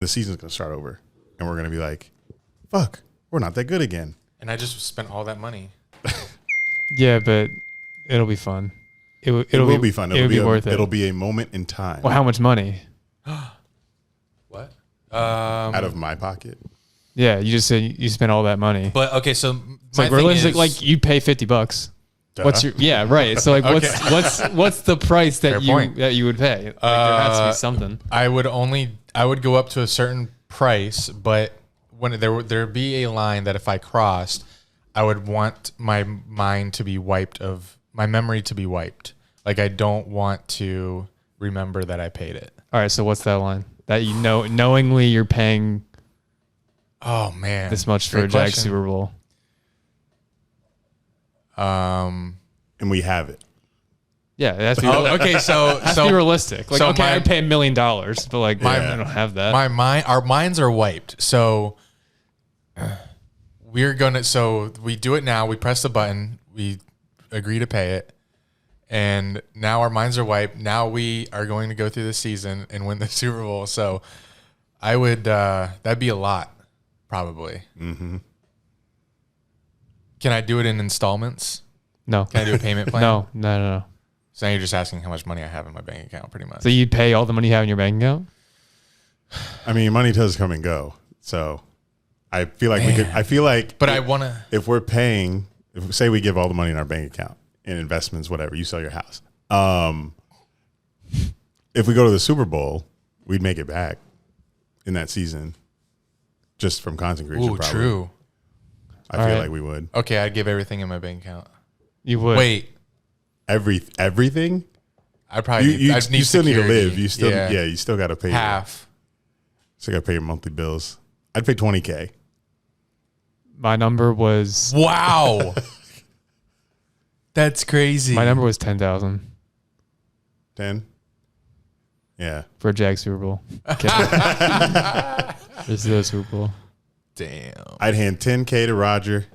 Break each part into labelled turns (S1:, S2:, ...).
S1: the season's going to start over. And we're going to be like, fuck, we're not that good again.
S2: And I just spent all that money.
S3: Yeah, but it'll be fun.
S1: It will be fun.
S3: It'll be worth it.
S1: It'll be a moment in time.
S3: Well, how much money?
S2: What?
S1: Out of my pocket.
S3: Yeah, you just said you spent all that money.
S2: But okay, so
S3: It's like realistic. Like you pay $50.
S1: Duh.
S3: What's your right? So like,
S2: Okay.
S3: what's the price that
S2: Fair point.
S3: you would pay? Like, there has to be something.
S2: I would go up to a certain price, but when there'd be a line that if I crossed, I would want my memory to be wiped. Like I don't want to remember that I paid it.
S3: All right, so what's that line? That you know, knowingly you're paying
S2: Oh man,
S3: this much for
S2: Great
S3: a Jag
S2: question.
S3: Super Bowl.
S1: And we have it.
S3: Yeah, it has to be,
S2: okay, so
S3: be realistic. Like,
S2: so
S3: okay,
S2: my-
S3: I'd pay $1 million, but like,
S1: Yeah.
S3: I don't have that.
S2: our minds are wiped. So so we do it now. We press the button. We agree to pay it. And now our minds are wiped. Now we are going to go through the season and win the Super Bowl. So I would, that'd be a lot, probably.
S1: Mm-hmm.
S2: Can I do it in installments?
S3: No.
S2: Can I do a payment plan?
S3: No.
S2: So now you're just asking how much money I have in my bank account, pretty much.
S3: So you'd pay all the money you have in your bank account?
S1: I mean, money does come and go. So I feel like
S2: But I want to.
S1: if we're paying, say we give all the money in our bank account in investments, whatever, you sell your house. If we go to the Super Bowl, we'd make it back in that season just from content creation.
S2: Ooh,
S1: probably.
S2: true.
S1: I
S3: All
S1: feel
S3: right.
S1: like we would.
S2: Okay, I'd give everything in my bank account.
S3: You would.
S2: Wait,
S1: Everything?
S2: I probably
S1: You still need to live. You still
S2: Yeah.
S1: you still got to pay
S2: half.
S1: Still got to pay your monthly bills. I'd pay $20K.
S3: My number was
S2: Wow. That's crazy.
S3: 10,000
S1: 10? Yeah.
S3: for a Jag Super Bowl. This is the Super Bowl.
S2: Damn.
S1: I'd hand $10K to Roger,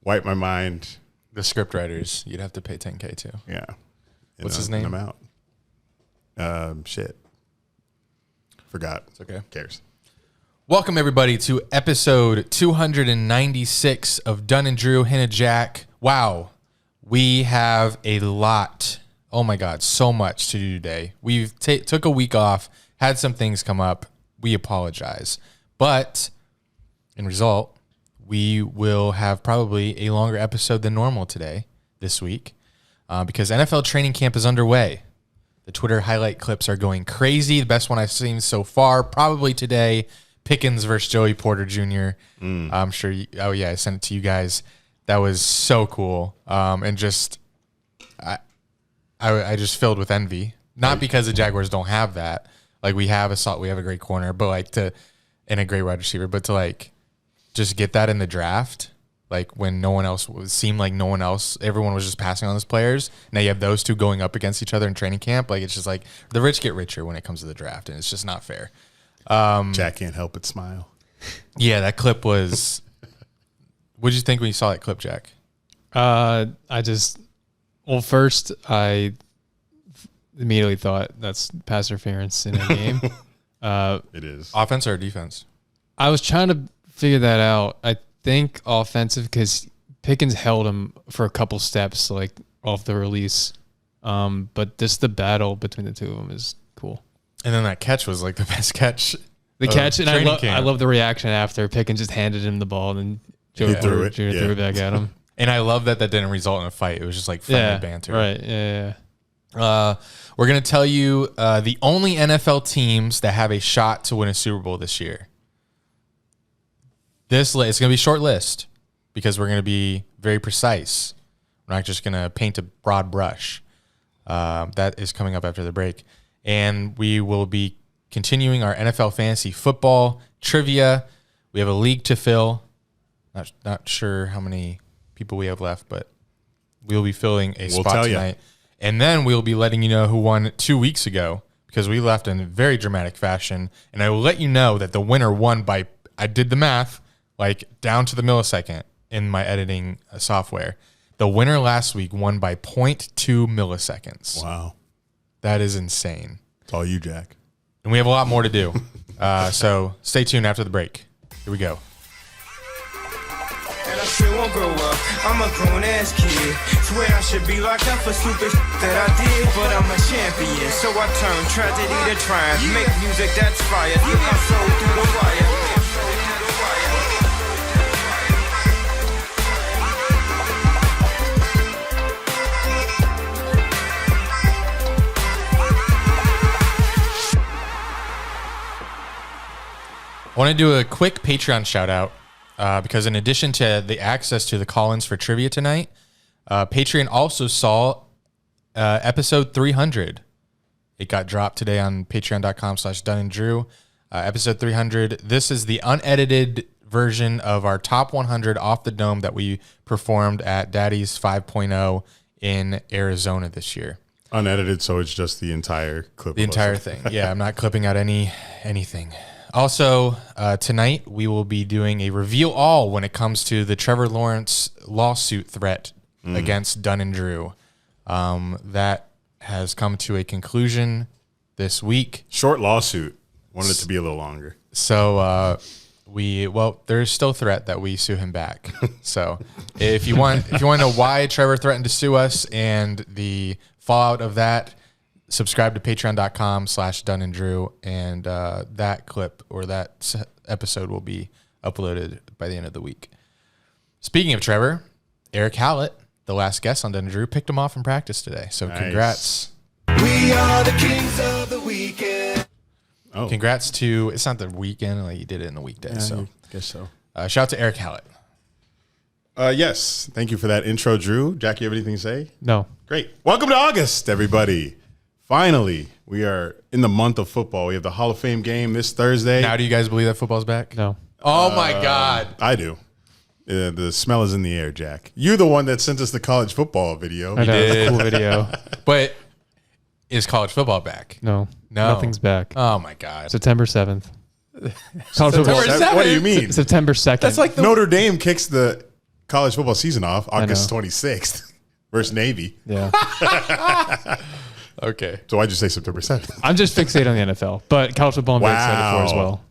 S1: wipe my mind.
S2: The script writers, you'd have to pay $10K too.
S1: Yeah.
S2: What's his name?
S1: I'm out. Shit. Forgot.
S2: It's okay.
S1: Cares.
S2: Welcome everybody to episode 296 of Dunn and Drew, Hannah Jack. Wow. We have a lot. Oh my God, so much to do today. We've took a week off, had some things come up. We apologize. But in result, we will have probably a longer episode than normal this week, because NFL training camp is underway. The Twitter highlight clips are going crazy. The best one I've seen so far, probably today, Pickens versus Joey Porter Jr. I'm sure. I sent it to you guys. That was so cool. And just, I just filled with envy. Not because the Jaguars don't have that. Like we have a great corner, but and a great wide receiver, but to just get that in the draft, like when everyone was just passing on those players. Now you have those two going up against each other in training camp. Like it's just like the rich get richer when it comes to the draft, and it's just not fair.
S1: Jack can't help but smile.
S2: Yeah, that clip was. What did you think when you saw that clip, Jack?
S3: First I immediately thought that's pass interference in a game.
S1: It is.
S2: Offense or defense?
S3: I was trying to figure that out. I think offensive because Pickens held him for a couple steps, like off the release. But just the battle between the two of them is cool.
S2: And then that catch was like the best catch.
S3: The catch, and
S2: training
S3: I
S2: camp.
S3: love the reaction after Pickens just handed him the ball and then Joe threw it back at him.
S2: And I love that didn't result in a fight. It was just like friendly banter.
S3: Right. Yeah.
S2: We're going to tell you the only NFL teams that have a shot to win a Super Bowl this year. It's going to be a short list because we're going to be very precise. We're not just going to paint a broad brush. That is coming up after the break. And we will be continuing our NFL fantasy football trivia. We have a league to fill. Not sure how many people we have left, but we'll be filling a spot tonight. And then we'll be letting you know who won 2 weeks ago because we left in very dramatic fashion. And I will let you know that the winner won by, I did the math, like down to the millisecond in my editing software. The winner last week won by 0.2 milliseconds.
S1: Wow.
S2: That is insane.
S1: It's all you, Jack.
S2: And we have a lot more to do. So stay tuned after the break. Here we go.
S4: And I still won't grow up. I'm a grown-ass kid. Swear I should be locked up for stupid that I did, but I'm a champion. So I turn tragedy to triumph. Make music that's fire. Get my soul through the wire.
S2: I want to do a quick Patreon shout out because in addition to the access to the call-ins for trivia tonight, Patreon also saw episode 300. It got dropped today on patreon.com/DunnandDrew. Episode 300. This is the unedited version of our top 100 off the dome that we performed at Daddy's 5.0 in Arizona this year.
S1: Unedited, so it's just the entire clip.
S2: The entire thing. Yeah, I'm not clipping out anything. Also, tonight we will be doing a reveal all when it comes to the Trevor Lawrence lawsuit threat against Dunn and Drew. That has come to a conclusion this week.
S1: Short lawsuit. Wanted it to be a little longer.
S2: So there's still a threat that we sue him back. So if you want to know why Trevor threatened to sue us and the fallout of that, subscribe to patreon.com/DunnandDrew, and that clip or that episode will be uploaded by the end of the week. Speaking of Trevor, Eric Hallett, the last guest on Dunn and Drew, picked him off in practice today. So Congrats.
S4: We are the kings of the weekend.
S1: Oh.
S2: Congrats to, it's not the weekend, like you did it in the weekday.
S1: Yeah,
S2: so
S1: I guess so.
S2: Shout out to Eric Hallett.
S1: Yes. Thank you for that intro, Drew. Jack, you have anything to say?
S3: No.
S1: Great. Welcome to August, everybody. Finally, we are in the month of football. We have the Hall of Fame game this Thursday.
S2: Now, do you guys believe that football's back?
S3: No.
S2: Oh, my God.
S1: I do. The smell is in the air, Jack. You're the one that sent us the college football video.
S3: I know, it's a cool video.
S2: But is college football back?
S3: No.
S2: No.
S3: Nothing's back.
S2: Oh, my God.
S3: September 7th.
S2: September 7th?
S1: What do you mean?
S3: September 2nd.
S2: That's like the
S1: Notre Dame kicks the college football season off August 26th versus Navy.
S3: Yeah.
S2: Okay.
S1: So why'd you say September 7th?
S3: I'm just fixated on the NFL, but college football I'm very excited for as well.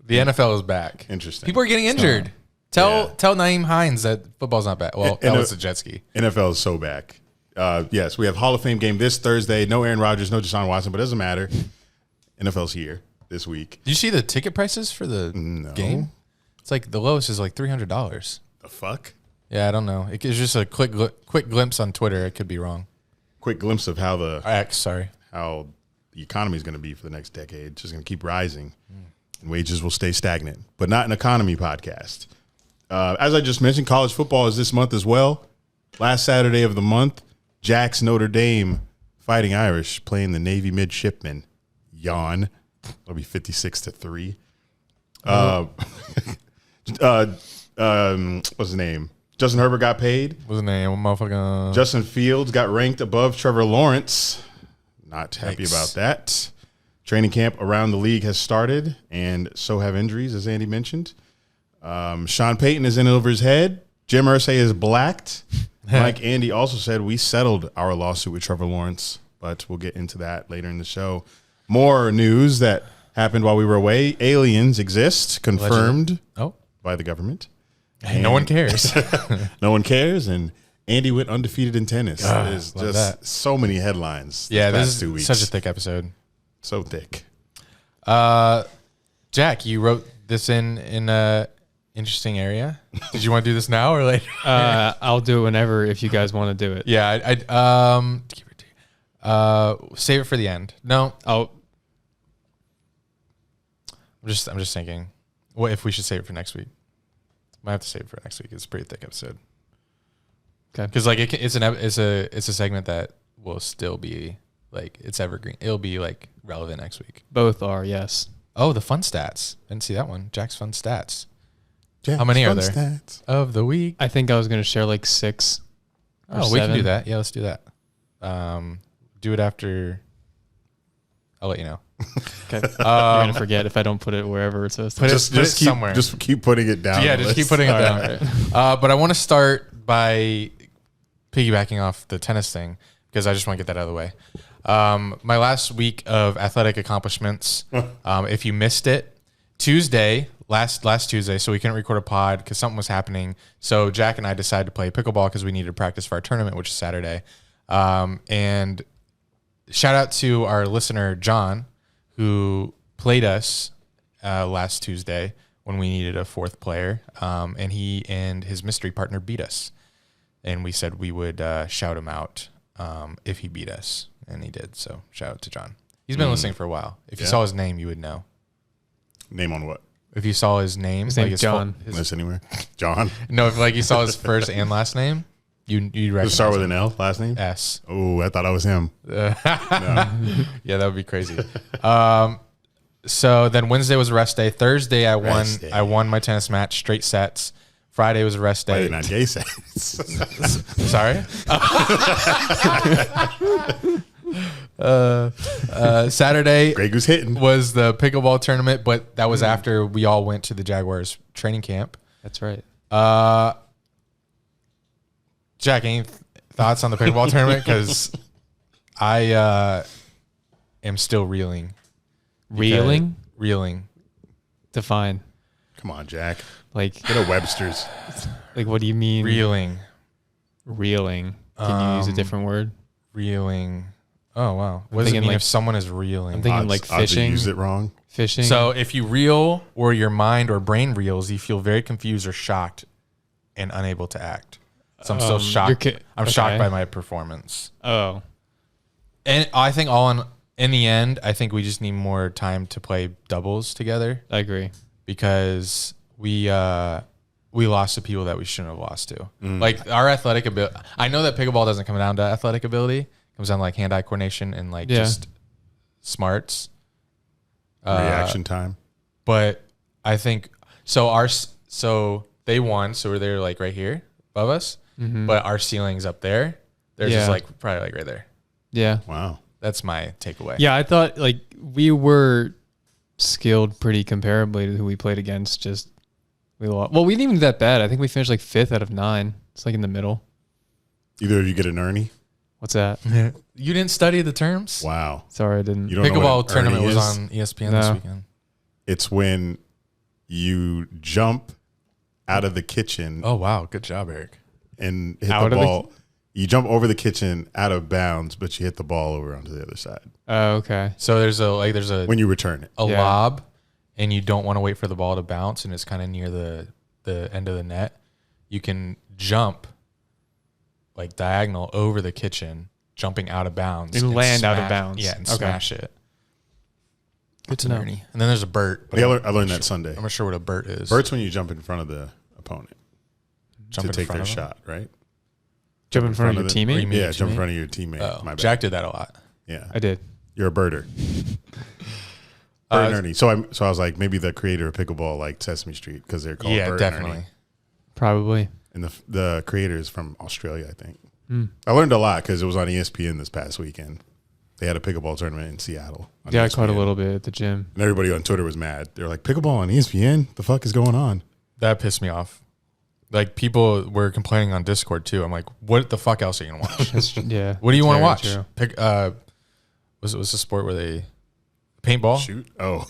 S2: The NFL is back.
S1: Interesting.
S2: People are getting injured. Tell Naeem Hines that football's not back. Well, that was a jet ski.
S1: NFL is so back. Yes, we have Hall of Fame game this Thursday. No Aaron Rodgers, no Deshaun Watson, but it doesn't matter. NFL's here this week.
S2: Did you see the ticket prices for the game? It's like the lowest is like $300.
S1: The fuck?
S2: Yeah, I don't know. It's just a quick glimpse on Twitter. It could be wrong.
S1: Quick glimpse of how the economy is going to be for the next decade. It's just going to keep rising, and wages will stay stagnant. But not an economy podcast. As I just mentioned, college football is this month as well. Last Saturday of the month, Jack's Notre Dame Fighting Irish playing the Navy midshipmen. Yawn. It'll be 56-3. What's his name? Justin Herbert got paid.
S2: What's his name? Motherfucker.
S1: Justin Fields got ranked above Trevor Lawrence. Not happy about that. Training camp around the league has started, and so have injuries, as Andy mentioned. Sean Payton is in over his head. Jim Irsay is blacked. Like Andy also said, we settled our lawsuit with Trevor Lawrence, but we'll get into that later in the show. More news that happened while we were away. Aliens exist, confirmed by the government.
S2: And no one cares.
S1: No one cares, and Andy went undefeated in tennis. There's just so many headlines.
S2: Yeah, this is
S1: 2 weeks.
S2: such a thick episode.
S1: So thick.
S2: Jack, you wrote this in a interesting area. Did you want to do this now or later?
S3: I'll do it whenever if you guys want to do it.
S2: Yeah, save it for the end. No,
S3: I'm
S2: just thinking, what if we should save it for next week? Might have to save it for next week. It's a pretty thick episode.
S3: Okay,
S2: because like it's a segment that will still be like it's evergreen. It'll be like relevant next week.
S3: Both are, yes.
S2: Oh, the fun stats. I didn't see that one. Jack's fun stats.
S1: Jack's
S2: How many are there
S1: stats
S2: of the week?
S3: I think I was going to share like 6.
S2: Oh, we can do that. Yeah, let's do that. Do it after. I'll let you know.
S3: Okay. You're going to forget if I don't put it wherever it's supposed to.
S2: Put it
S1: keep,
S2: somewhere.
S1: Just keep putting it down.
S2: Yeah, just keep putting it down. Right. But I want to start by piggybacking off the tennis thing because I just want to get that out of the way. My last week of athletic accomplishments. If you missed it, Tuesday, last Tuesday, so we couldn't record a pod because something was happening. So Jack and I decided to play pickleball because we needed to practice for our tournament, which is Saturday. And shout out to our listener, John, who played us last Tuesday when we needed a fourth player. And he and his mystery partner beat us. And we said we would shout him out if he beat us. And he did. So shout out to John. He's been listening for a while. If you saw his name, you would know.
S1: Name on what?
S2: If you saw his name,
S3: His name's John.
S1: List anywhere? John.
S2: No, if like you saw his first and last name, you'd recognize.
S1: Does it start with
S2: him.
S1: an L, last name?
S2: S.
S1: Oh, I thought I was him.
S2: Yeah, that would be crazy. So then Wednesday was a rest day. Thursday I won.
S1: Rest day.
S2: I won my tennis match, straight sets. Friday was a rest day.
S1: Friday night gay sex.
S2: Sorry. Saturday
S1: Greg was hitting.
S2: was the pickleball tournament, but that was after we all went to the Jaguars training camp.
S3: That's right.
S2: Jack, any thoughts on the pickleball tournament? Because I am still reeling.
S3: Reeling?
S2: Reeling.
S3: Define.
S1: Come on, Jack.
S3: Like,
S1: Get a Webster's.
S3: like, what do you mean?
S2: Reeling.
S3: Reeling. Can you use a different word?
S2: Reeling. Oh, wow. What does it
S3: thinking
S2: mean
S3: like-
S2: if someone is reeling?
S3: I'm thinking like
S1: Odds you
S3: fishing.
S1: used it wrong.
S3: Fishing.
S2: So if you reel or your mind or brain reels, you feel very confused or shocked and unable to act. So I'm still shocked. I'm shocked by my performance.
S3: Oh.
S2: And I think in the end, I think we just need more time to play doubles together
S3: I agree.
S2: because we lost to people that we shouldn't have lost to. Like our athletic ability. I know that pickleball doesn't come down to athletic ability. It comes down to like hand-eye coordination and like just smarts.
S1: Reaction time.
S2: But I think so they won, so they're like right here above us. But our ceiling's up there. They're just like probably like right there.
S3: Yeah.
S1: Wow.
S2: That's my takeaway.
S3: Yeah, I thought like we were skilled pretty comparably to who we played against. Just we lost. Well, we didn't even do that bad. I think we finished like 5th out of 9. It's like in the middle.
S1: Either of you get an Ernie.
S3: What's that?
S2: You didn't study the terms?
S1: Wow.
S3: Sorry, I didn't.
S1: You don't know
S2: Pickleball
S1: what an
S2: tournament
S1: Ernie
S2: was
S1: is?
S2: on ESPN this weekend.
S1: It's when you jump out of the kitchen
S2: Oh, wow. Good job, Eric.
S1: and hit
S3: Out
S1: the
S3: of the
S1: ball. You jump over the kitchen out of bounds, but you hit the ball over onto the other side
S3: Oh, okay.
S2: So there's a
S1: when you return it.
S3: Yeah.
S2: lob, and you don't want to wait for the ball to bounce, and it's kind of near the end of the net. You can jump like diagonal over the kitchen, jumping out of bounds.
S3: And land out of
S2: smash-
S3: bounds.
S2: Yeah, and
S3: Okay.
S2: smash it.
S3: Good to
S2: An
S3: know.
S2: Ernie. And then there's a Burt. but
S1: I
S2: I'm
S1: learned
S2: not
S1: that Sunday.
S2: I'm not sure what a Burt is.
S1: Bert's when you jump in front of the opponent
S2: Jump
S1: to
S2: in
S1: take
S2: front
S1: their
S2: of him?
S1: shot, right?
S3: Jump in front of your
S1: the-
S3: teammate?
S2: mean
S1: Yeah,
S2: your
S1: jump in
S2: teammate?
S1: front of your teammate.
S2: Oh,
S1: My bad.
S2: Jack did that a lot.
S1: Yeah,
S3: I did.
S1: you're a birder. Bert and Ernie. So I was like, maybe the creator of pickleball liked Sesame Street because they're called
S2: Yeah,
S1: Bert
S2: definitely.
S1: and Ernie.
S3: Probably.
S1: And the creator is from Australia, I think. I learned a lot because it was on ESPN this past weekend. They had a pickleball tournament in Seattle. on
S3: Yeah, I caught a
S1: ESPN.
S3: little bit at the gym.
S1: And everybody on Twitter was mad. They were like, pickleball on ESPN? The fuck is going on?
S2: That pissed me off. Like people were complaining on Discord too. I'm like, what the fuck else are you gonna watch?
S3: That's, yeah.
S2: What do you want to
S3: Very
S2: watch?
S3: true.
S2: Pick. Was the sport where they paintball?
S1: Shoot. Oh.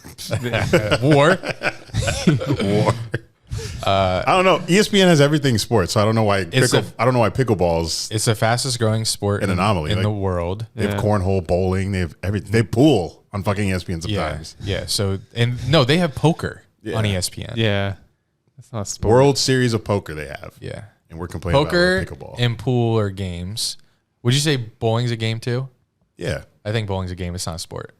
S2: War.
S1: War. I don't know. ESPN has everything sports, so I don't know why I don't know why pickleball's
S2: It's the fastest growing sport
S1: An anomaly,
S2: in
S1: like-
S2: the world.
S1: they have
S3: Yeah.
S1: cornhole, bowling, they have everything. They pool on fucking ESPN
S2: Yeah,
S1: sometimes.
S2: yeah. So no, they have poker on E
S1: Yeah.
S2: ESPN.
S3: Yeah. That's not a sport.
S1: World Series of Poker they have.
S2: yeah.
S1: And we're complaining
S2: Poker
S1: about pickleball.
S2: and pool are games. Would you say bowling's a game too?
S1: Yeah.
S2: I think bowling's a game. It's not a sport.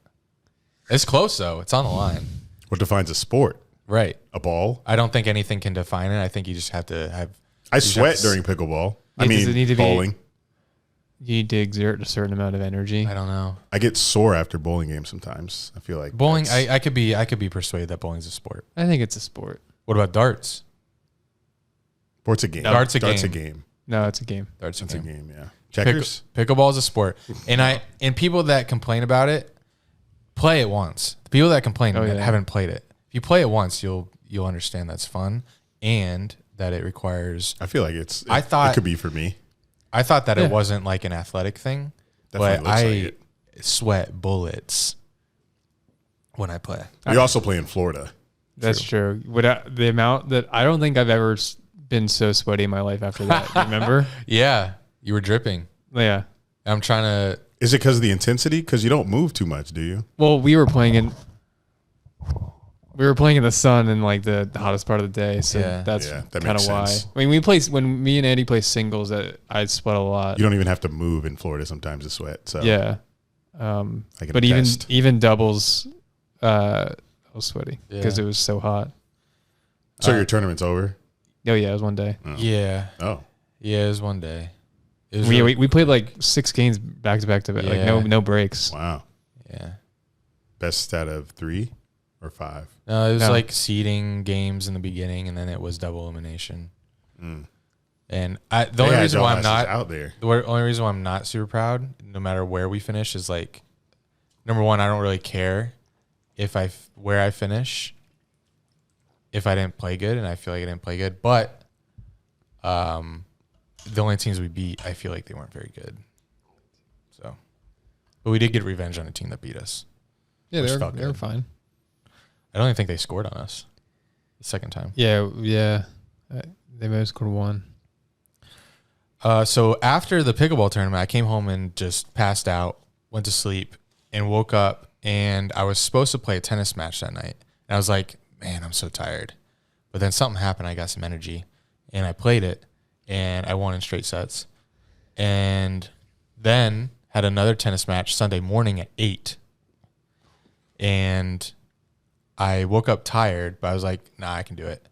S2: It's close though. It's on the line.
S1: What defines a sport?
S2: Right.
S1: A ball?
S2: I don't think anything can define it. I think you just have to have.
S1: I
S2: just have
S1: sweat
S2: to-
S1: during pickleball.
S3: Yeah,
S1: I
S3: does
S1: mean,
S3: it need to be-
S1: bowling.
S3: You need to exert a certain amount of energy.
S2: I don't know.
S1: I get sore after bowling games sometimes. I feel like
S2: Bowling.
S1: that's-
S2: I could be persuaded that bowling's a sport.
S3: I think it's a sport.
S2: What about darts?
S1: Sport's a game.
S2: Dart's a
S1: Dart's
S2: game.
S1: a game.
S3: No, it's a game.
S2: Darts.
S1: It's
S2: a
S1: a
S2: game.
S1: game, yeah. Checkers?
S2: Pickleball is a sport, and people that complain about it, play it once. The people that complain haven't played it. If you play it once, you'll understand that's fun and that it requires.
S1: I feel like
S2: I thought-
S1: it could be for me.
S2: I thought that
S3: Yeah.
S2: it wasn't like an athletic thing,
S1: Definitely
S2: but
S1: looks like it.
S2: sweat bullets when I play.
S1: We also play in Florida.
S3: That's true. The amount that I don't think I've ever been so sweaty in my life after that. Remember?
S2: Yeah, you were dripping.
S3: Yeah.
S2: I'm trying to.
S1: Is it because of the intensity? Because you don't move too much, do you?
S3: Well, we were playing in the sun in like the hottest part of the day, so that's
S1: that
S3: kind
S1: makes
S3: of why.
S1: sense.
S3: I mean, when me and Andy play singles, I sweat a lot.
S1: You don't even have to move in Florida sometimes to sweat. So
S3: Yeah.
S1: I can
S3: But
S1: attest.
S3: even doubles, I was sweaty because it was so hot.
S1: So your tournament's over?
S3: Oh yeah, it was one day.
S1: Oh.
S2: Yeah.
S1: Oh.
S2: Yeah, it was one day. It was really,
S3: We played like 6 games back to back, like no breaks.
S1: Wow.
S2: yeah.
S1: Best out of 3 or 5?
S2: No, it was
S3: No.
S2: like seeding games in the beginning, and then it was double elimination. And the only reason why I'm not
S1: out there.
S2: the only reason why I'm not super proud, no matter where we finish, is like, number one, I don't really care where I finish if I didn't play good, and I feel like I didn't play good. But the only teams we beat, I feel like they weren't very good. So, but we did get revenge on a team that beat us.
S3: Yeah,
S2: Which
S3: they
S2: felt
S3: were
S2: good.
S3: fine.
S2: I don't even think they scored on us the second time.
S3: Yeah. They may have scored 1.
S2: So after the pickleball tournament, I came home and just passed out, went to sleep, and woke up, and I was supposed to play a tennis match that night. And I was like, man, I'm so tired. But then something happened. I got some energy, and I played it, and I won in straight sets. And then had another tennis match Sunday morning at 8. And I woke up tired, but I was like, nah, I can do it.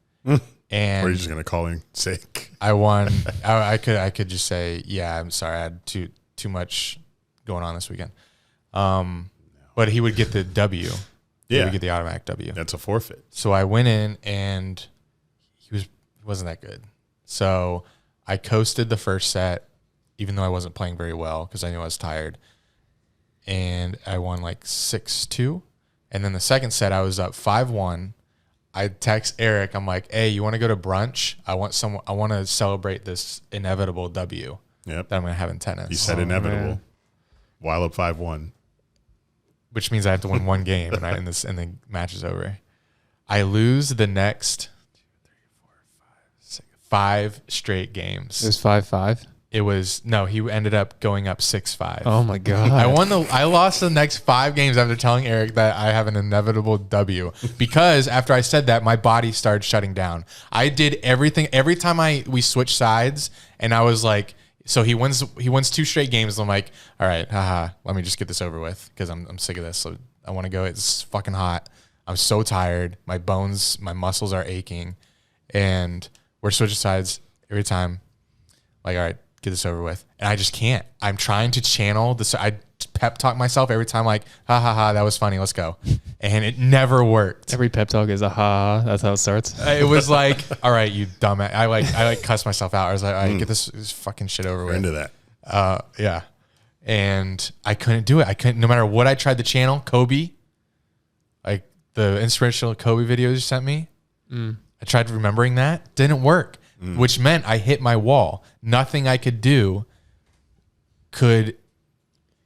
S2: And
S1: Or are you just going to call in sick?
S2: I won. I could just say, yeah, I'm sorry. I had too much going on this weekend. But he would get the W. He would get the automatic W.
S1: That's a forfeit.
S2: So I went in, and he wasn't that good. So I coasted the first set, even though I wasn't playing very well because I knew I was tired. And I won like 6-2. And then the second set, I was up 5-1. I text Eric. I'm like, hey, you want to go to brunch? I want to celebrate this inevitable W
S1: Yep.
S2: that I'm going to have in tennis.
S1: You said inevitable.
S3: man.
S1: While up 5-1.
S2: Which means I have to win one game, and the match is over. I lose the next 5 straight games.
S3: It was 5-5.
S2: It was he ended up going up 6-5.
S3: Oh my god!
S2: I lost the next 5 games after telling Eric that I have an inevitable W, because after I said that, my body started shutting down. I did everything. Every time we switched sides, and I was like, so he wins 2 straight games. And I'm like, all right, haha, let me just get this over with, because I'm sick of this. So I want to go. It's fucking hot. I'm so tired. My muscles are aching, and we're switching sides every time. Like, all right, get this over with. And I just can't. I'm trying to channel this. I pep talk myself every time, like, ha ha ha, that was funny, let's go. And it never worked.
S3: Every pep talk is a ha. That's how it starts.
S2: It was like, all right, you dumbass. I cussed myself out. I was like, all right, get this fucking shit over
S1: We're
S2: with.
S1: into that.
S2: Yeah. And I couldn't do it. I couldn't, no matter what I tried to channel. Kobe, like the inspirational Kobe videos you sent me. I tried remembering that. Didn't work. Which meant I hit my wall. Nothing I could do could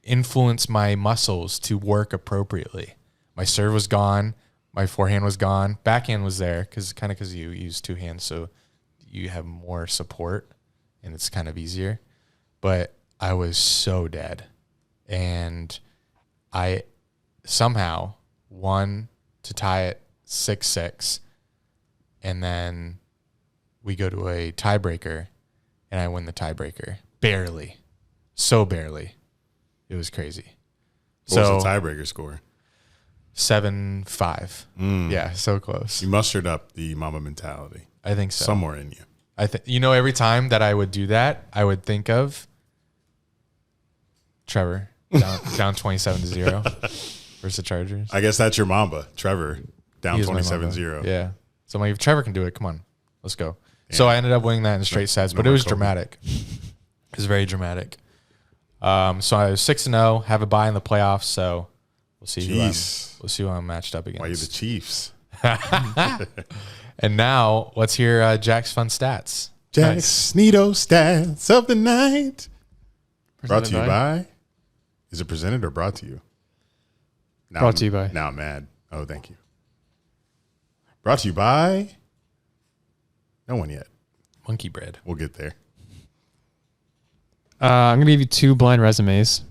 S2: influence my muscles to work appropriately. My serve was gone. My forehand was gone. Backhand was there because you use 2 hands, so you have more support and it's kind of easier. But I was so dead, and I somehow won to tie it 6-6, and then we go to a tiebreaker, and I win the tiebreaker. Barely. So barely. It was crazy.
S1: What was the tiebreaker score?
S2: 7-5. Yeah, so close.
S1: You mustered up the mama mentality.
S2: I think so.
S1: Somewhere in you.
S2: Every time that I would do that, I would think of Trevor down 27-0 versus the Chargers.
S1: I guess that's your Mamba. Trevor, down
S2: He is my
S1: 27-0.
S2: Mamba. Yeah. So I'm like, if Trevor can do it, come on, let's go. Yeah. So I ended up winning that in straight sets, but it was dramatic. It was very dramatic. So I was 6-0, have a bye in the playoffs. So we'll see. We'll see who I'm matched up against.
S1: Why are you the Chiefs?
S2: And now let's hear Jack's fun stats.
S1: Jack's Neato stats of the night. Brought to you by Is it presented or brought to you? Now
S3: Brought to you by.
S1: Now I'm mad. Oh, thank you. Brought to you by. No one yet.
S2: Monkey bread.
S1: We'll get there.
S3: I'm gonna give you 2 blind resumes.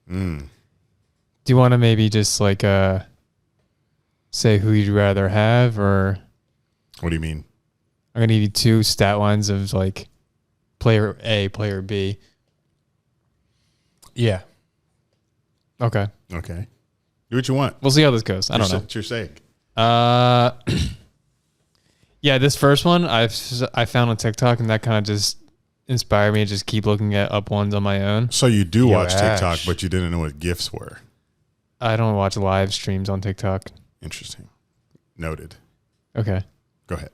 S3: Do you want to maybe just like say who you'd rather have, or
S1: What do you mean?
S3: I'm gonna give you 2 stat lines of like player A, player B.
S2: Yeah.
S3: Okay,
S1: Okay. Do what you want.
S3: we'll see how this goes. I don't know.
S1: It's your sake.
S3: Yeah, this first one I found on TikTok, and that kind of just inspired me to just keep looking at up ones on my own.
S1: So you do
S2: Yo,
S1: watch TikTok,
S2: Ash.
S1: but you didn't know what GIFs were.
S3: I don't watch live streams on TikTok.
S1: Interesting. Noted.
S3: Okay.
S1: Go ahead.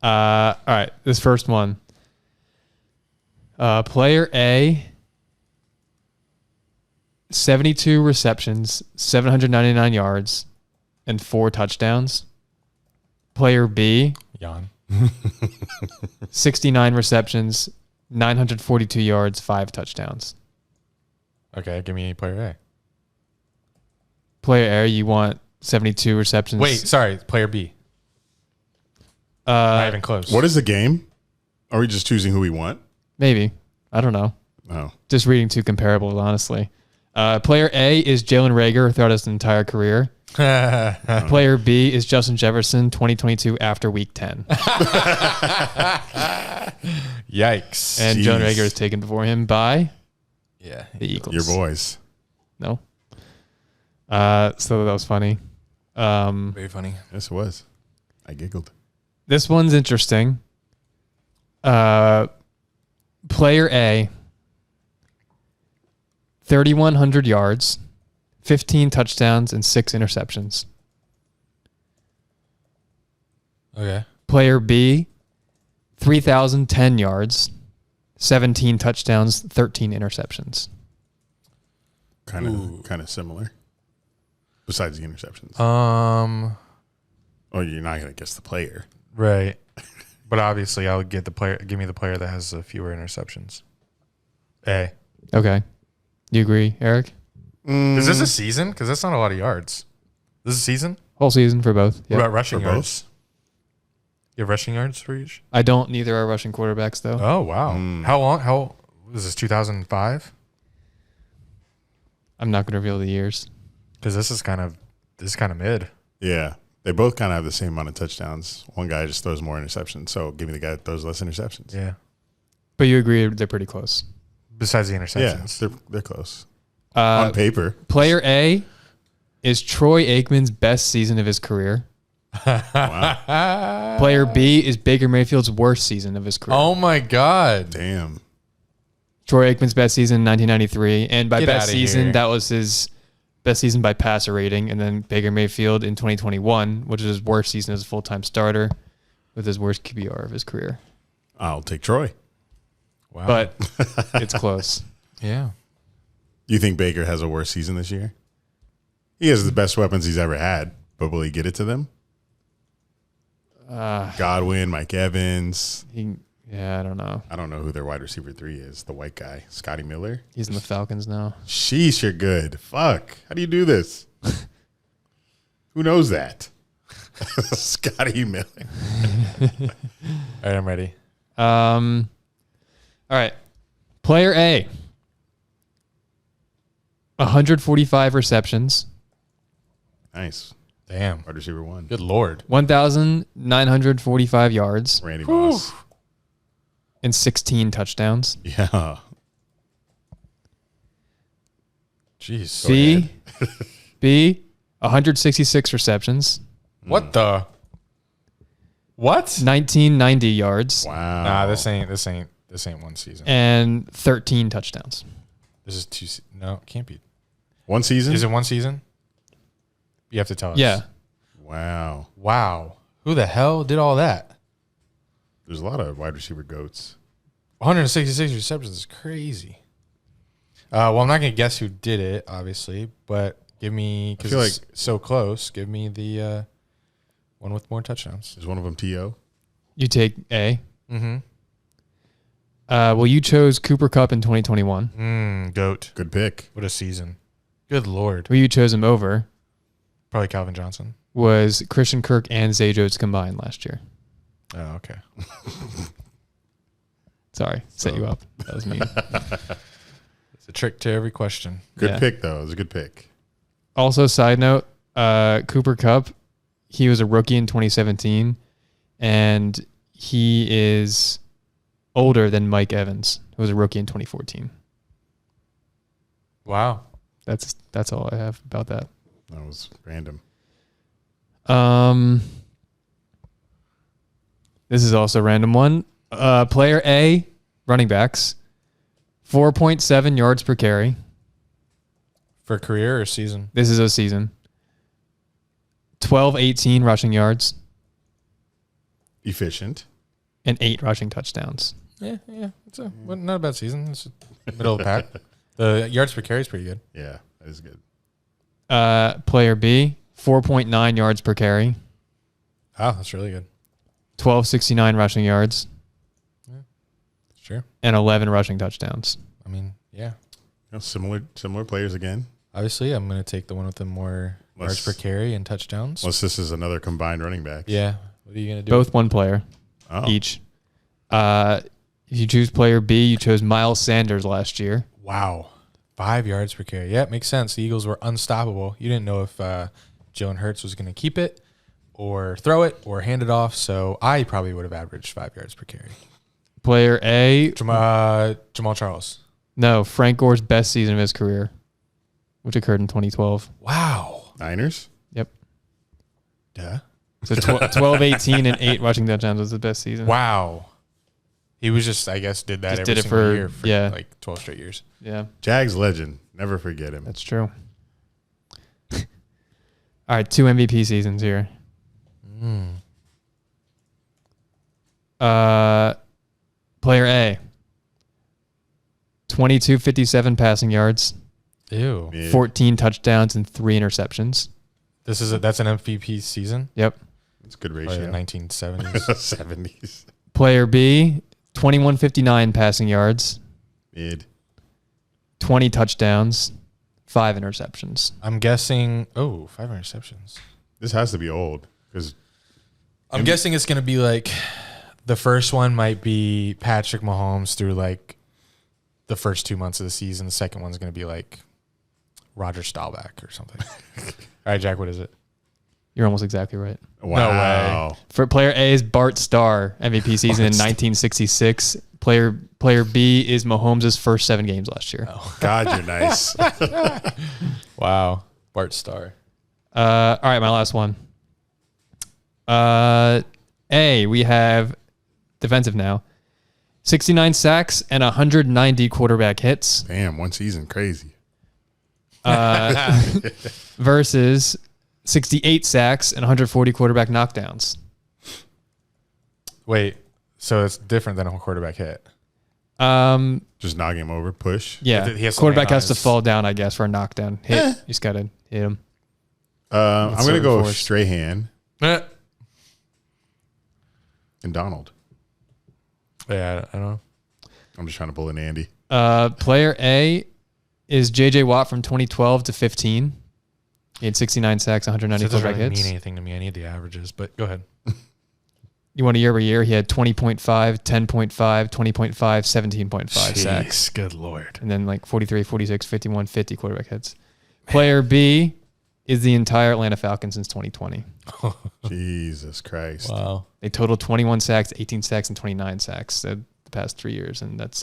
S3: All right, this first one. Player A, 72 receptions, 799 yards, and 4 touchdowns. Player B,
S2: Jan.
S3: 69 receptions, 942 yards, 5 touchdowns.
S2: Okay, give me player A.
S3: Player A, you want 72 receptions.
S2: Wait, sorry, player B. Not even close.
S1: What is the game? Are we just choosing who we want?
S3: Maybe. I don't know.
S1: Oh.
S3: Just reading 2 comparables, honestly. Player A is Jalen Reagor throughout his entire career. Player B is Justin Jefferson, 2022 after week 10.
S2: Yikes.
S3: And
S1: Jeez.
S3: Jalen Reagor is taken before him by
S2: Yeah.
S3: the Eagles.
S1: Your boys.
S3: No. So that was funny.
S2: Very funny.
S1: Yes, it was. I giggled.
S3: This one's interesting. Player A, 3,100 yards, 15 touchdowns, and 6 interceptions.
S2: Okay.
S3: Player B, 3,010 yards, 17 touchdowns, 13 interceptions.
S1: Kind of similar. Besides the interceptions.
S2: Um.
S1: Oh, you're not gonna guess the player.
S2: Right. But obviously, I'll get the player. Give me the player that has fewer interceptions. A.
S3: Okay. You agree, Eric?
S2: Is this a season? Because that's not a lot of yards. This is a season?
S3: Whole season for both.
S2: What
S3: Yeah.
S2: about rushing
S1: For
S2: yards? You have rushing yards for each?
S3: I don't. Neither are rushing quarterbacks, though.
S2: Oh, wow. How long? How was this, 2005?
S3: I'm not going to reveal the years.
S2: Because this is kind of mid.
S1: Yeah. They both kind of have the same amount of touchdowns. One guy just throws more interceptions. So give me the guy that throws less interceptions.
S2: Yeah.
S3: But you agree they're pretty close.
S2: Besides the
S1: Yeah,
S2: interceptions.
S1: they're close. On paper.
S3: Player A is Troy Aikman's best season of his career.
S1: Wow.
S3: Player B is Baker Mayfield's worst season of his career.
S2: Oh, my God.
S1: Damn.
S3: Troy Aikman's best season in 1993. And by
S2: Get
S3: best
S2: outta
S3: season,
S2: here.
S3: that was his best season by passer rating. And then Baker Mayfield in 2021, which is his worst season as a full-time starter with his worst QBR of his career.
S1: I'll take Troy.
S2: Wow.
S3: But it's close.
S2: yeah.
S1: You think Baker has a worse season this year? He has the best weapons he's ever had, but will he get it to them? Godwin, Mike Evans.
S3: Yeah, I don't know.
S1: I don't know who their wide receiver 3 is. The white guy, Scotty Miller.
S3: He's in the Falcons now.
S1: Sheesh, you're good. Fuck. How do you do this? Who knows that? Scotty Miller.
S2: All right, I'm ready.
S3: All right. Player A. 145 receptions,
S1: Nice.
S2: Damn.
S1: Wide receiver 1.
S2: Good Lord.
S3: 1,945 yards,
S1: Randy Moss.
S3: and 16 touchdowns.
S1: Yeah.
S2: Jeez.
S3: B, 166 receptions,
S2: What the? What?
S3: 1990 yards,
S1: Wow.
S2: Nah, this ain't one season.
S3: and 13 touchdowns.
S2: This is two. No, it can't be.
S1: One season?
S2: Is it one season? You have to tell us.
S3: Yeah.
S1: Wow.
S2: Wow. Who the hell did all that?
S1: There's a lot of wide receiver goats.
S2: 166 receptions is crazy. Well, I'm not gonna guess who did it, obviously, but give me, because it's so close. Give me the one with more touchdowns.
S1: Is one of them T.O.?
S3: You take A.
S2: Mm-hmm.
S3: Well, you chose Cooper Kupp in 2021.
S2: Goat.
S1: Good pick.
S2: What a season. Good Lord.
S3: Who you chose him over
S2: Probably Calvin Johnson.
S3: was Christian Kirk and Zay Jones combined last year.
S2: Oh, okay.
S3: Sorry, set you up. That was me.
S2: It's a trick to every question.
S1: Good pick, though. It was a good pick.
S3: Also, side note, Cooper Kupp, he was a rookie in 2017, and he is older than Mike Evans, who was a rookie in 2014.
S2: Wow.
S3: That's all I have about that.
S1: That was random.
S3: This is also a random one. Player A, running backs, 4.7 yards per carry.
S2: For career or season?
S3: This is a season. 12-18 rushing yards
S1: Efficient.
S3: and 8 rushing touchdowns.
S2: Yeah. It's not a bad season. It's middle of the pack. The yards per carry is pretty good.
S1: Yeah, that is good.
S3: Player B, 4.9 yards per carry,
S2: Oh, that's really good.
S3: 1269 rushing yards,
S2: Sure.
S3: and 11 rushing touchdowns.
S2: I mean, yeah.
S1: Similar players again.
S2: Obviously, I'm going to take the one with the more yards per carry and touchdowns.
S1: Unless this is another combined running back.
S2: Yeah. What are you going to do?
S3: Both one player each. If you choose player B, you chose Miles Sanders last year.
S2: Wow. 5 yards per carry. Yeah, it makes sense. The Eagles were unstoppable. You didn't know if Jalen Hurts was going to keep it or throw it or hand it off, so I probably would have averaged 5 yards per carry.
S3: Player A,
S2: Jamal Charles.
S3: no, Frank Gore's best season of his career, which occurred in 2012.
S2: Wow.
S1: Niners?
S3: Yep.
S2: Duh.
S3: So 12-18 and 8 rushing touchdowns was the best season.
S2: Wow. He was just, I guess, did that
S3: Just
S2: every
S3: did it
S2: single
S3: for-
S2: year for
S3: yeah.
S2: like 12 straight years.
S3: Yeah,
S1: Jags legend. Never forget him.
S3: that's true. All right, 2 MVP seasons here. Player A, 2257 passing yards,
S2: Ew.
S1: Mid.
S3: 14 touchdowns, and 3 interceptions.
S2: That's an MVP season?
S3: Yep.
S1: It's a good
S2: Probably the
S1: ratio.
S2: 1970s.
S1: 70s.
S3: Player B, 2159 passing yards,
S1: Mid.
S3: 20 touchdowns, 5 interceptions.
S2: I'm guessing, 5 interceptions.
S1: This has to be old because
S2: I'm guessing it's going to be like the first one might be Patrick Mahomes through like the first 2 months of the season. The second one's going to be like Roger Staubach or something. All right, Jack, what is it?
S3: You're almost exactly right.
S1: wow.
S3: For player A is Bart Starr, MVP season in 1966. Player B is Mahomes' first 7 games last year.
S1: God, you're nice.
S2: Wow. Bart Starr.
S3: All right, my last one. A, we have defensive now. 69 sacks and 190 quarterback hits
S1: Damn, one season, crazy.
S3: versus 68 sacks and 140 quarterback knockdowns.
S2: Wait, so it's different than a quarterback hit.
S1: Just knock him over, push.
S3: Yeah,
S2: He has to
S3: quarterback
S2: land on
S3: has to
S2: his-
S3: fall down, I guess, for a knockdown. Hit, you just got to hit him.
S1: I'm going to
S3: certain
S1: go
S3: force.
S1: Strahan
S2: Yeah,
S1: and Donald.
S2: I don't know.
S1: I'm just trying to pull an Andy.
S3: Player A is J.J. Watt from 2012 to 15. He had 69 sacks, 190
S2: That doesn't
S3: quarterback
S2: really
S3: hits.
S2: mean anything to me. I need the averages, but go ahead.
S3: You want a year by year, he had 20.5, 10.5, 20.5, 17.5 sacks.
S2: Good Lord.
S3: And then like 43, 46, 51, 50 quarterback hits. Player B is the entire Atlanta Falcons since 2020.
S1: Jesus Christ.
S2: Wow.
S3: They totaled 21 sacks, 18 sacks, and 29 sacks the past 3 years. And that's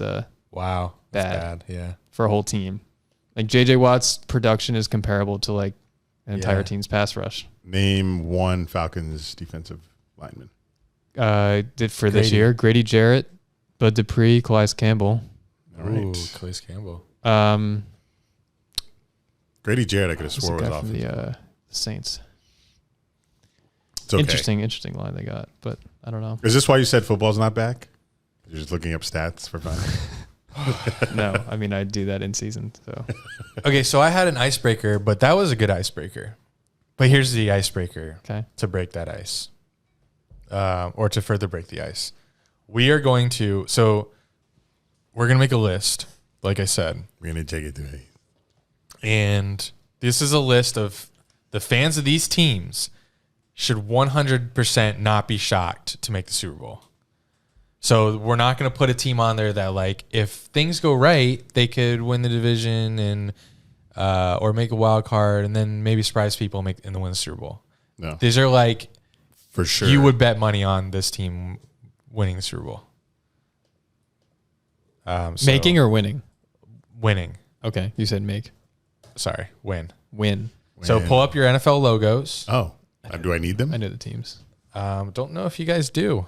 S2: Wow. That's
S3: Bad.
S2: bad. Yeah.
S3: for a whole team. Like J.J. Watt's production is comparable to like an entire
S2: Yeah.
S3: team's pass rush.
S1: Name one Falcons defensive lineman.
S3: Did for this
S2: Grady.
S3: year, Grady Jarrett, Bud Dupree, Calais Campbell.
S1: All right.
S2: Ooh, Calais Campbell.
S1: Grady Jarrett, I could have
S3: What's the
S1: swore was
S3: guy
S1: off.
S3: from the Saints.
S1: It's okay.
S3: Interesting line they got, but I don't know.
S1: Is this why you said football's not back? You're just looking up stats for fun.
S3: No, I mean I do that in season. So
S2: Okay, so I had an icebreaker, but that was a good icebreaker. But here's the icebreaker
S3: okay,
S2: to break that ice, or to further break the ice. We're going to make a list, like I said,
S1: We're gonna take it today.
S2: and This is a list of the fans of these teams should 100% not be shocked to make the Super Bowl. So we're not going to put a team on there that, like, if things go right, they could win the division and or make a wild card and then maybe surprise people and win the Super Bowl.
S1: No,
S2: These are like,
S1: for sure.
S2: you would bet money on this team winning the Super Bowl.
S3: Making or winning?
S2: Winning.
S3: Okay, you said make.
S2: Sorry, win.
S3: Win.
S2: So pull up your NFL logos.
S1: Oh, do I need them?
S3: I know the teams.
S2: Don't know if you guys do.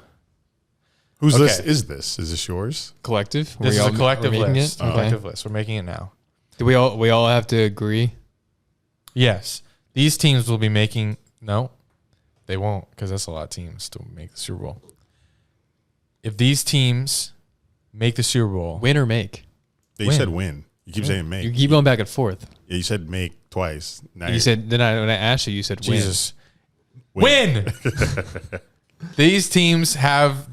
S1: Whose
S2: Okay.
S1: list is this? Is this yours?
S3: Collective.
S2: This is a collective
S3: making
S2: list.
S3: It? Okay.
S2: Collective list. We're making it now.
S3: Do we all have to agree?
S2: Yes. These teams will be making... No, they won't, because that's a lot of teams to make the Super Bowl. If these teams make the Super Bowl...
S3: Win or make?
S1: You
S2: Win.
S1: said win. You keep saying make.
S3: You keep going back and forth.
S1: Yeah, you said make twice. Now
S3: You said when I asked you, you said win.
S2: Jesus. Win! These teams have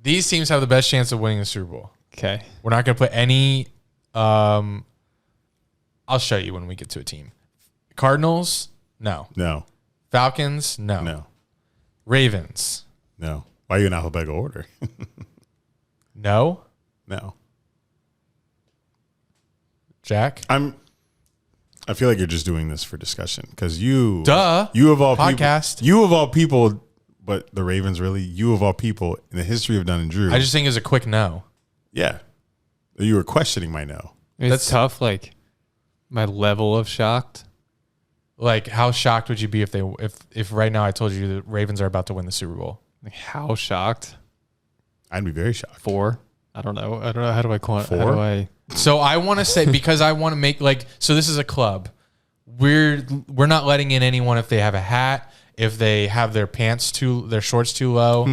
S2: the best chance of winning the Super Bowl.
S3: Okay.
S2: We're not going to put any... I'll show you when we get to a team. Cardinals? No.
S1: No.
S2: Falcons? No.
S1: No.
S2: Ravens?
S1: No. Why are you in alphabetical order?
S2: No.
S1: No.
S2: Jack?
S1: I feel like you're just doing this for discussion because you
S2: Duh.
S1: of all
S2: Podcast.
S1: people, you of all people, but the Ravens really, you of all people in the history of Dunn and Drew.
S2: I just think it's a quick no.
S1: Yeah. You were questioning my no.
S3: It's
S2: That's-
S3: tough. Like my level of shocked.
S2: Like, how shocked would you be if right now I told you the Ravens are about to win the Super Bowl?
S3: Like how shocked?
S1: I'd be very shocked.
S3: 4. I don't know. How do I call it?
S1: 4?
S3: How do I?
S2: So I want to say, because I want to make, like, so this is a club. We're not letting in anyone if they have a hat, if they have their shorts too low,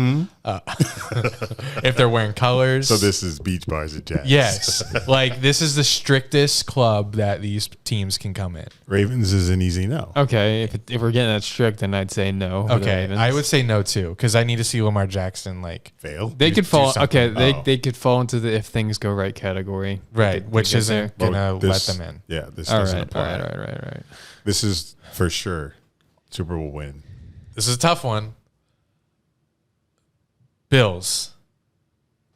S2: if they're wearing colors.
S1: So this is beach bars at Jazz.
S2: Yes. Like, this is the strictest club that these teams can come in.
S1: Ravens is an easy no.
S3: Okay, if we're getting that strict, then I'd say no. for the
S2: Okay.
S3: Ravens.
S2: I would say no, too, because I need to see Lamar Jackson, like,
S1: Fail.
S3: They could fall.
S2: something.
S3: Okay,
S1: Oh.
S3: they could fall into the if things go right category.
S2: right,
S3: They
S2: which
S3: get
S2: isn't
S3: there.
S2: going to
S1: Well,
S2: let them in.
S1: Yeah, this
S3: All
S1: doesn't
S3: right,
S1: apply.
S3: right.
S1: This is for sure Super Bowl win.
S2: This is a tough one. Bills.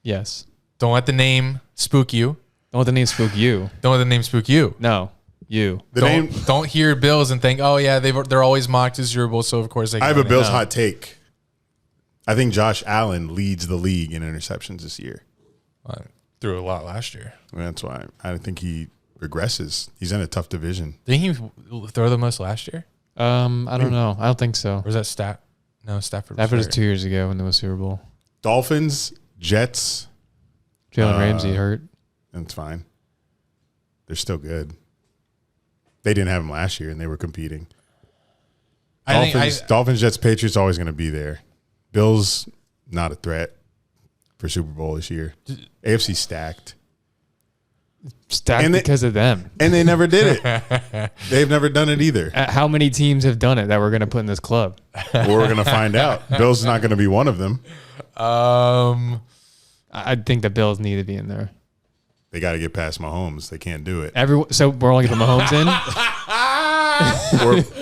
S3: Yes.
S2: Don't let the name spook you.
S3: Don't let the name spook you.
S2: Don't let the name spook you.
S3: No, you.
S2: Don't hear Bills and think, oh yeah, they're always mocked as Super Bowl, so of course they can
S1: I have a
S2: win it.
S1: Bills
S2: No.
S1: hot take. I think Josh Allen leads the league in interceptions this year.
S2: Threw a lot last year.
S1: That's why I think he regresses. He's in a tough division.
S2: Didn't he throw the most last year?
S3: I don't know. I don't think so.
S2: Or was that Stafford? No, Stafford.
S3: That was
S2: hurt.
S3: 2 years ago when there was Super Bowl.
S1: Dolphins, Jets,
S3: Jalen Ramsey hurt.
S1: and it's fine. They're still good. They didn't have him last year, and they were competing. Dolphins, Jets, Patriots always going to be there. Bills, not a threat for Super Bowl this year. AFC stacked.
S3: Stacked
S1: And they-
S3: because of them.
S1: And they never did it. They've never done it either.
S3: How many teams have done it that we're going to put in this club?
S1: We're going to find out. Bills is not going to be one of them.
S3: I think the Bills need to be in there.
S1: They got to get past Mahomes. They can't do it.
S3: So we're only going to put Mahomes in?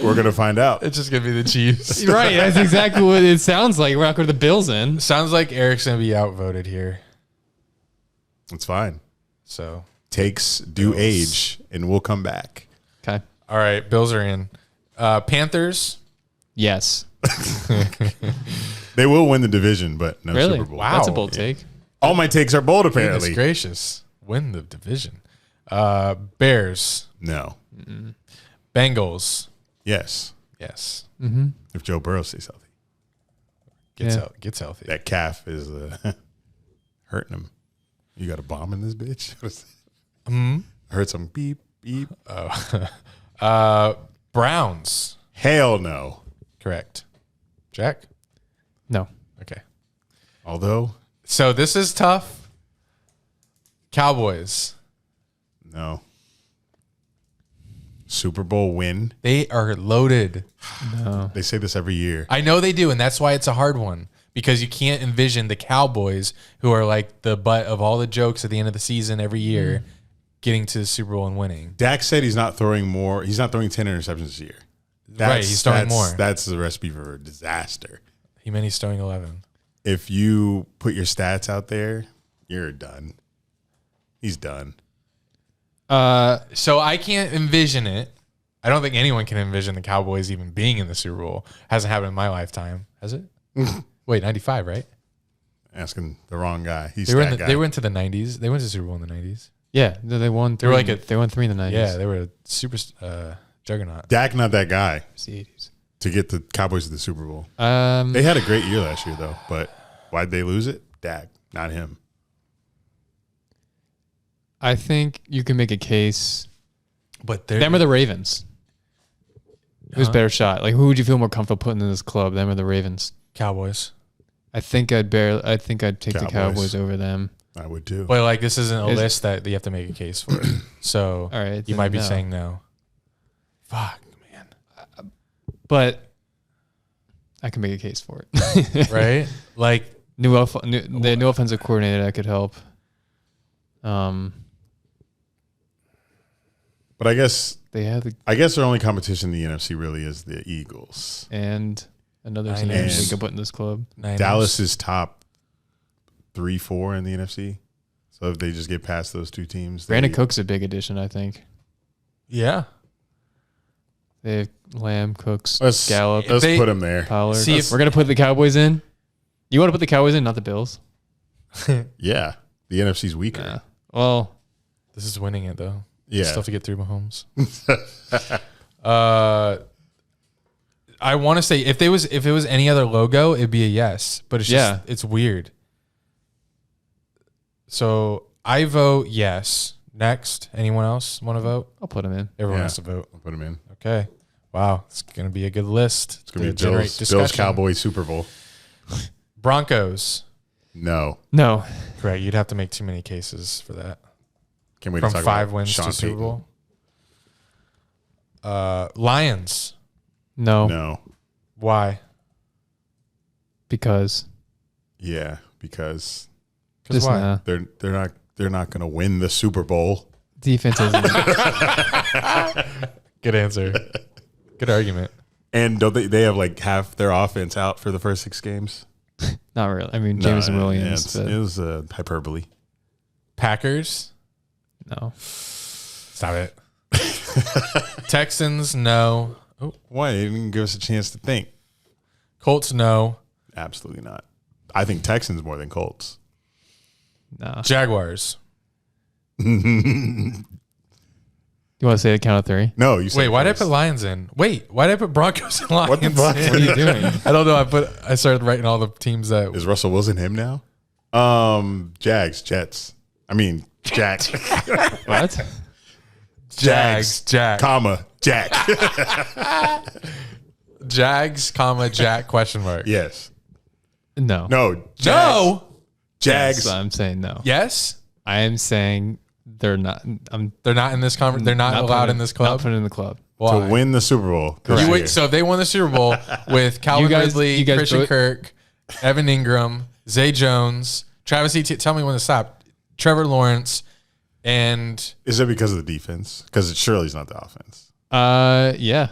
S1: We're going to find out.
S2: It's just gonna be the Chiefs.
S3: Right. That's exactly what it sounds like. We're not going to the Bills in.
S2: Sounds like Eric's gonna be outvoted here.
S1: It's fine.
S2: So,
S1: Takes do age, and we'll come back.
S3: Okay.
S2: all right, Bills are in. Panthers.
S3: Yes.
S1: They will win the division, but no
S3: Really?
S1: Super Bowl.
S2: Wow.
S3: That's a bold take.
S1: All my takes are bold,
S2: Goodness
S1: apparently.
S2: gracious, win the division. Bears.
S1: No.
S2: Bengals.
S1: Yes.
S2: Yes.
S1: If Joe Burrow stays healthy.
S2: Gets healthy.
S1: That calf is hurting him. You got a bomb in this bitch? I heard some beep, beep.
S2: Browns.
S1: Hell no.
S2: Correct. Jack.
S3: No.
S2: Okay.
S1: Although,
S2: So this is tough. Cowboys.
S1: no. Super Bowl win.
S2: They are loaded.
S1: They say this every year.
S2: I know they do, and that's why it's a hard one. Because you can't envision the Cowboys, who are like the butt of all the jokes at the end of the season every year, getting to the Super Bowl and winning.
S1: Dak said he's not throwing 10 interceptions this year.
S2: Right, he's throwing more.
S1: That's the recipe for disaster.
S2: He meant he's throwing 11.
S1: If you put your stats out there, you're done. He's done.
S2: So I can't envision it. I don't think anyone can envision the Cowboys even being in the Super Bowl. Hasn't happened in my lifetime, has it? Wait, 95, right?
S1: Asking the wrong guy.
S2: They went to the 90s. They went to the Super Bowl in the 90s.
S3: Yeah, they won.
S2: They were like
S3: they won 3 in the 90s.
S2: Yeah, they were a super juggernaut.
S1: Dak not that guy
S3: It's the 80s.
S1: to get the Cowboys to the Super Bowl.
S3: Um,
S1: They had a great year last year, though. But why'd they lose it? Dak, not him.
S3: I think you can make a case.
S2: But
S3: Them or the Ravens. Who's better shot? Like, who would you feel more comfortable putting in this club? Them or the Ravens?
S2: Cowboys.
S3: I think I'd take the
S1: Cowboys.
S3: Cowboys over them.
S1: I would too.
S2: But like, this isn't a list that you have to make a case for. So
S3: All right,
S2: you
S3: then
S2: might be
S3: no.
S2: saying no. Fuck, man.
S3: But I can make a case for it.
S2: Right? Like,
S3: the new offensive coordinator that could help.
S1: But I guess
S3: They have
S1: their only competition in the NFC really is the Eagles.
S3: and another team
S2: Niners.
S3: we can put in this club.
S2: Niners.
S1: Dallas is top 3-4 in the NFC. So if they just get past those two teams,
S3: Brandon Cook's a big addition, I think.
S2: Yeah.
S3: They have Lamb, Cooks,
S1: let's
S3: Gallup,
S1: put them there.
S3: Pollard.
S2: See if-
S3: We're gonna put the Cowboys in. You want to put the Cowboys in, not the Bills?
S1: Yeah, the NFC's weaker.
S3: Yeah. Well,
S2: This is winning it, though.
S1: Yeah.
S2: Still have to get through Mahomes. I want to say if it was any other logo, it'd be a yes. But it's just it's weird. So I vote yes. Next, anyone else want to vote?
S3: I'll put them in.
S2: Everyone
S1: Yeah.
S2: has to vote.
S1: I'll put them in.
S2: Okay. Wow, it's gonna be a good list.
S1: It's gonna be
S2: generate
S1: Bills
S2: discussion.
S1: Cowboys Super Bowl.
S2: Broncos.
S1: No,
S3: No.
S2: Correct. You'd have to make too many cases for that.
S1: can't wait
S2: From
S1: to talk
S2: 5
S1: about
S2: wins
S1: Sean
S2: to Super
S1: Payton.
S2: Bowl. Lions.
S3: No.
S1: No,
S2: Why?
S3: Because
S1: yeah, because
S3: just
S2: why?
S3: nah.
S1: they're not going to win the Super Bowl.
S3: Defense isn't.
S2: Good answer. Good argument.
S1: And don't they have like half their offense out for the first 6 games?
S3: Not really. I mean, Jameson
S1: No,
S3: Williams.
S1: yeah,
S3: But
S1: it was hyperbole.
S2: Packers.
S3: no.
S2: Stop it. Texans, no. Oh,
S1: Why? They didn't give us a chance to think.
S2: Colts, no.
S1: Absolutely not. I think Texans more than Colts.
S3: Nah.
S2: Jaguars.
S3: You want to say the count of 3?
S1: No, you said
S2: Wait, why did I
S1: first.
S2: put Lions in? Wait, why did I put Broncos and Lions
S1: What the fuck?
S2: in?
S3: What are you doing?
S2: I don't know. I started writing all the teams that
S1: Is Russell Wilson him now? Jags, Jets. I mean, Jack,
S3: What?
S2: Jags, Jack,
S1: comma, Jack.
S2: Jags, comma Jack question mark.
S1: Yes.
S3: No.
S1: No. Jags.
S2: No.
S1: Jags.
S3: So I'm saying no.
S2: Yes.
S3: I am saying they're not. I'm
S2: They're not in this conference. They're not allowed in this club.
S3: Not put in the club.
S2: Why?
S1: To win the Super Bowl. this
S2: You
S1: year.
S2: wait, so if they won the Super Bowl with Calvin Ridley,
S3: you guys
S2: Christian
S3: vote-
S2: Kirk, Evan Ingram, Zay Jones, Travis Etienne, tell me when to stop. Trevor Lawrence, and
S1: Is it because of the defense? Because it surely is not the offense.
S3: Yeah.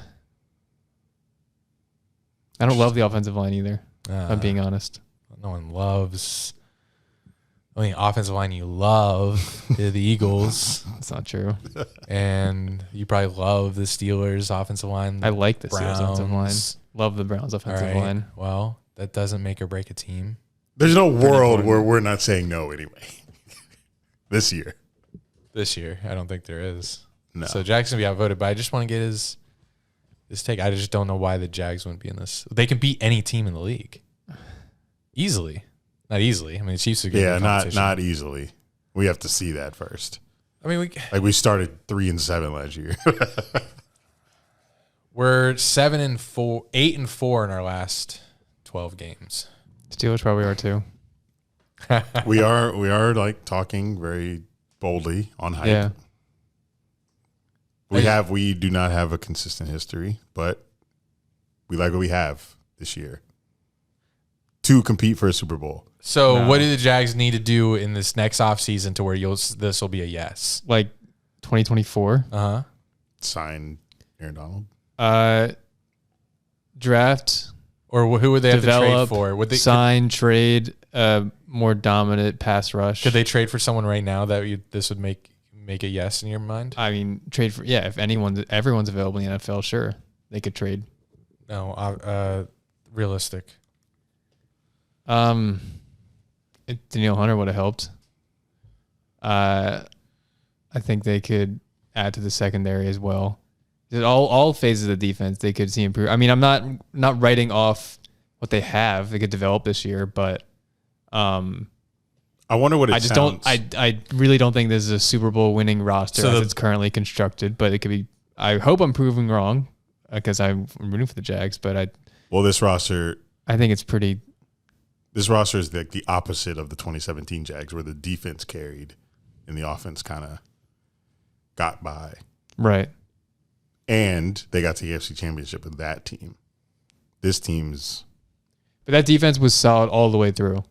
S3: I don't love the offensive line either. If I'm being honest.
S2: no one loves. The only offensive line you love is the Eagles,
S3: That's not true.
S2: and you probably love the Steelers' offensive line.
S3: I like the Steelers offensive line.
S2: Browns.
S3: Love the Browns
S2: All
S3: offensive
S2: right.
S3: line.
S2: Well, that doesn't make or break a team.
S1: There's no world where we're not saying no anyway. This year.
S2: This year, I don't think there is.
S1: No.
S2: So Jackson will be outvoted, but I just want to get his take. I just don't know why the Jags wouldn't be in this. They can beat any team in the league easily. Not easily. I mean, the Chiefs are good.
S1: Yeah, not easily. We have to see that first.
S2: I mean,
S1: Like we started 3-7 last year.
S2: we're 7-4, 8-4 in our last 12 games.
S3: Steelers probably are too.
S1: we are like talking very boldly on hype.
S3: Yeah.
S1: We do not have a consistent history, but we like what we have this year to compete for a Super Bowl.
S2: So, what do the Jags need to do in this next offseason to where this will be a yes?
S3: Like 2024.
S1: Sign Aaron Donald.
S3: Draft,
S2: Or who would they have to trade
S3: develop,
S2: for? Would they
S3: sign, trade more dominant pass rush.
S2: Could they trade for someone right now that this would make a yes in your mind?
S3: I mean, trade for if everyone's available in the NFL, sure, they could trade.
S2: No, realistic.
S3: Danielle Hunter would have helped. I think they could add to the secondary as well. All phases of the defense they could see improve. I mean, I'm not writing off what they have. They could develop this year, but
S1: I wonder what it sounds.
S3: I really don't think this is a Super Bowl winning roster as it's currently constructed. But it could be. I hope I'm proving wrong because I'm rooting for the Jags. But
S1: this roster.
S3: I think it's pretty.
S1: This roster is the opposite of the 2017 Jags, where the defense carried and the offense kind of got by.
S3: Right.
S1: And they got to the AFC Championship with that team. This team's...
S3: But that defense was solid all the way through.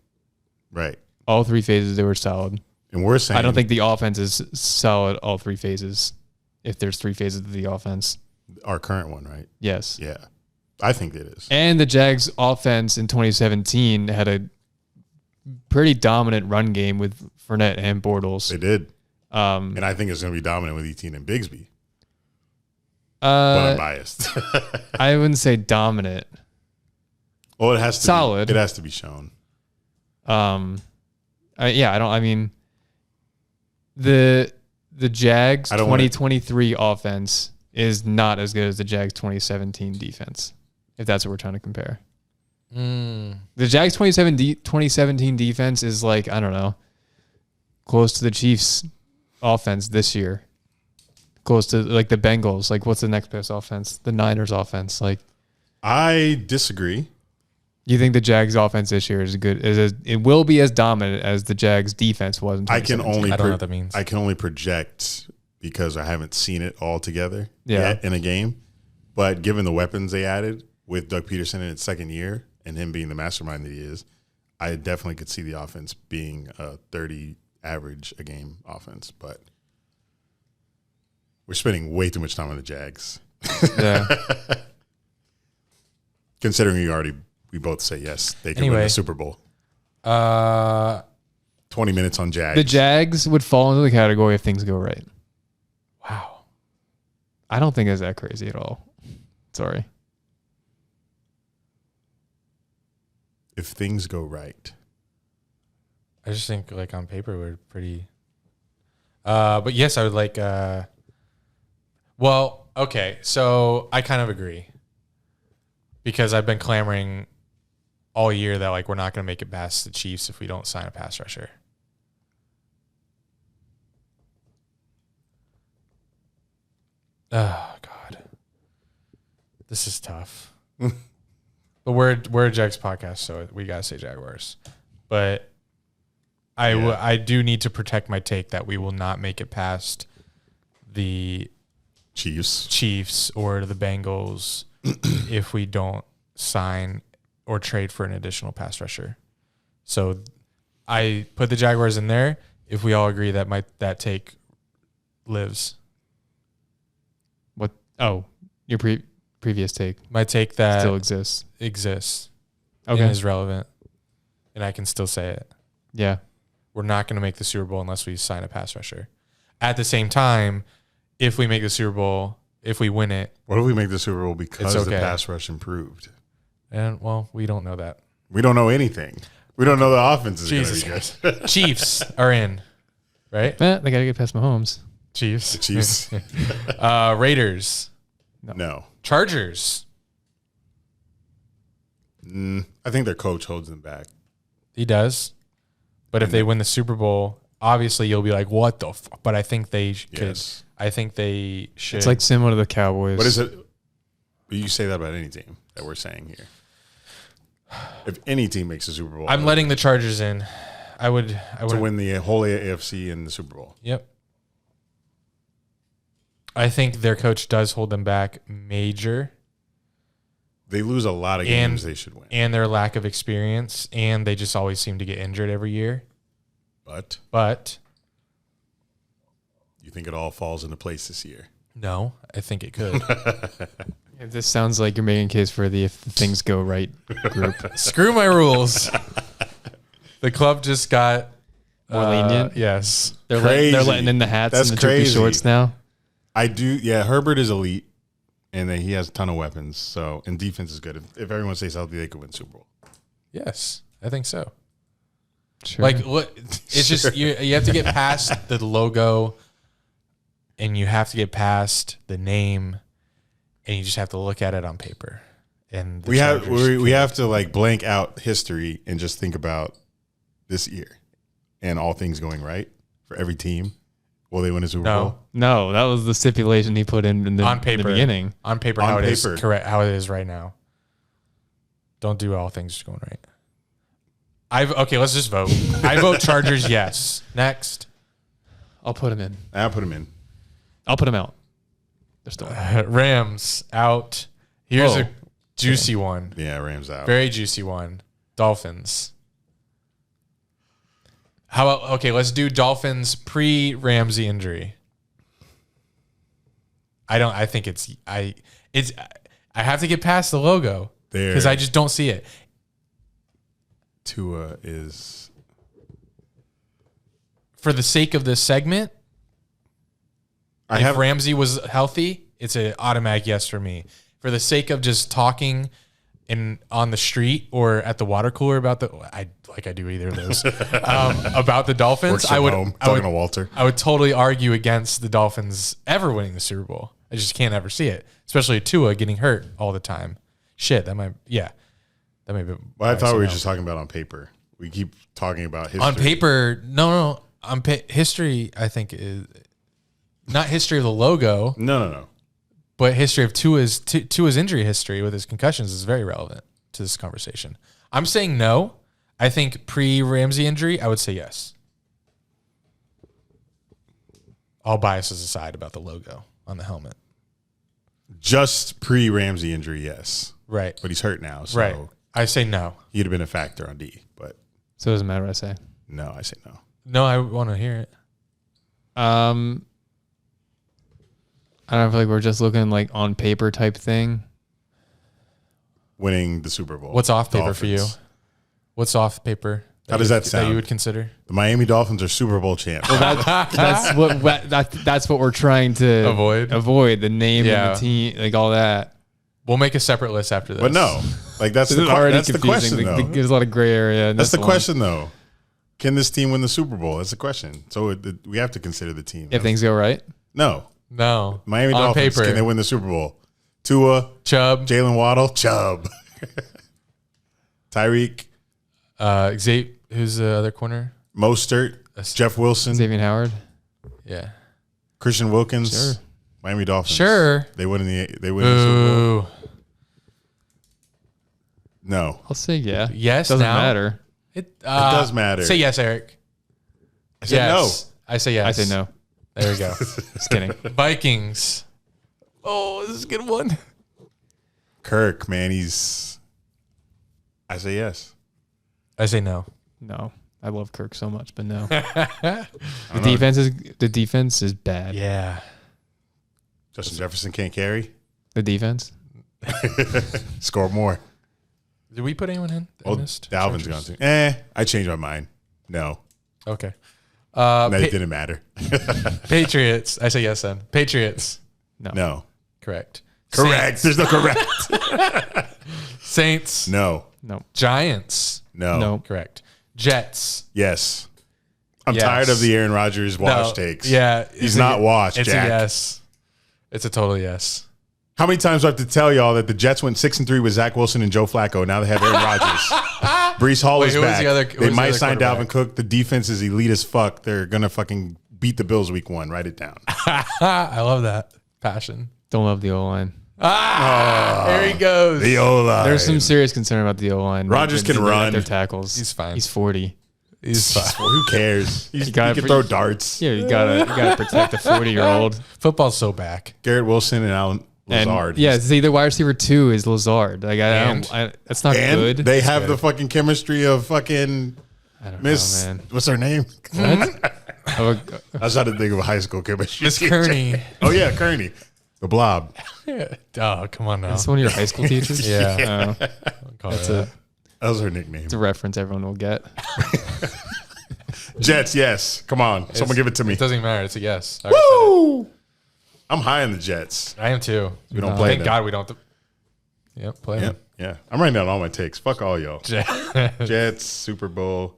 S1: Right.
S3: All three phases, they were solid.
S1: And we're saying...
S3: I don't think the offense is solid all three phases, if there's three phases of the offense.
S1: Our current one, right?
S3: Yes.
S1: Yeah. I think it is.
S3: And the Jags offense in 2017 had a pretty dominant run game with Fournette and Bortles.
S1: They did. And I think it's going to be dominant with Etienne and Bigsby. But I'm biased.
S3: I wouldn't say dominant.
S1: Well, it has to
S3: solid.
S1: It has to be shown.
S3: The Jags 2023 offense is not as good as the Jags 2017 defense, if that's what we're trying to compare. The Jags 2017 defense is like, I don't know, close to the Chiefs offense this year. Close to like the Bengals. Like, what's the next best offense? The Niners offense. Like,
S1: I disagree.
S3: You think the Jags offense this year is good? It will be as dominant as the Jags defense was in 2017.
S2: I don't know what that means.
S1: I can only project because I haven't seen it all together
S3: yet
S1: in a game. But given the weapons they added with Doug Peterson in its second year and him being the mastermind that he is, I definitely could see the offense being a 30 average a game offense. But we're spending way too much time on the Jags.
S3: Yeah.
S1: Considering we both say yes, they can win the Super Bowl. 20 minutes on Jags.
S3: The Jags would fall into the category if things go right.
S2: Wow.
S3: I don't think it's that crazy at all. Sorry.
S1: If things go right.
S2: I just think like on paper we're pretty but yes, I would like well, okay, so I kind of agree. Because I've been clamoring all year that like we're not going to make it past the Chiefs if we don't sign a pass rusher. Oh God, this is tough. But we're a Jags podcast, so we gotta say Jaguars. But I do need to protect my take that we will not make it past the Chiefs or the Bengals if we don't sign or trade for an additional pass rusher. So I put the Jaguars in there if we all agree that that take lives.
S3: What? Oh, your previous take.
S2: My take that
S3: still exists.
S2: Okay. And is relevant. And I can still say it.
S3: Yeah.
S2: We're not going to make the Super Bowl unless we sign a pass rusher. At the same time, if we make the Super Bowl, if we win it.
S1: What if we make the Super Bowl because the pass rush improved?
S2: And, well, we don't know that.
S1: We don't know anything. We don't know the offense is going to be good.
S2: Chiefs are in, right?
S3: They got to get past Mahomes.
S2: Chiefs.
S1: The Chiefs.
S2: Raiders.
S1: No.
S2: Chargers.
S1: I think their coach holds them back.
S2: He does. But if they win the Super Bowl, obviously you'll be like, what the fuck? But I think they could.
S1: Yes.
S2: I think they should.
S3: It's like similar to the Cowboys.
S1: What is it? You say that about any team that we're saying here. If any team makes a Super Bowl.
S2: I'm letting the Chargers in. I would
S1: to win the whole AFC and the Super Bowl.
S2: Yep. I think their coach does hold them back major.
S1: They lose a lot of games they should win.
S2: And their lack of experience, and they just always seem to get injured every year.
S1: But You think it all falls into place this year?
S2: No, I think it could.
S3: This sounds like you're making a case for the if things go right group.
S2: Screw my rules. The club just got
S3: More lenient.
S2: Yes.
S3: They're
S1: Crazy.
S3: they're letting in the hats
S1: That's
S3: and the droopy
S1: crazy.
S3: shorts now.
S1: I do. Yeah, Herbert is elite, and then he has a ton of weapons. So, and defense is good. If everyone stays healthy, they could win Super Bowl.
S2: Yes, I think so.
S3: Sure.
S2: Like, what? It's just you have to get past the logo, and you have to get past the name, and you just have to look at it on paper. And the
S1: We
S2: Chargers
S1: have to like blank out history and just think about this year and all things going right for every team. Will they win a Super Bowl?
S3: No, that was the stipulation he put in the,
S2: on paper
S3: in the beginning.
S2: On paper,
S1: On
S2: how it is
S1: paper.
S2: correct, how it is right now. Don't do all things going right. Okay, let's just vote. I vote Chargers. Yes. Next,
S3: I'll put him in.
S1: I'll put him in.
S3: I'll put him out. They're still
S2: Rams out. Here's
S3: Whoa.
S2: a juicy one.
S1: Yeah, Rams out.
S2: Very juicy one. Dolphins. How about, okay, let's do Dolphins pre-Ramsey injury. I think I have to get past the logo because I just don't see it.
S1: Tua is,
S2: For the sake of this segment, if Ramsey was healthy, it's an automatic yes for me. For the sake of just talking on the street or at the water cooler about I do either of those about the Dolphins,
S1: works from home, talking to Walter.
S2: I would totally argue against the Dolphins ever winning the Super Bowl. I just can't ever see it, especially Tua getting hurt all the time. Shit, that might be.
S1: Well, I thought we were just talking about on paper. We keep talking about history.
S2: On paper. No. On history, I think is not history of the logo.
S1: No.
S2: But history of Tua's injury history with his concussions is very relevant to this conversation. I'm saying no. I think pre-Ramsey injury, I would say yes. All biases aside about the logo on the helmet.
S1: Just pre-Ramsey injury, yes.
S2: Right.
S1: But he's hurt now, so
S2: Right. I say no.
S1: he'd have been a factor on D. But
S3: So it doesn't matter what I say.
S1: no, I say no.
S2: No, I want to hear it.
S3: I don't feel like we're just looking like on paper type thing.
S1: Winning the Super Bowl.
S2: What's off paper for you?
S1: Dolphins.
S2: What's off paper?
S1: How does that
S2: That
S1: sound?
S2: you would consider?
S1: The Miami Dolphins are Super Bowl champs.
S3: That's what we're trying to
S2: Avoid
S3: the name
S2: Yeah.
S3: and the team, like all that.
S2: We'll make a separate list after this.
S1: But no, like that's
S3: This
S1: the
S3: is already
S1: that's the
S3: confusing.
S1: question though.
S3: There's a lot of gray area. in
S1: That's
S3: this
S1: the
S3: one.
S1: question though. Can this team win the Super Bowl? That's the question. So we have to consider the team.
S3: If things go right.
S1: No, Miami
S2: on
S1: Dolphins.
S2: paper.
S1: Can they win the Super Bowl? Tua,
S2: Chubb,
S1: Jalen Waddle, Chubb, Tyreek,
S2: Xavier, who's the other corner?
S1: Mostert, Jeff Wilson,
S3: Xavier Howard.
S2: Yeah.
S1: Christian Wilkins.
S3: Sure.
S1: Miami Dolphins.
S2: Sure.
S1: They win the Super Bowl.
S2: Ooh.
S1: No,
S3: I'll say yeah.
S2: Yes,
S3: Doesn't
S2: now?
S3: matter.
S2: It
S1: does matter.
S2: Say yes, Eric.
S1: I said
S2: Yes. I say yes.
S3: I say no.
S2: There we go.
S3: Just kidding.
S2: Vikings. Oh, this is a good one.
S1: no. Kirk, man, I say yes.
S2: I say no.
S3: No. I love Kirk so much, but no. The defense is bad.
S2: Yeah.
S1: Justin Jefferson can't carry.
S3: The defense.
S1: Score more.
S2: Did we put anyone in?
S1: Oh, Dalvin's gone too. I changed my mind. No,
S2: Okay.
S1: that didn't matter.
S2: Patriots. I say yes then. Patriots.
S1: No.
S2: Correct.
S1: Correct. There's no correct.
S2: Saints.
S3: No.
S2: Giants.
S3: No.
S2: Correct. Jets.
S1: Yes. I'm
S2: Yes.
S1: tired of the Aaron Rodgers wash
S2: No.
S1: takes.
S2: Yeah.
S1: He's not washed,
S2: It's
S1: Jack.
S2: a yes. It's a total yes.
S1: How many times do I have to tell y'all that the Jets went 6-3 with Zach Wilson and Joe Flacco? Now they have Aaron Rodgers. Brees Hall is
S2: who was
S1: back.
S2: the other- who
S1: They
S2: was the
S1: might
S2: other
S1: sign
S2: quarterback?
S1: Dalvin Cook. The defense is elite as fuck. They're gonna fucking beat the Bills week 1. Write it down.
S2: I love that passion.
S3: Don't love the O-line.
S2: There he goes.
S1: The O-line.
S3: There's some serious concern about the O-line.
S1: Rodgers can run.
S3: Their tackles.
S2: He's fine.
S3: He's 40.
S2: He's fine.
S1: Who cares? He
S3: gotta
S1: can throw darts.
S3: Yeah, you gotta protect the 40-year-old.
S2: Football's so back.
S1: Garrett Wilson and Alan Lazard.
S3: Yeah, see, the wide receiver 2 is Lazard. Like that's not
S1: And
S3: good.
S1: they have the fucking chemistry of fucking
S3: I don't
S1: Miss.
S3: know, man.
S1: What's her name? I was trying to think of a high school chemistry.
S2: Miss
S1: teacher.
S2: Kearney.
S1: Oh yeah, Kearney, the blob.
S2: Oh, come on now.
S3: That's one of your high school teachers.
S2: Yeah.
S3: That's
S1: That was her nickname.
S3: it's a reference everyone will get.
S1: Jets, yes. Come on, someone give it to me.
S2: It doesn't even matter. It's a yes.
S1: Woo! I'm high on the Jets.
S2: I am too.
S1: We don't play
S2: Thank
S1: them.
S2: God we don't. Yep, play them.
S1: Yeah. I'm writing down all my takes. Fuck all y'all. Jets, Super Bowl.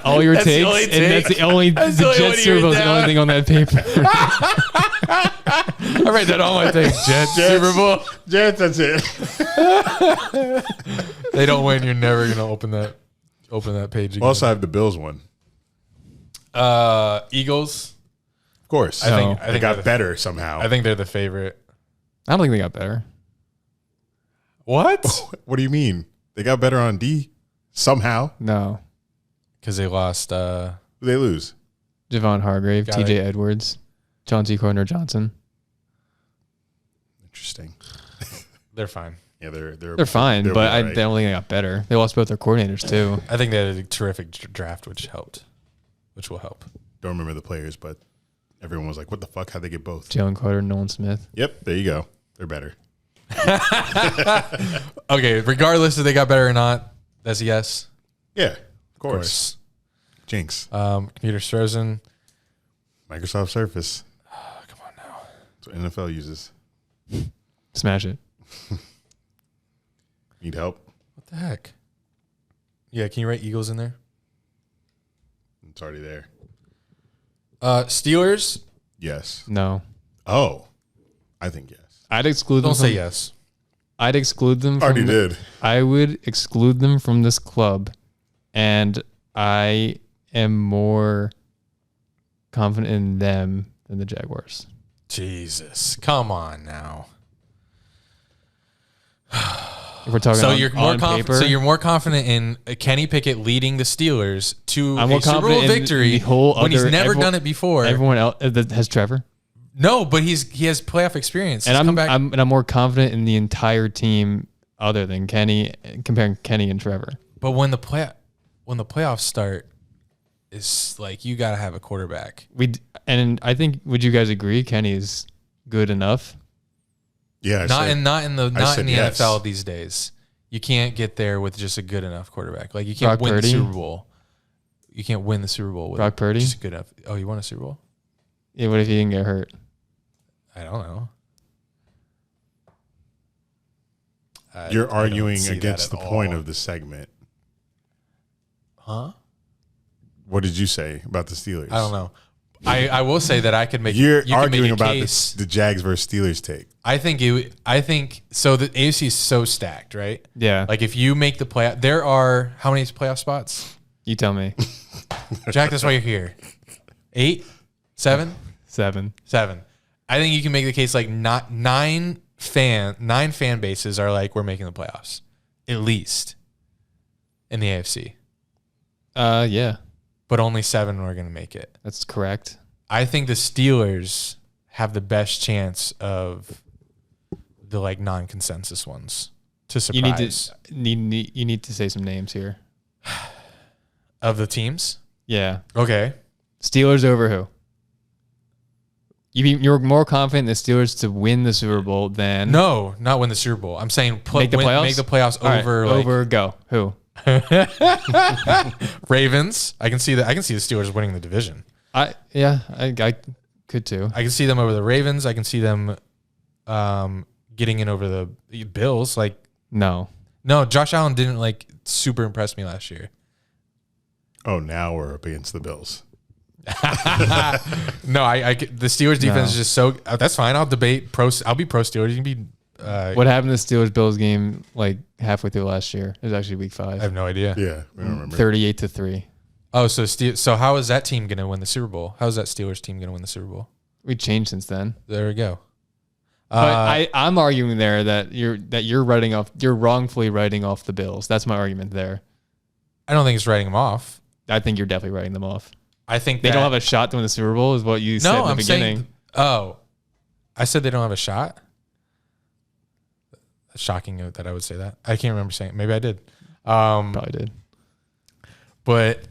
S3: All your
S2: That's the
S3: takes,
S2: only
S3: and
S2: take.
S3: that's the only
S2: That's the only one
S3: Jets
S2: you
S3: Super Bowl is
S2: wrote
S3: the only
S2: down.
S3: thing on that paper.
S2: I write that all my takes. Jets, Super Bowl.
S1: Jets, that's it.
S2: They don't win. You're never gonna open that page again.
S1: We also have the Bills one.
S2: Eagles.
S1: Of course.
S2: I think
S1: they got better somehow.
S2: I think they're the favorite.
S3: I don't think they got better.
S2: What?
S1: What do you mean? They got better on D somehow.
S3: No.
S2: Because they lost.
S1: Who they lose?
S3: Javon Hargrave,
S2: Got
S3: TJ
S2: it.
S3: Edwards, Chauncey Gardner-Johnson.
S1: Interesting.
S2: They're fine.
S1: Yeah,
S3: They're fine,
S1: they'll
S3: but
S1: be
S3: I
S1: all right.
S3: don't think they got better. They lost both their coordinators too.
S2: I think they had a terrific draft, which will help.
S1: Don't remember the players, but everyone was like, "What the fuck? How'd they get both?"
S3: Jalen Carter, Nolan Smith.
S1: Yep, there you go. They're better.
S2: Okay, regardless if they got better or not, that's a yes.
S1: Yeah, of course. Jinx.
S2: Computer's frozen.
S1: Microsoft Surface.
S2: Come on now.
S1: That's what NFL uses.
S3: Smash it.
S1: Need help?
S2: What the heck? Yeah, can you write Eagles in there?
S1: It's already there.
S2: Steelers.
S1: Yes.
S3: No.
S1: Oh, I think yes.
S3: I'd exclude them.
S2: Don't say
S3: from-
S2: yes.
S3: I'd exclude them. From
S1: Already did.
S3: I would exclude them from this club, and I am more confident in them than the Jaguars.
S2: Jesus, come on now.
S3: If we're talking
S2: So
S3: on,
S2: you're more
S3: on
S2: confident.
S3: paper,
S2: So you're more confident in Kenny Pickett leading the Steelers to
S3: I'm more
S2: a Super Bowl
S3: confident in
S2: victory
S3: the whole
S2: when he's
S3: other-
S2: never
S3: everyone-
S2: done it before.
S3: everyone else that has Trevor,
S2: No, but he has playoff experience.
S3: and
S2: He's come back.
S3: I'm more confident in the entire team other than Kenny, comparing Kenny and Trevor.
S2: But when the playoffs start, it's like you got to have a quarterback.
S3: And I think, would you guys agree Kenny is good enough?
S1: Yeah.
S2: Not in the
S1: said yes.
S2: NFL these days. You can't get there with just a good enough quarterback. Like you can't
S3: Brock
S2: win
S3: Purdy?
S2: the Super Bowl. You can't win the Super Bowl with
S3: Brock Purdy?
S2: just good enough. Oh, you won a Super Bowl?
S3: Yeah, what if he didn't get hurt?
S2: I don't know.
S1: You're
S2: I don't
S1: arguing
S2: see that
S1: against
S2: at
S1: the point
S2: all.
S1: of the segment.
S2: Huh?
S1: What did you say about the Steelers?
S2: I don't know. I will say that I could make.
S1: You're
S2: you can
S1: arguing
S2: make a
S1: about
S2: case.
S1: the Jags versus Steelers take.
S2: I think so. The AFC is so stacked, right?
S3: Yeah.
S2: Like if you make the playoff, there are how many playoff spots?
S3: You tell me.
S2: Jack, that's why you're here. 8, 7,
S3: 7.
S2: 7. I think you can make the case like not nine fan bases are like we're making the playoffs, at least in the AFC,
S3: Yeah,
S2: but only 7 are going to make it.
S3: that's correct.
S2: I think the Steelers have the best chance of the like non-consensus ones to surprise.
S3: You need to say some names here.
S2: Of the teams.
S3: Yeah.
S2: Okay.
S3: Steelers over who? You're more confident in the Steelers to win the Super Bowl than
S2: No, not win the Super Bowl. I'm saying
S3: Make the playoffs?
S2: Make the playoffs
S3: All right,
S2: over like
S3: over go. Who?
S2: Ravens. I can see that. I can see the Steelers winning the division.
S3: I could too.
S2: I can see them over the Ravens. I can see them getting in over the Bills. Like
S3: No.
S2: Josh Allen didn't like super impress me last year.
S1: Oh, now we're up against the Bills.
S2: No, the Steelers defense is just so. That's fine. I'll debate pro. I'll be pro Steelers. You can be.
S3: What happened to the Steelers Bills game like halfway through last year? It was actually week 5.
S2: I have no idea.
S1: Yeah, I don't remember.
S3: 38-3.
S2: Oh, so how is that team going to win the Super Bowl? How is that Steelers team going to win the Super Bowl?
S3: We changed since then.
S2: There we go.
S3: But I'm arguing there that you're wrongfully writing off the Bills. That's my argument there.
S2: I don't think it's writing them off.
S3: I think you're definitely writing them off.
S2: I think
S3: They don't have a shot to win the Super Bowl, is what you said in the beginning.
S2: I said they don't have a shot. Shocking that I would say that. I can't remember saying it. Maybe I did.
S3: Probably did.
S2: But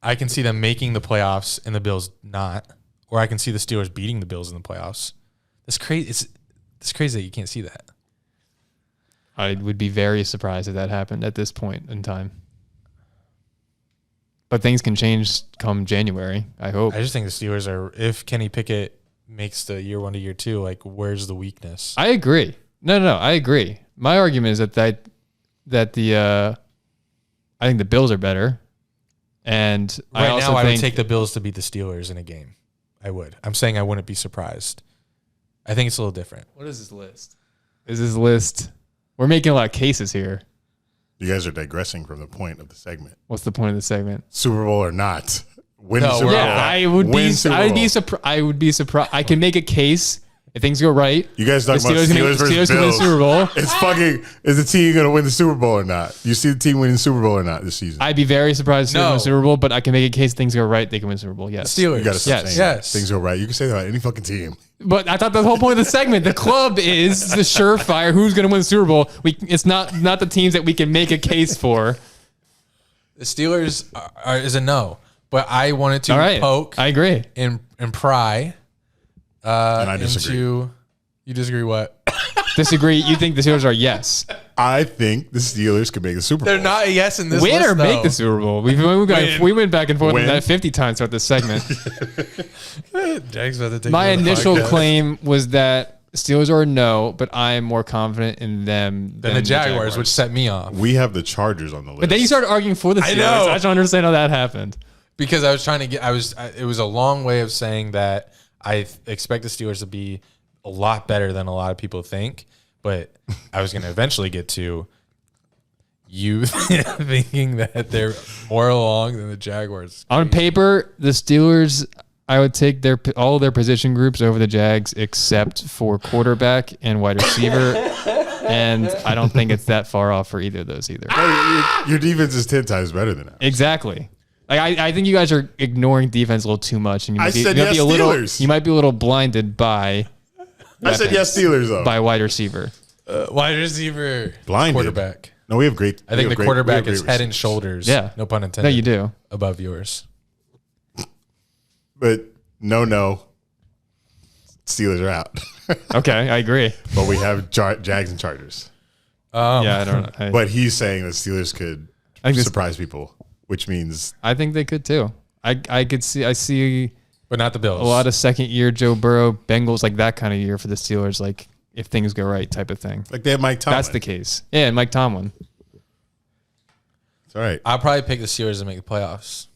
S2: I can see them making the playoffs and the Bills not, or I can see the Steelers beating the Bills in the playoffs. That's crazy. It's crazy that you can't see that.
S3: I would be very surprised if that happened at this point in time. But things can change come January, I hope.
S2: I just think the Steelers are, if Kenny Pickett makes the year 1 to year 2, like, where's the weakness?
S3: I agree. No, I agree. My argument is that I think the Bills are better. And
S2: Right
S3: I also
S2: now, I would
S3: think
S2: take the Bills to beat the Steelers in a game. I would. I'm saying I wouldn't be surprised. I think it's a little different.
S3: What is this list? Is this list? We're making a lot of cases here.
S1: You guys are digressing from the point of the segment.
S3: What's the point of the segment?
S1: Super Bowl or not? Win
S2: No,
S1: the Super
S2: we're-
S1: Bowl.
S3: Yeah, I would
S1: Win
S3: be.
S1: Super
S3: I would
S1: Bowl.
S3: be surprised. I would be surprised. I can make a case if things go right.
S1: You guys talking about
S3: Steelers
S1: Steelers versus
S3: Steelers can win the
S1: Bills.
S3: Super Bowl.
S1: It's fucking. Is the team going to win the Super Bowl or not? You see the team winning the Super Bowl or not this season?
S3: I'd be very surprised if they
S2: No.
S3: win the Super Bowl, but I can make a case if things go right, they can win the Super Bowl. Yes.
S2: Steelers.
S1: You got to stop
S3: Yes.
S1: saying
S2: Yes.
S1: that. Things go right. You can say that about any fucking team.
S3: But I thought the whole point of the segment, the club is the surefire. Who's going to win the Super Bowl? It's not the teams that we can make a case for.
S2: The Steelers is a no. But I wanted to
S3: All right.
S2: poke
S3: I agree.
S2: and pry
S1: And I disagree.
S2: into. You disagree what?
S3: Disagree. You think the Steelers are yes.
S1: I think the Steelers could make the Super Bowl.
S2: They're not a yes in this
S3: Win
S2: list,
S3: or make
S2: though.
S3: the Super Bowl. We went back and forth
S1: Win.
S3: on that 50 times throughout this segment.
S2: Jack's about to take
S3: My
S2: over the
S3: initial
S2: podcast.
S3: claim was that Steelers are a no, but I am more confident in them
S2: Than the Jaguars, which set me off.
S1: We have the Chargers on the list.
S3: But then you started arguing for the Steelers.
S2: I know.
S3: I just don't understand how that happened.
S2: Because I was trying to get, it was a long way of saying that I expect the Steelers to be a lot better than a lot of people think, but I was going to eventually get to you thinking that they're more along than the Jaguars.
S3: On paper, the Steelers, I would take all their position groups over the Jags except for quarterback and wide receiver. And I don't think it's that far off for either of those either.
S1: Your defense is 10 times better than that.
S3: Exactly. Like I think you guys are ignoring defense a little too much, and you might
S1: said
S3: you might
S1: yes,
S3: be a little
S1: Steelers.
S3: you might be a little blinded by
S1: I said yes, Steelers though.
S3: by wide receiver.
S2: Wide receiver,
S1: Blinded.
S2: quarterback.
S1: No, we have great.
S2: I think the quarterback is head and
S1: receivers.
S2: shoulders.
S3: Yeah.
S2: No pun intended.
S3: No, you do.
S2: Above yours.
S1: But no. Steelers are out.
S3: Okay, I agree.
S1: But we have Jags and Chargers.
S3: Yeah, I don't know.
S1: But he's saying that Steelers could
S3: I think this-
S1: surprise people, which means
S3: I think they could too. I see
S2: But not the Bills.
S3: a lot of second year Joe Burrow Bengals, like that kind of year for the Steelers, like if things go right type of thing.
S1: like they have Mike Tomlin.
S3: That's the case. Yeah, and Mike Tomlin.
S1: It's all right.
S2: I'll probably pick the Steelers to make the playoffs.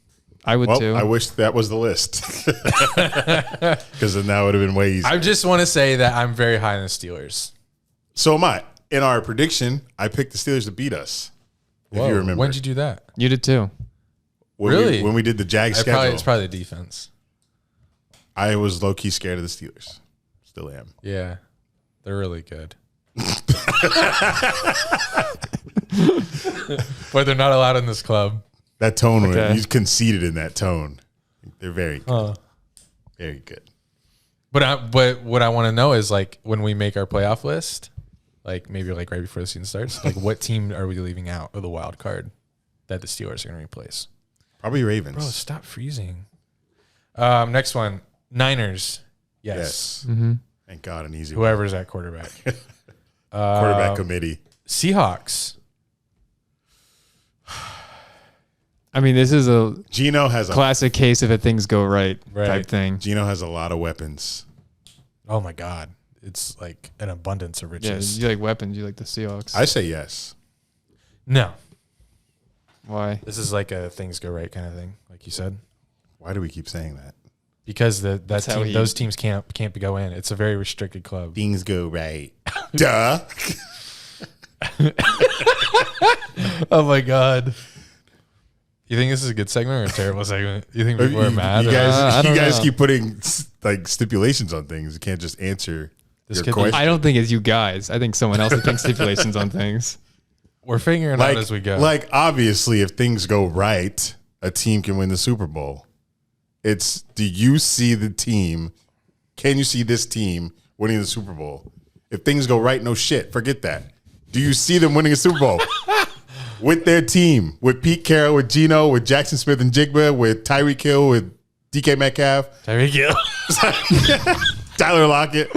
S3: I would
S1: Well,
S3: too.
S1: I wish that was the list because then that would have been way easier.
S2: I just want to say that I'm very high on the Steelers.
S1: So am I. In our prediction, I picked the Steelers to beat us. If you remember,
S2: When'd you do that?
S3: You did too.
S1: when when we did the Jags schedule,
S2: It's probably the defense.
S1: I was low key scared of the Steelers. Still am.
S2: Yeah. They're really good. But they're not allowed in this club.
S1: That tone,
S3: Okay.
S1: you conceded in that tone. They're very good. Very good.
S2: But what I want to know is, like, when we make our playoff list, like maybe like right before the season starts, like what team are we leaving out of the wild card that the Steelers are going to replace?
S1: Probably Ravens.
S2: Bro, stop freezing. Next one, Niners. Yes.
S1: Yes. Thank God, an easy one.
S2: Whoever's at quarterback.
S1: Quarterback committee.
S2: Seahawks.
S3: I mean, this is a
S1: Gino has
S3: classic case of if things go right,
S2: Right.
S3: type thing.
S1: Gino has a lot of weapons.
S2: Oh my God. It's like an abundance of
S3: Yeah,
S2: riches.
S3: you like weapons. You like the Seahawks.
S1: I say yes.
S2: No.
S3: Why?
S2: This is like a things go right kind of thing, like you said.
S1: Why do we keep saying that?
S2: Because
S3: how he-
S2: those teams can't go in. It's a very restricted club.
S1: Things go right. Duh.
S2: Oh my God. You think this is a good segment or a terrible segment? You think people are mad?
S1: You
S2: or-
S3: I
S1: guys,
S3: don't
S1: you guys
S3: know.
S1: keep putting like stipulations on things. You can't just answer
S2: This
S1: your
S2: could be-
S1: question.
S3: I don't think it's you guys. I think someone else thinks stipulations on things.
S2: We're figuring out as we go.
S1: Like obviously, if things go right, a team can win the Super Bowl. It's do you see the team? Can you see this team winning the Super Bowl? If things go right, no shit. Forget that. Do you see them winning a Super Bowl? with their team, with Pete Carroll, with Geno, with Jackson Smith and Jigba, with Tyreek Hill, with DK Metcalf,
S2: Tyreek Hill,
S1: Tyler Lockett,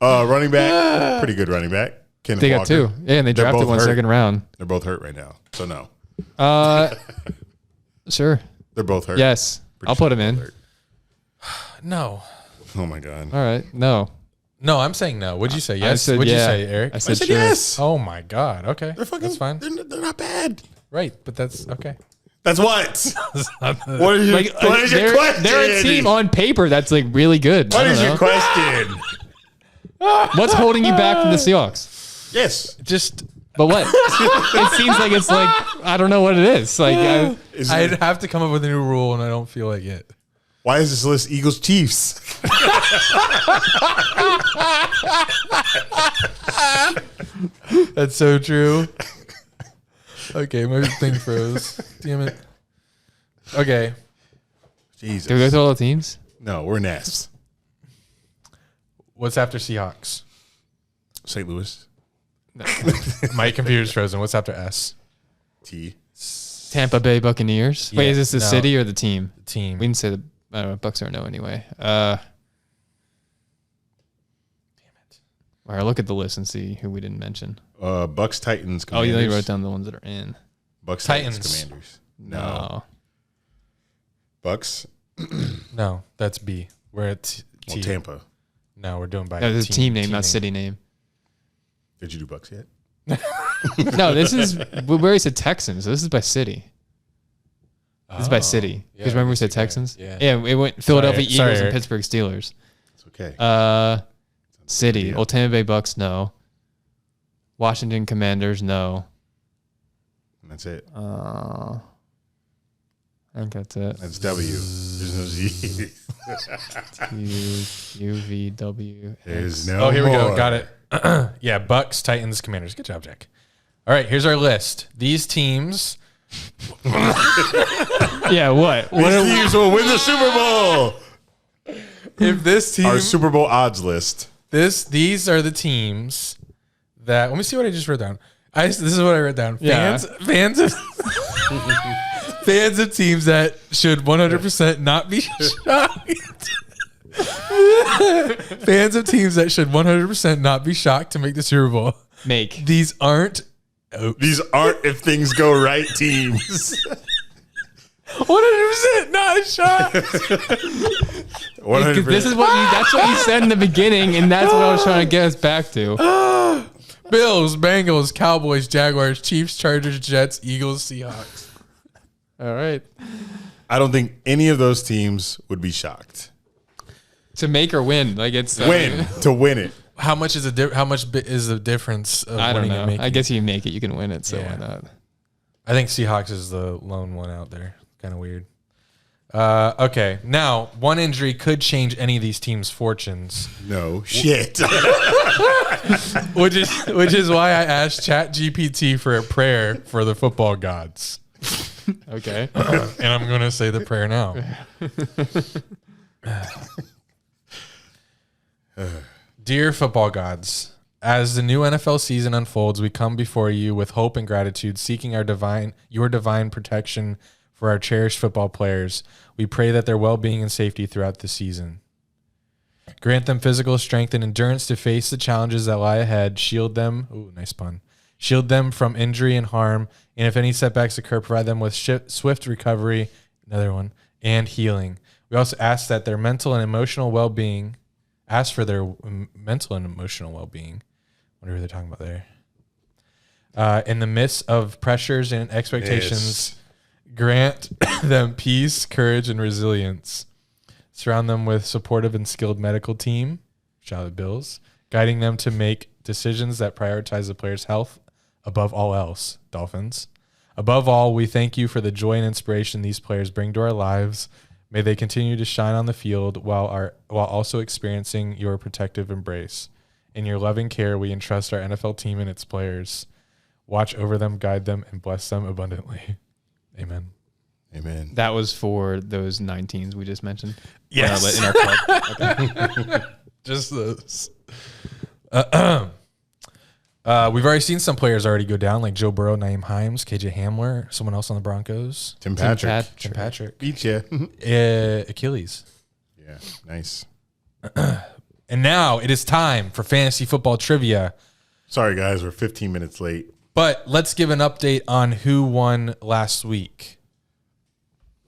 S1: running back, pretty good running back. Kenneth
S3: They got
S1: Walker.
S3: 2. Yeah, and they
S1: They're
S3: drafted
S1: both
S3: one
S1: hurt.
S3: second round.
S1: They're both hurt right now, so no.
S3: Sure.
S1: They're both hurt.
S3: Yes.
S1: Pretty
S3: I'll
S1: sure
S3: put him
S1: they're
S3: in.
S1: both hurt.
S2: no.
S1: Oh my god.
S3: All right. No.
S2: No, I'm saying no. What'd you say?
S3: I
S2: Yes.
S3: said
S2: What'd
S3: yeah.
S2: you say, Eric?
S3: I said,
S1: said
S3: sure.
S1: yes.
S2: Oh my God. Okay.
S1: They're fucking.
S2: That's fine.
S1: They're not bad.
S2: Right, but that's okay.
S1: That's what. What is your,
S3: Like,
S1: what is your question?
S3: they're a team on paper that's like really good.
S1: What
S3: I
S1: is
S3: don't
S1: your
S3: know.
S1: question?
S3: What's holding you back from the Seahawks?
S1: Yes.
S2: Just
S3: But what? It seems like it's like I don't know what it is. Like
S2: I'd have to come up with a new rule, and I don't feel like it.
S1: Why is this list Eagles Chiefs?
S2: That's so true. Okay, my thing froze. Damn it. Okay.
S1: Jesus.
S3: do we go through all the teams?
S1: No, we're Nats.
S2: What's after Seahawks?
S1: St. Louis.
S2: My computer's frozen. What's after S?
S1: T.
S3: Tampa Bay Buccaneers. Wait,
S2: Yeah,
S3: is this the
S2: no.
S3: city or the team?
S2: Team.
S3: We didn't say the Bucks are no anyway.
S2: Damn it.
S3: All right, look at the list and see who we didn't mention.
S1: Bucks, Titans,
S3: Oh,
S1: Commanders.
S3: you wrote down the ones that are in.
S1: Bucks,
S2: Titans.
S1: Commanders.
S3: No.
S1: Bucks.
S2: No, that's B. We're at T.
S1: Well, Tampa.
S2: No, we're doing by
S3: No, this is team name, not city name.
S1: Did you do Bucks yet?
S3: No, this is we already said Texans. So this is by city. This is by city.
S2: yeah,
S3: Because remember we
S2: I
S3: said
S2: guess we
S3: Texans?
S2: could, yeah.
S3: Yeah, it went Philadelphia
S2: Sorry,
S3: Eagles and
S2: Eric.
S3: Pittsburgh Steelers.
S1: It's okay.
S3: City.
S1: Yeah.
S3: Old Tampa Bay Bucks, no. Washington Commanders, no.
S1: And that's it.
S3: I think that's it.
S1: That's W. There's no Z.
S3: U V W.
S1: There's no
S2: Oh, here we go.
S1: more.
S2: Got it. Yeah, Bucks, Titans, Commanders. Good job, Jack. All right, here's our list. These teams.
S3: Yeah, what?
S1: These teams will win the Super Bowl.
S2: If this team,
S1: Our Super Bowl odds list.
S2: these are the teams that. Let me see what I just wrote down. This is what I wrote down.
S3: Yeah.
S2: Fans of fans of teams that should 100% not be shocked. Fans of teams that should 100% not be shocked to make the Super Bowl.
S3: Make.
S2: These aren't.
S1: These aren't if things go right teams.
S2: 100% not shocked.
S1: 100%.
S3: This is that's what you said in the beginning, and that's what I was trying to get us back to.
S2: Bills, Bengals, Cowboys, Jaguars, Chiefs, Chargers, Jets, Eagles, Seahawks.
S3: All right.
S1: I don't think any of those teams would be shocked.
S3: To make or win. Like it's
S1: To win it.
S2: How much is the difference of
S3: I don't
S2: winning
S3: know.
S2: and making?
S3: I guess you make it, you can win it, so
S2: Yeah.
S3: why not?
S2: I think Seahawks is the lone one out there. Kind of weird. Okay, now one injury could change any of these teams' fortunes,
S1: No shit.
S2: which is why I asked ChatGPT for a prayer for the football gods,
S3: Okay.
S2: and I'm going to say the prayer now. Dear football gods, as the new NFL season unfolds, we come before you with hope and gratitude, seeking your divine protection for our cherished football players. We pray that their well-being and safety throughout the season. Grant them physical strength and endurance to face the challenges that lie ahead. Shield them. Ooh, nice pun. Shield them from injury and harm. And if any setbacks occur, provide them with swift recovery. Another one. And healing. We also ask that their mental and emotional well-being. Ask for their mental and emotional well-being. What are they talking about there? In the midst of pressures and expectations, grant them peace, courage, and resilience. Surround them with supportive and skilled medical team, shout out to Bills, guiding them to make decisions that prioritize the player's health above all else, Dolphins. Above all, we thank you for the joy and inspiration these players bring to our lives. May they continue to shine on the field while also experiencing your protective embrace. In your loving care, we entrust our NFL team and its players. Watch over them, guide them, and bless them abundantly. Amen.
S1: Amen.
S3: That was for those 19s we just mentioned.
S2: Yes.
S3: In our club. Okay.
S2: Just those. We've already seen some players already go down, like Joe Burrow, Naeem Hines, KJ Hamler, someone else on the Broncos.
S1: Tim Patrick.
S2: Tim Patrick.
S1: Beat ya.
S2: Achilles.
S1: Yeah, nice.
S2: And now it is time for fantasy football trivia.
S1: Sorry, guys, we're 15 minutes late.
S2: But let's give an update on who won last week.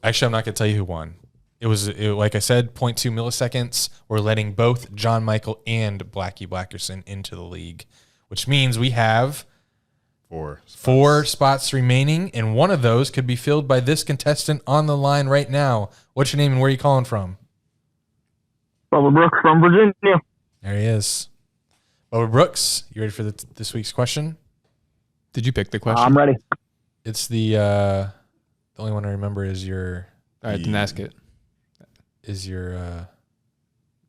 S2: Actually, I'm not going to tell you who won. It was like I said, 0.2 milliseconds. We're letting both John Michael and Blackie Blackerson into the league, which means we have four spots remaining, and one of those could be filled by this contestant on the line right now. What's your name and where are you calling from?
S5: Bubba Brooks from Virginia.
S2: There he is. Bubba Brooks, you ready for this week's question?
S3: Did you pick the question?
S5: I'm ready.
S2: It's the only one I remember is your.
S3: All right, then ask it.
S2: Is your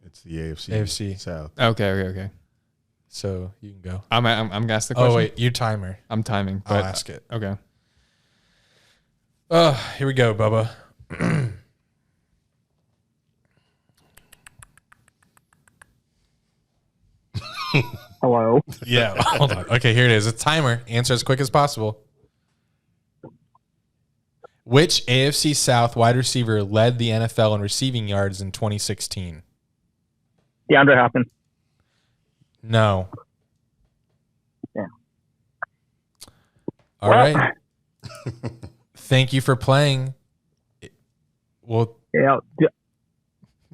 S1: It's the
S2: AFC
S1: South.
S3: Okay.
S2: So you can go.
S3: I'm gonna ask the question.
S2: Oh wait, your timer.
S3: I'm timing.
S2: I'll
S3: But
S2: ask it.
S3: Okay.
S2: Here we go, Bubba.
S5: Hello.
S2: Yeah, hold on. Okay, here it is. A timer. Answer as quick as possible. Which AFC South wide receiver led the NFL in receiving yards in 2016?
S5: DeAndre Hopkins.
S2: No.
S5: Yeah.
S2: All right. Thank you for playing. Well,
S5: Yeah.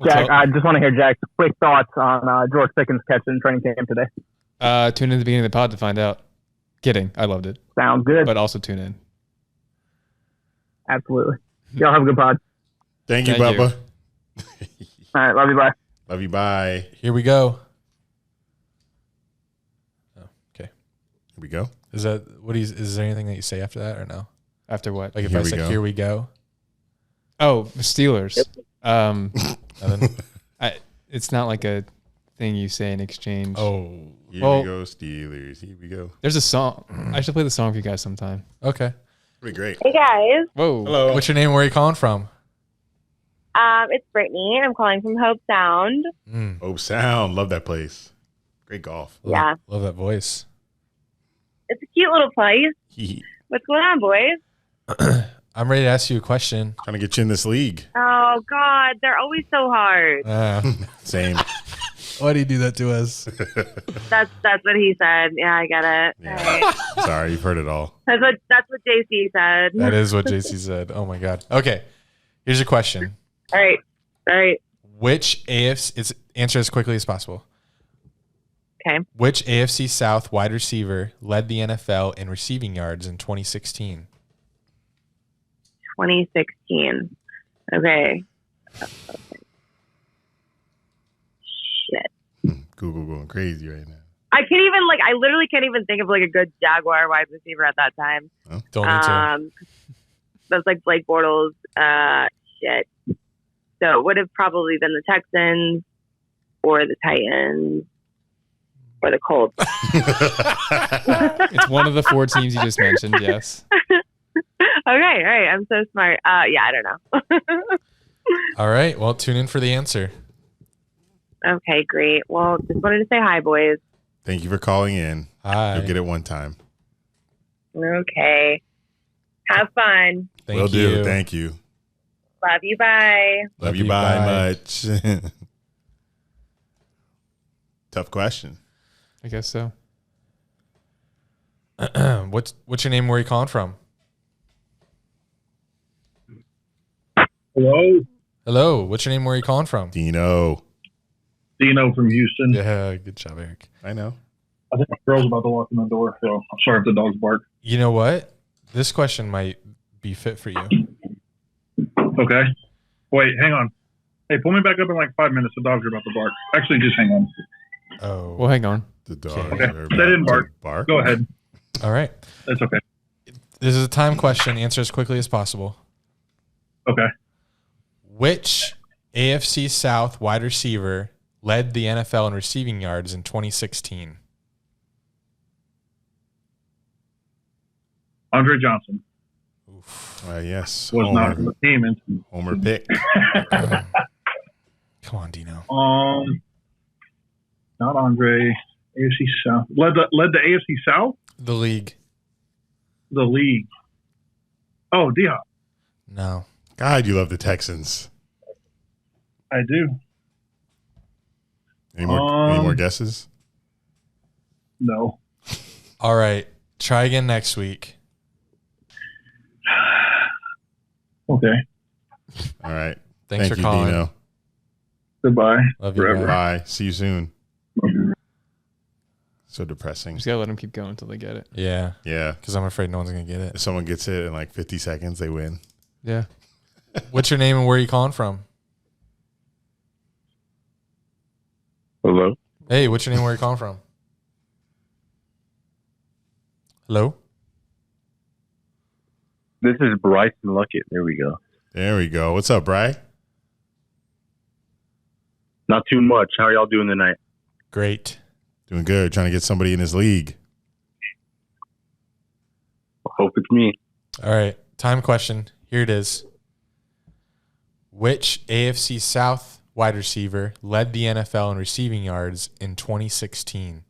S5: Jack, I just want to hear Jack's quick thoughts on George Pickens' catch in training camp today.
S3: Tune in at the beginning of the pod to find out. Kidding. I loved it.
S5: Sounds good.
S3: But also tune in.
S5: Absolutely. Y'all have a good pod.
S1: Thank you,
S3: Thank
S1: Bubba.
S5: All right. Love you. Bye.
S1: Love you. Bye.
S2: here we go. Oh, okay.
S1: Here we go.
S2: Is there anything that you say after that or no?
S3: After what?
S2: Like if
S1: Here
S2: I
S1: we
S2: say
S1: go.
S2: here we go.
S3: Oh, Steelers.
S2: Nothing?
S3: It's not like a thing you say in exchange.
S2: Oh,
S1: Here
S3: Well-
S1: we go, Steelers. Here we go.
S3: There's a song. I should play the song for you guys sometime.
S2: okay.
S1: Pretty great.
S6: Hey guys,
S3: Whoa.
S1: Hello.
S2: What's your name? Where are you calling from?
S6: it's Brittany. I'm calling from Hope Sound.
S1: Oh, sound. Love that place. Great golf.
S6: Yeah.
S2: Love that voice.
S6: It's a cute little place. What's going on, boys?
S2: I'm ready to ask you a question.
S1: Trying to get you in this league.
S6: Oh God, they're always so hard.
S1: Same.
S2: Why do you do that to us?
S6: That's what he said. Yeah, I get it.
S1: Yeah.
S6: All right.
S1: Sorry, you've heard it all.
S6: That's what JC said.
S2: That is what JC said. Oh my God. Okay. Here's your question.
S6: All right.
S2: Which AFC, answer as quickly as possible.
S6: Okay.
S2: Which AFC South wide receiver led the NFL in receiving yards in 2016?
S6: 2016. Okay. Shit.
S1: Google going crazy right now.
S6: I literally can't even think of like a good Jaguar wide receiver at that time.
S2: Don't need to.
S6: That's like Blake Bortles. Shit. So it would have probably been the Texans or the Titans or the Colts.
S3: It's one of the four teams you just mentioned, yes.
S6: Okay, all right. I'm so smart. Yeah, I don't know.
S2: All right. Well, tune in for the answer.
S6: Okay, great. Well, just wanted to say hi, boys.
S1: Thank you for calling in.
S2: Hi.
S1: You'll get it one time.
S6: Okay. Have fun.
S2: Thank
S1: Will
S2: you.
S1: do. Thank you.
S6: Love you. Bye.
S1: Love you. Bye much. Tough question.
S3: I guess so.
S2: What's your name? Where are you calling from?
S7: Hello,
S2: Hello. What's your name? Where are you calling from?
S1: Dino.
S7: Dino from Houston.
S2: Yeah. Good job, Eric.
S1: I know.
S7: I think my girl's about to walk in the door, so I'm sorry if the dogs bark.
S2: You know what? This question might be fit for you.
S7: Okay. Wait, hang on. Hey, pull me back up in like 5 minutes. The dogs are about to bark. Actually, just hang on.
S2: Oh.
S3: Well, hang on.
S1: The dogs
S2: Okay.
S1: are about
S7: They didn't bark.
S1: to bark.
S7: Go ahead.
S2: All right.
S7: That's okay.
S2: This is a time question. Answer as quickly as possible.
S7: Okay.
S2: Which AFC South wide receiver led the NFL in receiving yards in 2016?
S7: Andre Johnson
S1: Yes.
S7: was not on the team. And,
S1: Homer pick.
S2: Come on, Dino.
S7: not Andre. AFC South. Led the AFC South?
S2: The league.
S7: The league. Oh, D-Hop.
S2: No.
S1: God, you love the Texans.
S7: I do.
S1: Any more guesses?
S7: No.
S2: All right. Try again next week.
S7: Okay.
S1: All right.
S2: Thanks
S1: Thank
S2: for
S1: you,
S2: calling.
S1: Dino.
S7: Goodbye.
S2: Love you.
S7: Forever.
S2: Bye.
S1: Bye. See you soon. So depressing.
S3: Just gotta let them keep going until they get it.
S2: Yeah.
S1: Yeah.
S2: Because I'm afraid no one's going to get
S1: If
S2: it.
S1: someone gets it in like 50 seconds, they win.
S2: Yeah. What's your name and where are you calling from?
S8: Hello?
S2: Hey, what's your name and where are you calling from? Hello?
S8: This is Bryson Luckett. There we go.
S1: There we go. What's up, Bry?
S8: Not too much. How are y'all doing tonight?
S2: Great.
S1: Doing good. Trying to get somebody in his league.
S8: Hope it's me.
S2: All right. Time question. Here it is. Which AFC South wide receiver led the NFL in receiving yards in 2016?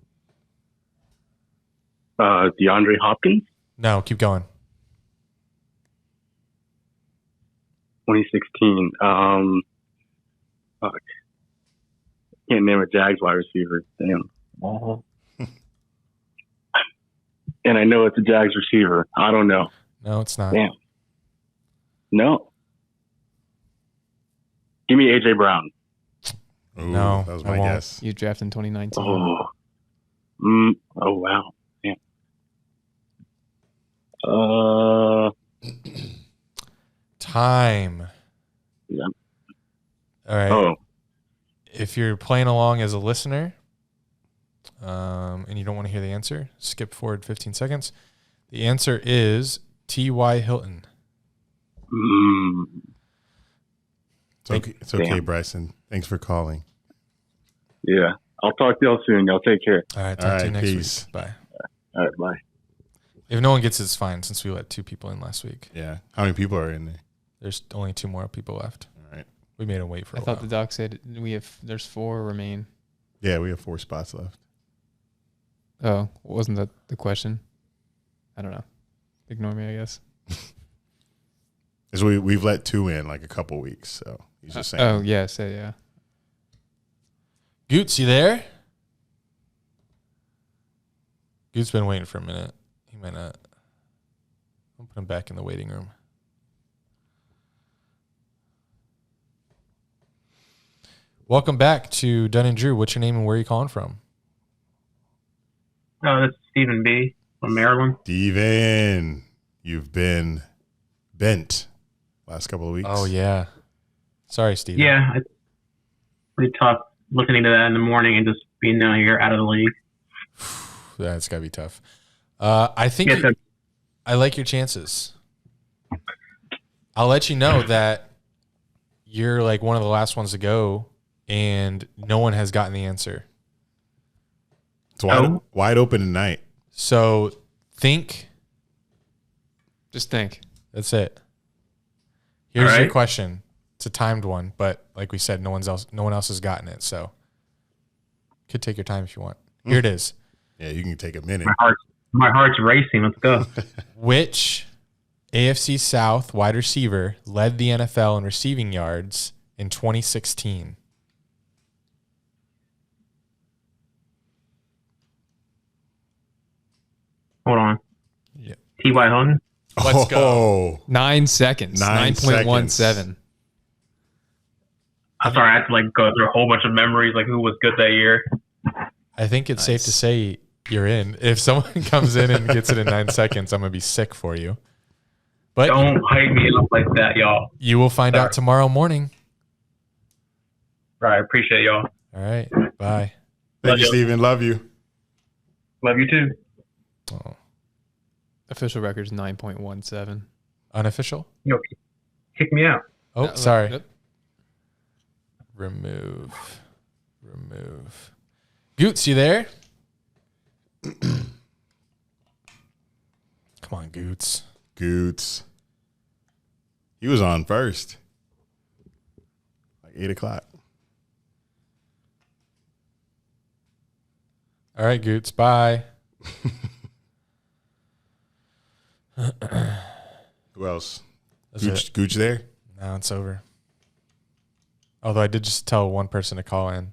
S8: DeAndre Hopkins,
S2: No, keep going.
S8: 2016. Fuck. Can't name a Jags wide receiver. Damn. And I know it's a Jags receiver. I don't know.
S2: No, it's not.
S8: Damn. No. Give me AJ Brown.
S1: Ooh,
S2: No,
S1: that was
S2: I
S1: my
S2: won't.
S1: guess.
S3: You drafted in 2019.
S8: Oh. Oh wow. Damn.
S2: Time.
S8: Yeah.
S2: All right.
S8: Oh.
S2: If you're playing along as a listener and you don't want to hear the answer, skip forward 15 seconds. The answer is T.Y. Hilton.
S1: It's okay,
S8: Damn.
S1: Bryson. Thanks for calling.
S8: Yeah. I'll talk to y'all soon. Y'all take care.
S2: All right.
S1: All
S2: Talk to you
S1: right,
S2: next
S1: peace.
S2: week. Bye.
S8: All right. Bye.
S2: If no one gets it, it's fine since we let 2 people in last week.
S1: Yeah. How many people are in there?
S2: There's only 2 more people left.
S1: All right.
S2: We made them wait for
S3: I
S2: a
S3: thought
S2: while.
S3: the doc said there's 4 remain.
S1: Yeah, we have 4 spots left.
S3: Oh, wasn't that the question? I don't know. Ignore me, I guess.
S1: Because we've let 2 in like a couple weeks, so he's just saying.
S3: Oh, yeah, say yeah.
S2: Goots, you there? Goots been waiting for a minute. He might not. I'll put him back in the waiting room. Welcome back to Dunn and Drew. What's your name and where are you calling from?
S9: This is Stephen B. from Maryland.
S1: Steven, you've been bent last couple of weeks.
S2: Oh, yeah. Sorry, Steve.
S9: Yeah, it's pretty tough listening to that in the morning and just being down here out of the league.
S2: That's got to be tough. I think
S9: Yes,
S2: I like your chances. I'll let you know that you're like one of the last ones to go and no one has gotten the answer.
S1: It's wide open tonight.
S2: So think.
S3: Just think.
S2: That's it. Here's
S9: All
S2: your
S9: right.
S2: question. It's a timed one, but like we said, no one else has gotten it. So could take your time if you want. Here it is.
S1: Yeah, you can take a minute.
S9: my heart's racing. Let's go.
S2: Which AFC South wide receiver led the NFL in receiving yards in 2016?
S9: Hold on.
S2: Yeah.
S9: T.Y. Hilton.
S2: Let's go.
S1: Oh,
S3: 9 seconds. 9.17.
S9: I'm sorry, I had to go through a whole bunch of memories, who was good that year.
S2: I think it's safe to say you're in. If someone comes in and gets it in 9 seconds, I'm going to be sick for you. But
S9: Don't hype me up like that, y'all.
S2: you will find out tomorrow morning.
S9: All right, appreciate y'all.
S2: All right. Bye.
S1: thank you,
S9: you.
S1: Steven. Love you.
S9: Love you too.
S2: Oh,
S3: Official record's 9.17.
S2: unofficial?
S9: Yo, kick me out.
S2: Oh, sorry.
S3: Yep.
S2: Remove. Goots, you there? Come on, Goots.
S1: Goots. He was on first. 8 o'clock.
S2: All right, Goots. Bye.
S1: Who else?
S2: That's
S1: Gooch there?
S2: No, it's over. Although I did just tell one person to call in.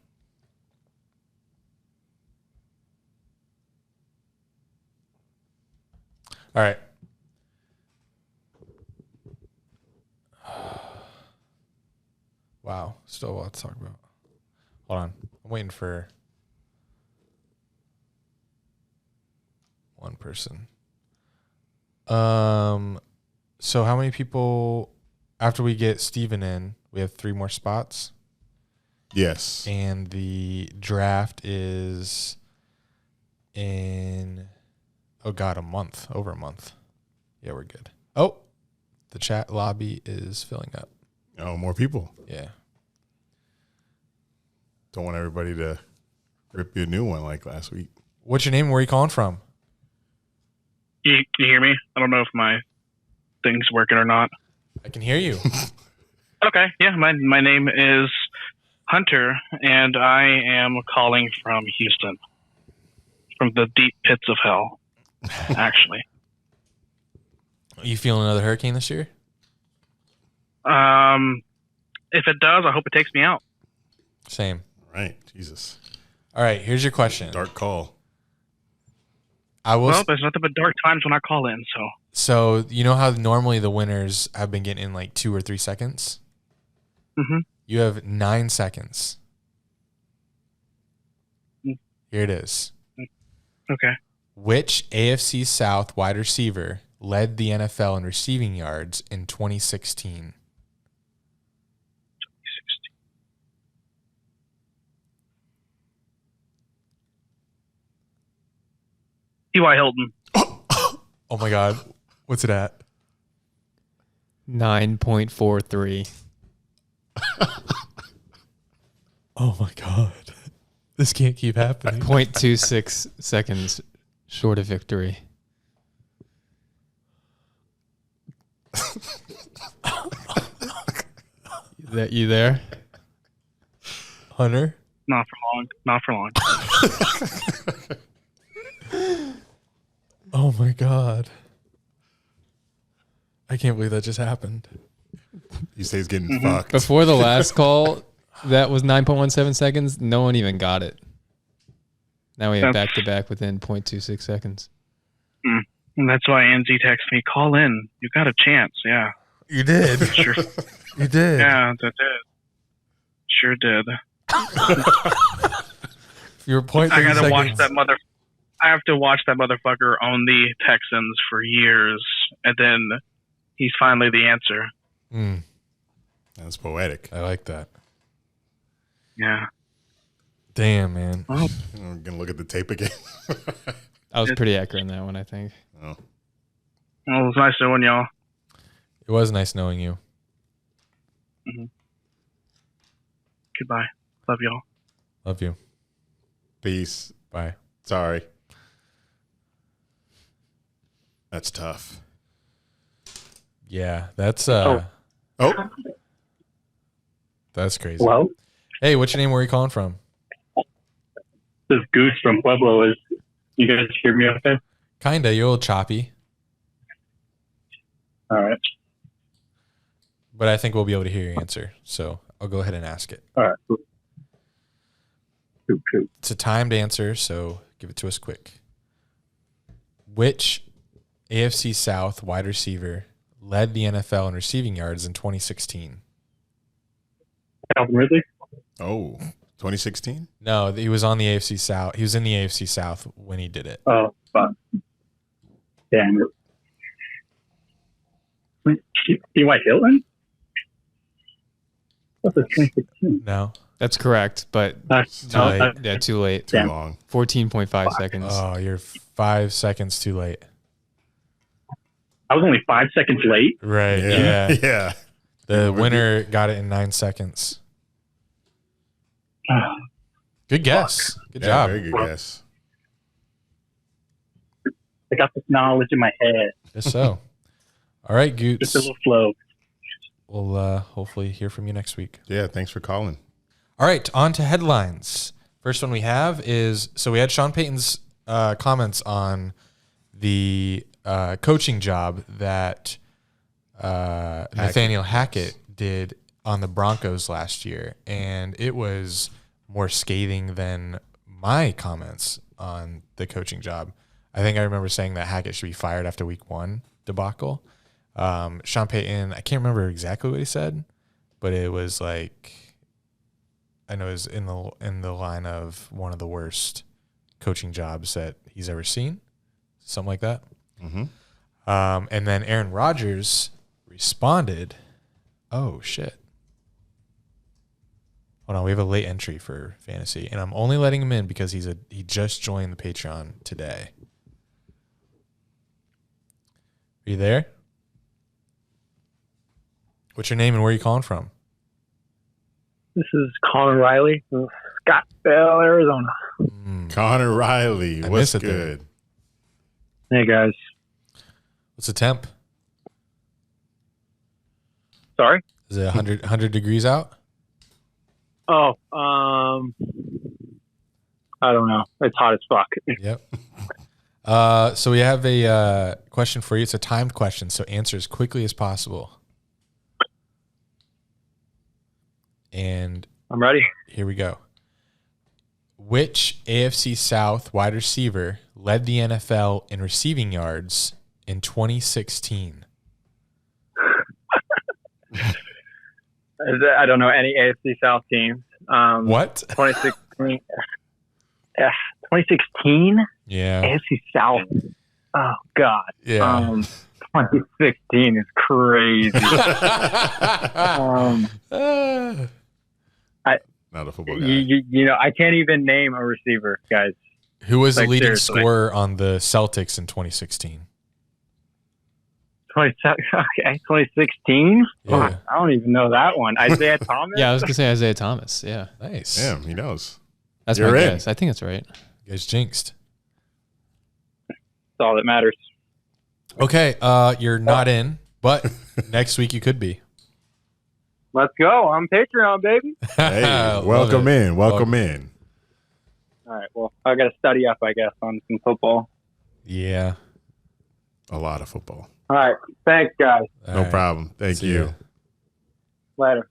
S2: All right. Wow. Still a lot to talk about. Hold on. I'm waiting for one person. So how many people after we get Steven in, we have 3 more spots?
S1: Yes.
S2: And the draft is in a month. Over a month. Yeah, we're good. Oh, the chat lobby is filling up.
S1: Oh, more people.
S2: Yeah.
S1: Don't want everybody to rip you a new one like last week.
S2: What's your name? Where are you calling from?
S10: Can you hear me? I don't know if my thing's working or not.
S2: I can hear you.
S10: Okay. Yeah, my name is Hunter, and I am calling from Houston, from the deep pits of hell, actually.
S2: Are you feeling another hurricane this year?
S10: If it does, I hope it takes me out.
S2: Same.
S1: Right. Jesus.
S2: All right, here's your question.
S1: Dark call.
S10: Well, there's nothing but dark times when I call in, so.
S2: So you know how normally the winners have been getting in like 2 or 3 seconds?
S10: Mm-hmm.
S2: You have 9 seconds. Here it is.
S10: Okay.
S2: Which AFC South wide receiver led the NFL in receiving yards in 2016?
S10: T.Y. Hilton.
S2: Oh my God. What's it at?
S3: 9.43.
S2: Oh my God. This can't keep happening.
S3: 0.26 seconds short of victory. You there?
S2: Hunter?
S10: Not for long. Not for long.
S2: Oh my God. I can't believe that just happened.
S1: You say he's getting fucked.
S3: Before the last call, that was 9.17 seconds. No one even got it. Now we have back-to-back within 0.26 seconds.
S10: And that's why NZ texted me, call in. You got a chance. Yeah.
S2: You did.
S10: Sure.
S2: You did.
S10: Yeah, that did. Sure did.
S2: Your point.
S10: I gotta watch that I have to watch that motherfucker own the Texans for years, and then he's finally the answer.
S1: That's poetic.
S2: I like that.
S10: Yeah.
S2: Damn, man.
S10: Oh.
S1: I'm gonna look at the tape again.
S3: I was pretty accurate in that one, I think.
S1: Oh.
S10: Well, it was nice knowing y'all.
S2: It was nice knowing you.
S10: Mm-hmm. Goodbye. Love y'all.
S2: Love you.
S1: Peace.
S2: Bye.
S1: Sorry. That's tough.
S2: Yeah, that's that's crazy.
S8: Hello?
S2: Hey, what's your name? Where are you calling from?
S8: This is Goose from Pueblo. You guys hear me okay?
S2: Kinda. You're a little choppy.
S8: All right.
S2: But I think we'll be able to hear your answer. So I'll go ahead and ask it.
S8: All right. Cool.
S2: It's a timed answer, so give it to us quick. Which AFC South wide receiver led the NFL in receiving yards in 2016?
S8: Calvin Ridley?
S1: Oh, 2016?
S2: No, he was on the AFC South. He was in the AFC South when he did it.
S8: Oh, fuck. Damn it. T.Y. Hilton? What's this, 2016?
S2: No.
S3: That's correct, but
S2: Too late.
S3: yeah, too late.
S1: Too long.
S3: 14.5 seconds.
S2: Oh, you're 5 seconds too late.
S8: I was only 5 seconds late.
S2: Right. Yeah.
S1: Yeah.
S2: The winner got it in 9 seconds. Good guess. Good job.
S1: Very good guess.
S8: I got this knowledge in my head.
S2: Just so. All right,
S8: Just a
S2: Goots.
S8: little flow.
S2: We'll hopefully hear from you next week.
S1: Yeah, thanks for calling.
S2: All right, on to headlines. First one we have is, so we had Sean Payton's comments on the coaching job that Nathaniel Hackett did on the Broncos last year, and it was more scathing than my comments on the coaching job. I think I remember saying that Hackett should be fired after week 1 debacle. Sean Payton, I can't remember exactly what he said, but it was like, I know it was in the line of one of the worst coaching jobs that he's ever seen, something like that.
S1: Mm-hmm.
S2: And then Aaron Rodgers responded, "Oh shit! Hold on, we have a late entry for fantasy, and I'm only letting him in because he just joined the Patreon today." Are you there? What's your name and where are you calling from?
S11: This is Connor Riley from Scottsdale, Arizona.
S1: Connor Riley, what's good?
S11: Hey, guys.
S2: What's the temp?
S11: Sorry?
S2: Is it 100 degrees out?
S11: Oh, I don't know. It's hot as fuck.
S2: Yep. So we have a question for you. It's a timed question, so answer as quickly as possible. And
S11: I'm ready.
S2: Here we go. Which AFC South wide receiver led the NFL in receiving yards in 2016?
S11: I don't know any AFC South teams.
S2: What?
S11: 2016. Yeah, 2016?
S2: Yeah.
S11: AFC South. Oh, God.
S2: Yeah.
S11: 2016 is crazy.
S1: Not a football guy.
S11: You know, I can't even name a receiver, guys.
S2: Who was the leading
S11: seriously.
S2: scorer on the Celtics in 2016?
S11: 2016?
S2: Yeah.
S11: I don't even know that one. Isaiah Thomas?
S3: Yeah, I was going to say Isaiah Thomas. Yeah.
S2: Nice.
S1: Damn, he knows.
S3: That's
S1: You're
S3: my
S1: in.
S3: guess. I think that's right.
S2: You guys jinxed.
S11: That's all that matters.
S2: Okay, you're not in, but next week you could be.
S11: Let's go. I'm Patreon, baby.
S1: Hey,
S2: Love
S1: welcome
S2: it.
S1: in. Welcome in.
S11: All right. Well, I got to study up, I guess, on some football.
S2: Yeah.
S1: A lot of football.
S11: All right. Thanks, guys.
S2: All
S1: No
S2: right.
S1: problem. Thank
S2: See
S1: you.
S2: ya.
S11: Later.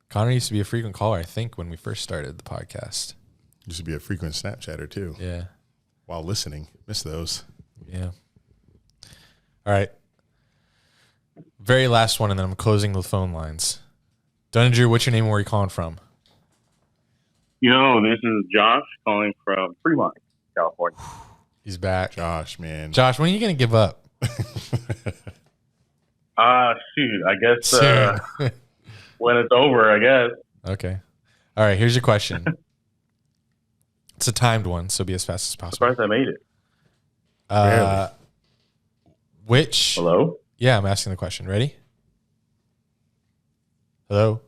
S2: Connor used to be a frequent caller, I think, when we first started the podcast.
S1: You should be a frequent Snapchatter too.
S2: Yeah.
S1: While listening. Miss those.
S2: Yeah. All right. Very last one, and then I'm closing the phone lines. Dunn and Drew, what's your name and where are you calling from?
S8: Yo, this is Josh calling from Fremont, California.
S2: He's back.
S1: Josh, man.
S2: Josh, when are you going to give up?
S8: Shoot, I guess
S2: Soon.
S8: when it's over, I guess.
S2: Okay. All right, here's your question. It's a timed one, so be as fast as possible.
S8: Surprised I made it.
S1: Barely.
S2: Which?
S8: Hello?
S2: Yeah, I'm asking the question. Ready? Hello?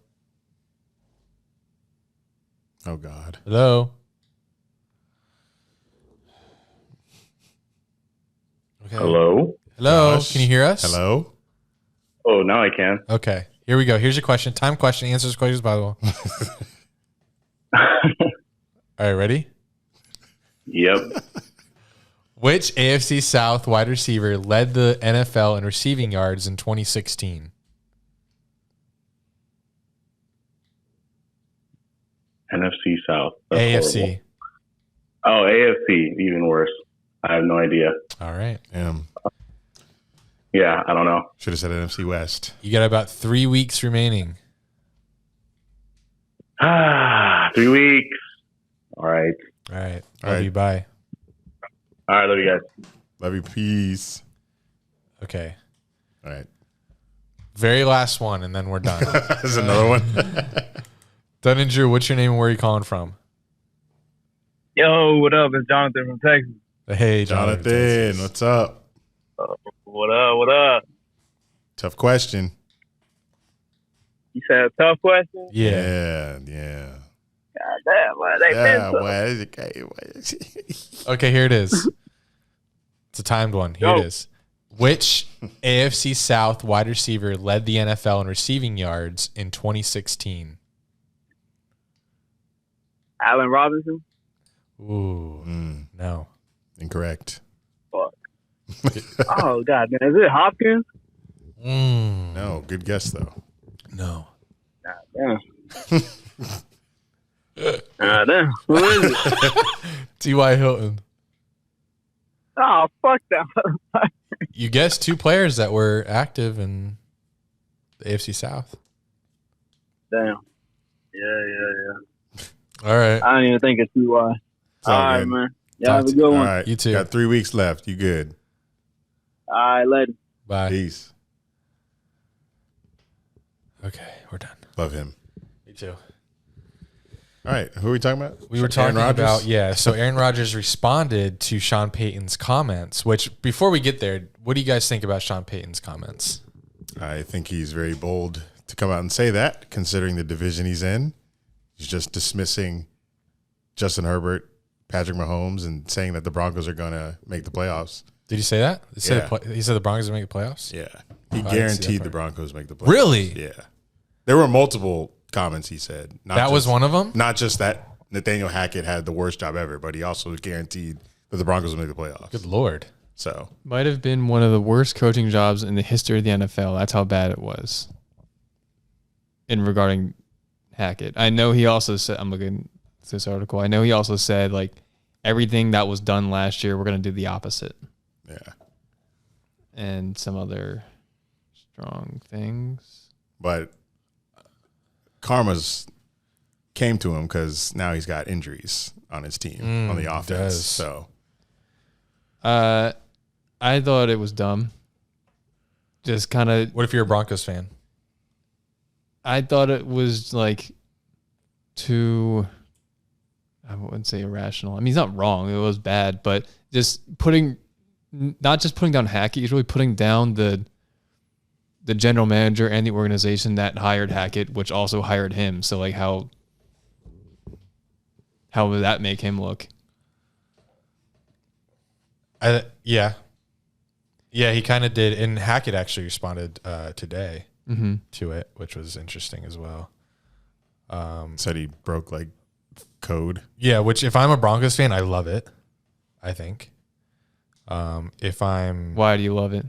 S1: Oh, God.
S2: Hello? Okay.
S8: Hello?
S2: Hello?
S1: Josh?
S2: Can you hear us?
S1: Hello?
S8: Oh, now I can.
S2: Okay. Here we go. Here's your question. Time question. Answer as quick as possible. All right, ready?
S8: Yep.
S2: Which AFC South wide receiver led the NFL in receiving yards in 2016?
S8: NFC South. That's
S2: AFC.
S8: horrible. Oh, AFC. Even worse. I have no idea.
S2: All right.
S8: Yeah, I don't know.
S1: Should have said NFC West.
S2: You got about 3 weeks remaining.
S8: 3 weeks. All right.
S2: All right.
S1: All
S2: Love
S1: right.
S2: you. Bye.
S8: All right, love you guys.
S1: Love you. Peace.
S2: Okay.
S1: All right.
S2: Very last one, and then we're done.
S1: There's another one.
S2: Dunn and Drew, what's your name and where are you calling from?
S11: Yo, what up? It's Jonathan from Texas.
S2: Hey,
S1: Jonathan, what's up?
S11: What up? What up?
S1: Tough question.
S11: You said a tough question?
S2: Yeah.
S1: Yeah.
S11: God damn, why they
S1: Yeah,
S11: been so-
S2: Okay, here it is. It's a timed one. Here
S11: Go.
S2: it is. Which AFC South wide receiver led the NFL in receiving yards in 2016?
S11: Allen Robinson.
S2: Ooh, no.
S1: Incorrect.
S11: Fuck. Oh God, man, is it Hopkins?
S1: No, good guess though.
S2: No.
S11: Damn. Damn. Who is it?
S2: T.Y. Hilton.
S11: Oh, fuck that.
S2: You guessed 2 players that were active in the AFC South.
S11: Damn. Yeah.
S2: All right.
S11: I don't even think it's T.Y. All right, man. Y'all have a good one.
S1: All right.
S2: You too.
S1: Got 3 weeks left. You good.
S11: All right, later.
S2: Bye.
S1: Peace.
S2: Okay, we're done.
S1: Love him.
S2: Me too.
S1: All right. Who are we talking about?
S2: We were talking about, so Aaron Rodgers responded to Sean Payton's comments, which before we get there, what do you guys think about Sean Payton's comments?
S1: I think he's very bold to come out and say that, considering the division he's in. He's just dismissing Justin Herbert, Patrick Mahomes, and saying that the Broncos are going to make the playoffs.
S2: Did he say that? He said the Broncos are make the playoffs?
S1: Yeah. He guaranteed the Broncos make the playoffs.
S2: Really?
S1: Yeah. There were multiple comments he said.
S2: That was one of them?
S1: Not just that Nathaniel Hackett had the worst job ever, but he also guaranteed that the Broncos would make the playoffs.
S2: Good Lord.
S1: So
S3: might have been one of the worst coaching jobs in the history of the NFL. That's how bad it was. In regarding Hackett. I know he also said, I'm looking at this article, I know he also said, like, everything that was done last year, we're going to do the opposite.
S1: Yeah.
S3: And some other strong things.
S1: But karma's came to him because now he's got injuries on his team on the offense. So
S3: I thought it was dumb. Just kind of.
S2: What if you're a Broncos fan?
S3: I thought it was like too. I wouldn't say irrational. I mean, he's not wrong. It was bad, but just not just putting down Hackett. He's really putting down the general manager and the organization that hired Hackett, which also hired him. So like how would that make him look?
S2: Yeah, he kind of did, and Hackett actually responded today to it, which was interesting as well.
S1: Said he broke like code.
S2: Yeah, which if I'm a Broncos fan, I love it. I think.
S3: Why do you love it?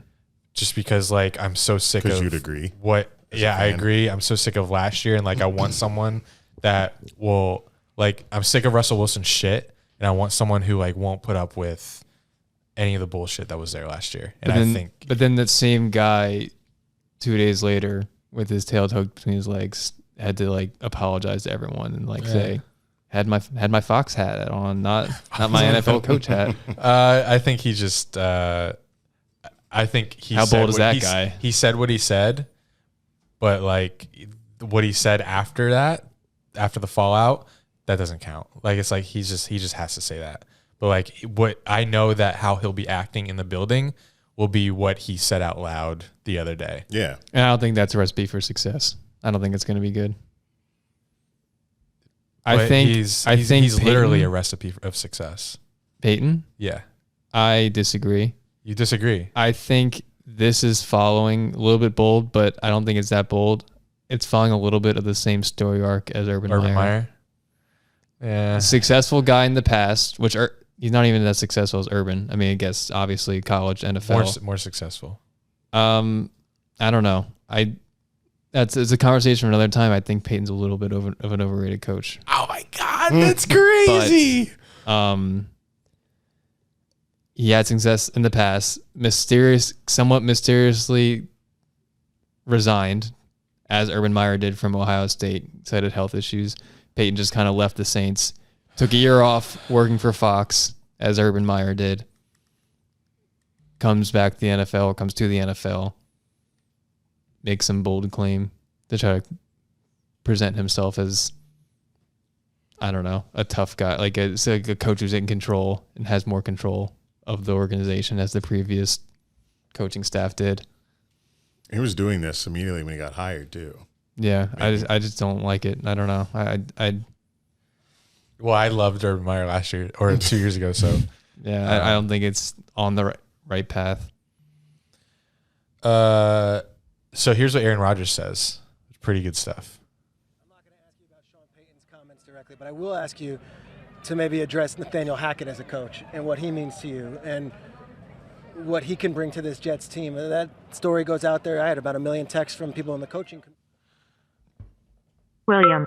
S2: Just because like I'm so sick of.
S1: Because you'd agree.
S2: I agree. I'm so sick of last year, and like I want someone that will like. I'm sick of Russell Wilson's shit, and I want someone who like won't put up with any of the bullshit that was there last year. And
S3: but then that same guy, 2 days later, with his tail tucked between his legs, had to like apologize to everyone and like say, had my Fox hat on, not my NFL coach hat.
S2: I think he just. I think he.
S3: How bold is that guy?
S2: He said what he said, but like what he said after that, after the fallout, that doesn't count. Like it's like he just has to say that. But like what I know that how he'll be acting in the building will be what he said out loud the other day.
S1: Yeah,
S3: and I don't think that's a recipe for success. I don't think it's going to be good. I think he's Payton,
S2: literally a recipe of success.
S3: Payton?
S2: Yeah.
S3: I disagree.
S2: You disagree?
S3: I think this is following a little bit bold, but I don't think it's that bold. It's following a little bit of the same story arc as Urban Meyer.
S2: Yeah.
S3: Successful guy in the past, which he's not even as successful as Urban. I mean, I guess obviously college, NFL.
S2: More successful.
S3: I don't know. It's a conversation for another time. I think Payton's a little bit of an overrated coach.
S2: Oh my God, that's crazy.
S3: But, he had success in the past. Somewhat mysteriously resigned, as Urban Meyer did from Ohio State, cited health issues. Payton just kind of left the Saints, took a year off working for Fox, as Urban Meyer did. Comes to the NFL, makes some bold claim to try to present himself as, I don't know, a tough guy, like a coach who's in control and has more control of the organization as the previous coaching staff did.
S1: He was doing this immediately when he got hired too.
S3: Yeah, I just don't like it. I don't know.
S2: Well, I loved Urban Meyer last year or 2 years ago. So
S3: yeah, I don't think it's on the right path.
S2: So here's what Aaron Rodgers says. Pretty good stuff.
S12: I'm not going to ask you about Sean Payton's comments directly But I will ask you to maybe address Nathaniel Hackett as a coach and what he means to you and what he can bring to this Jets team. That story goes out there. I had about 1 million texts from people in the coaching
S6: William.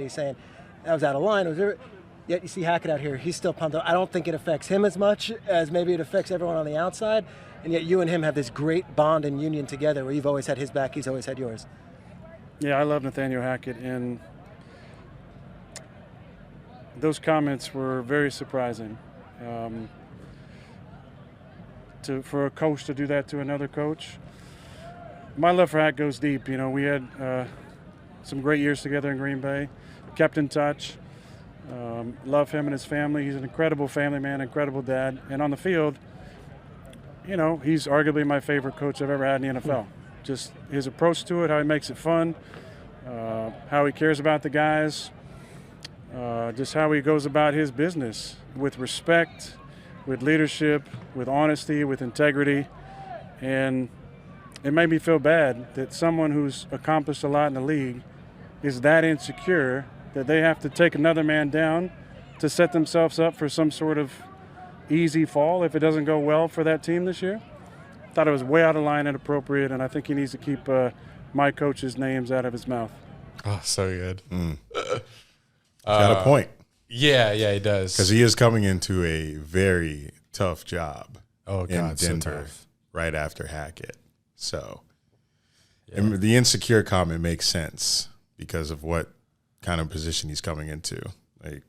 S12: saying that was out of line. Yet you see Hackett out here, he's still pumped up. I don't think it affects him as much as maybe it affects everyone on the outside. And yet you and him have this great bond and union together where you've always had his back, he's always had yours.
S13: Yeah, I love Nathaniel Hackett, and those comments were very surprising. For a coach to do that to another coach. My love for Hack goes deep. You know, we had some great years together in Green Bay, kept in touch. Love him and his family. He's an incredible family man, incredible dad. And on the field, you know, he's arguably my favorite coach I've ever had in the NFL. Just his approach to it, how he makes it fun, how he cares about the guys, just how he goes about his business with respect, with leadership, with honesty, with integrity. And it made me feel bad that someone who's accomplished a lot in the league is that insecure that they have to take another man down to set themselves up for some sort of easy fall if it doesn't go well for that team this year. Thought it was way out of line and inappropriate, and I think he needs to keep my coach's names out of his mouth.
S2: Oh, so good.
S1: Got a point.
S2: Yeah, he does.
S1: Because he is coming into a very tough job
S2: in
S1: Denver
S2: so tough.
S1: right after Hackett. So and the insecure comment makes sense because of what kind of position he's coming into. Like,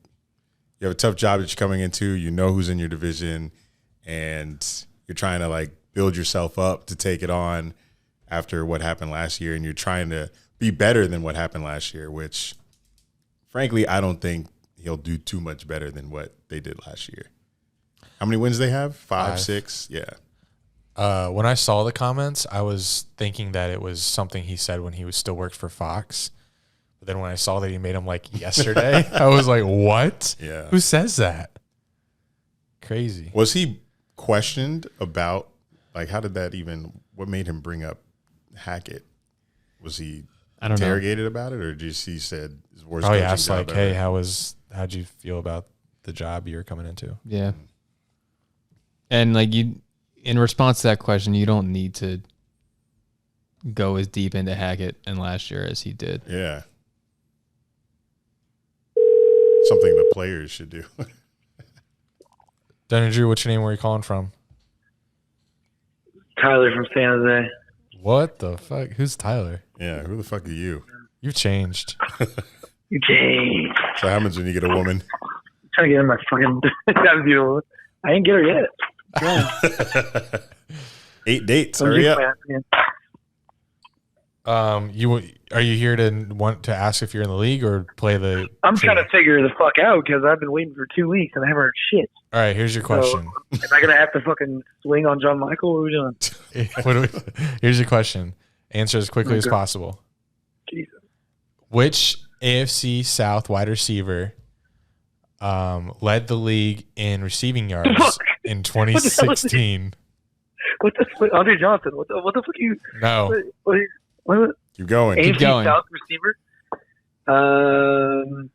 S1: you have a tough job that you're coming into, you know who's in your division, and you're trying to like build yourself up to take it on after what happened last year, and you're trying to be better than what happened last year, which frankly, I don't think he'll do too much better than what they did last year. How many wins they have? Five, 6? Yeah.
S2: When I saw the comments, I was thinking that it was something he said when he was still worked for Fox. But then when I saw that he made them like yesterday, I was like, what?
S1: Yeah.
S2: Who says that? Crazy.
S1: Was he questioned about, like, how did that even, what made him bring up Hackett? Was he interrogated about it, or just he said his worst coaching
S2: asked
S1: job
S2: like,
S1: ever?
S2: hey, how'd you feel about the job you're coming into?
S3: Yeah. And like in response to that question, you don't need to go as deep into Hackett and last year as he did.
S1: Yeah. Something the players should do.
S2: Dunn and Drew, what's your name? Where are you calling from?
S14: Tyler from San Jose.
S2: What the fuck? Who's Tyler?
S1: Yeah, who the fuck are you?
S2: You've changed.
S14: You changed.
S1: So what happens when you get a woman?
S14: I'm trying to get in my fucking. That beautiful. I didn't get her yet. Yeah.
S1: 8 dates. Hurry up.
S2: Are you here to want to ask if you're in the league or play the?
S14: I'm trying to figure the fuck out because I've been waiting for 2 weeks and I haven't heard shit.
S2: All right, here's your question.
S14: So, am I gonna have to fucking swing on John Michael? What are we doing?
S2: Here's your question. Answer as quickly as possible.
S14: Jesus.
S2: Which AFC South wide receiver led the league in receiving yards in 2016?
S14: What the fuck? Andre Johnson. What the fuck are you?
S2: No.
S14: What?
S1: Keep going.
S14: AFC
S1: Keep going.
S14: South receiver. I'm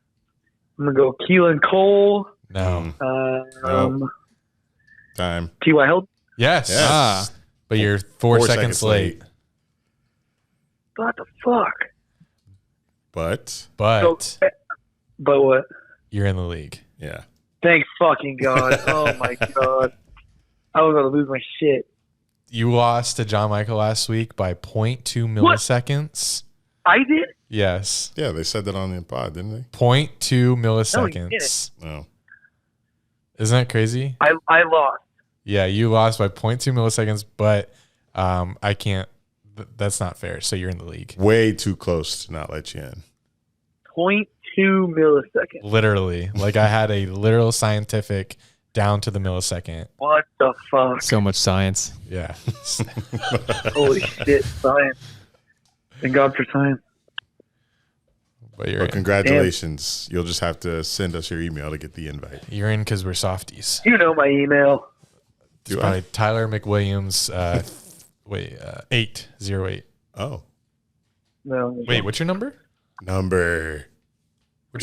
S14: gonna go Keelan Cole.
S2: No.
S1: Nope. Time.
S14: T.Y. Hilton.
S2: Yes. But you're 4 seconds late.
S14: What the fuck?
S1: But
S14: So, but what?
S2: You're in the league.
S1: Yeah.
S14: Thank fucking God. Oh my God. I was gonna lose my shit.
S2: You lost to John Michael last week by 0.2 milliseconds.
S14: I did?
S2: Yes.
S1: Yeah, they said that on the pod, didn't they?
S2: 0.2
S14: No, you
S2: milliseconds.
S1: No.
S2: Isn't that crazy?
S14: I lost.
S2: Yeah, you lost by 0.2 milliseconds, but I can't. That's not fair. So you're in the league.
S1: Way too close to not let you in.
S14: 0.2 milliseconds.
S2: Literally. Like I had a literal scientific down to the millisecond.
S14: What the fuck?
S3: So much science.
S2: Yeah.
S14: Holy shit, science. Thank God for science.
S2: But you're
S1: Well, congratulations. You'll just have to send us your email to get the invite.
S2: You're in because we're softies.
S14: You know my email.
S2: It's probably Tyler McWilliams 808.
S1: Oh.
S14: No.
S2: Wait, what's your number?
S1: Number.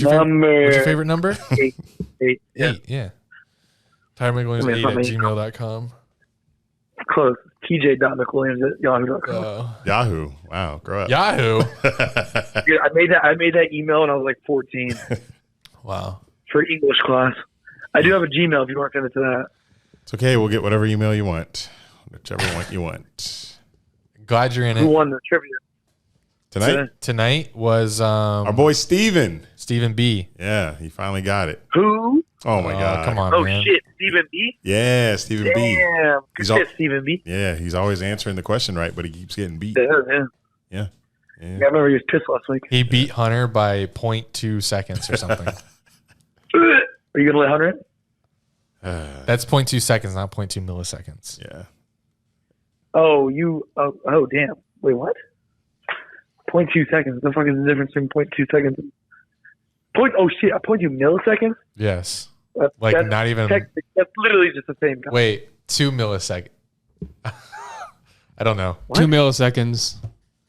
S2: What's your favorite number?
S14: 8. 8. Yeah.
S2: 8, yeah. TyreMcWilliams8 at gmail.com.
S14: Close. TJ.McWilliams at yahoo.com.
S1: Yahoo. Wow. Grow up.
S2: Yahoo.
S14: Dude, I made that email when I was like 14.
S2: Wow.
S14: For English class. I do have a Gmail if you want to send it to that.
S1: It's okay. We'll get whatever email you want. Whichever one you want.
S2: Glad you're in it.
S14: Who won the trivia?
S2: Tonight was
S1: our boy Steven.
S2: Steven B.
S1: Yeah, he finally got it.
S14: Who?
S1: Oh my God.
S2: Come on, man.
S14: Shit, Steven B?
S1: Yeah, Steven B.
S14: Damn. Good shit, Steven B.
S1: Yeah, he's always answering the question right, but he keeps getting beat.
S14: Yeah. I remember he was pissed last week.
S2: He beat Hunter by 0.2 seconds or something.
S14: Are you going to let Hunter in?
S2: That's 0.2 seconds, not 0.2 milliseconds.
S1: Yeah.
S14: Oh, damn. Wait, what? 0.2 seconds. The fuck is the difference between 0.2 seconds and 0.2 milliseconds?
S2: Yes.
S14: That's
S2: not even.
S14: That's literally just the same.
S2: Wait, 2 milliseconds. I don't know.
S3: What? 2 milliseconds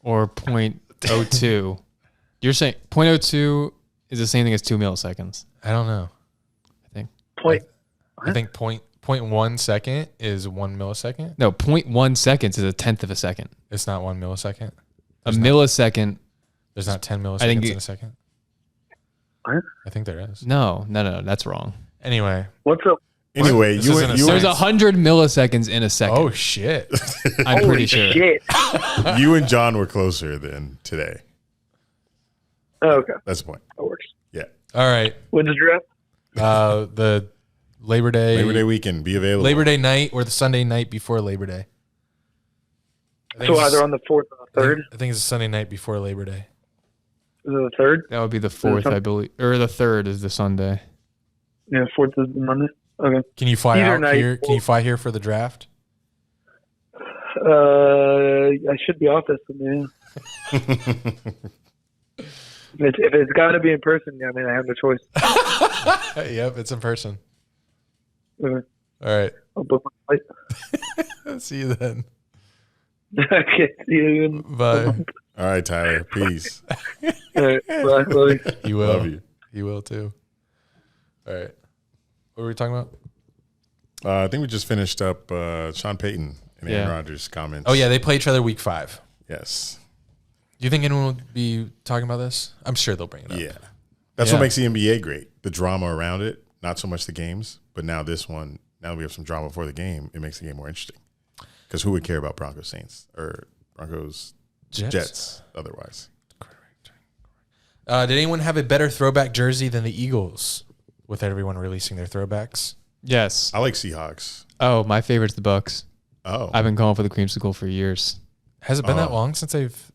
S3: or 0.02. You're saying 0.02 is the same thing as 2 milliseconds.
S2: I don't know.
S3: I think
S2: 0.1 second is 1 millisecond.
S3: No, 0.1 seconds is a tenth of a second.
S2: It's not 1 millisecond.
S3: Millisecond.
S2: There's not 10 milliseconds in a second.
S14: What?
S2: I think there is.
S3: No, that's wrong.
S2: Anyway.
S14: What's up?
S1: Anyway,
S3: there's 100 milliseconds in a second.
S2: Oh shit!
S3: I'm pretty sure.
S14: Shit.
S1: You and John were closer than today.
S14: Oh, okay.
S1: That's the point.
S14: That works.
S1: Yeah.
S2: All right.
S14: When's the draft?
S2: The Labor Day
S1: weekend. Be available.
S2: Labor Day night or the Sunday night before Labor Day.
S14: So either on the 4th or the 3rd?
S2: I think it's a Sunday night before Labor Day.
S14: Is it the 3rd?
S3: That would be the 4th, I believe. Or the 3rd is the Sunday.
S14: Yeah, 4th is the Monday. Okay.
S2: Can you fly
S14: Either
S2: out
S14: night,
S2: here? Can you fly here for the draft?
S14: I should be off this one, yeah. If it's got to be in person, I mean, I have no choice.
S2: Yep, it's in person.
S14: Okay.
S2: All right.
S14: I'll book my flight.
S2: See you then.
S14: Okay, see you.
S2: Bye.
S1: All right, Tyler. Peace.
S14: All right, bye. Love you.
S2: You will.
S1: Love you.
S2: You will too. All right. What were we talking about?
S1: I think we just finished up Sean Payton and Aaron Rodgers' comments.
S2: Oh yeah, they play each other week 5.
S1: Yes.
S2: Do you think anyone will be talking about this? I'm sure they'll bring it up.
S1: Yeah. That's what makes the NBA great. The drama around it, not so much the games, but now this one, now we have some drama before the game, it makes the game more interesting. Because who would care about Broncos Saints or Broncos Jets otherwise?
S2: Did anyone have a better throwback jersey than the Eagles with everyone releasing their throwbacks?
S3: Yes.
S1: I like Seahawks.
S3: Oh, my favorite's the Bucks.
S1: Oh.
S3: I've been calling for the creamsicle for years.
S2: Has it been that long since they've...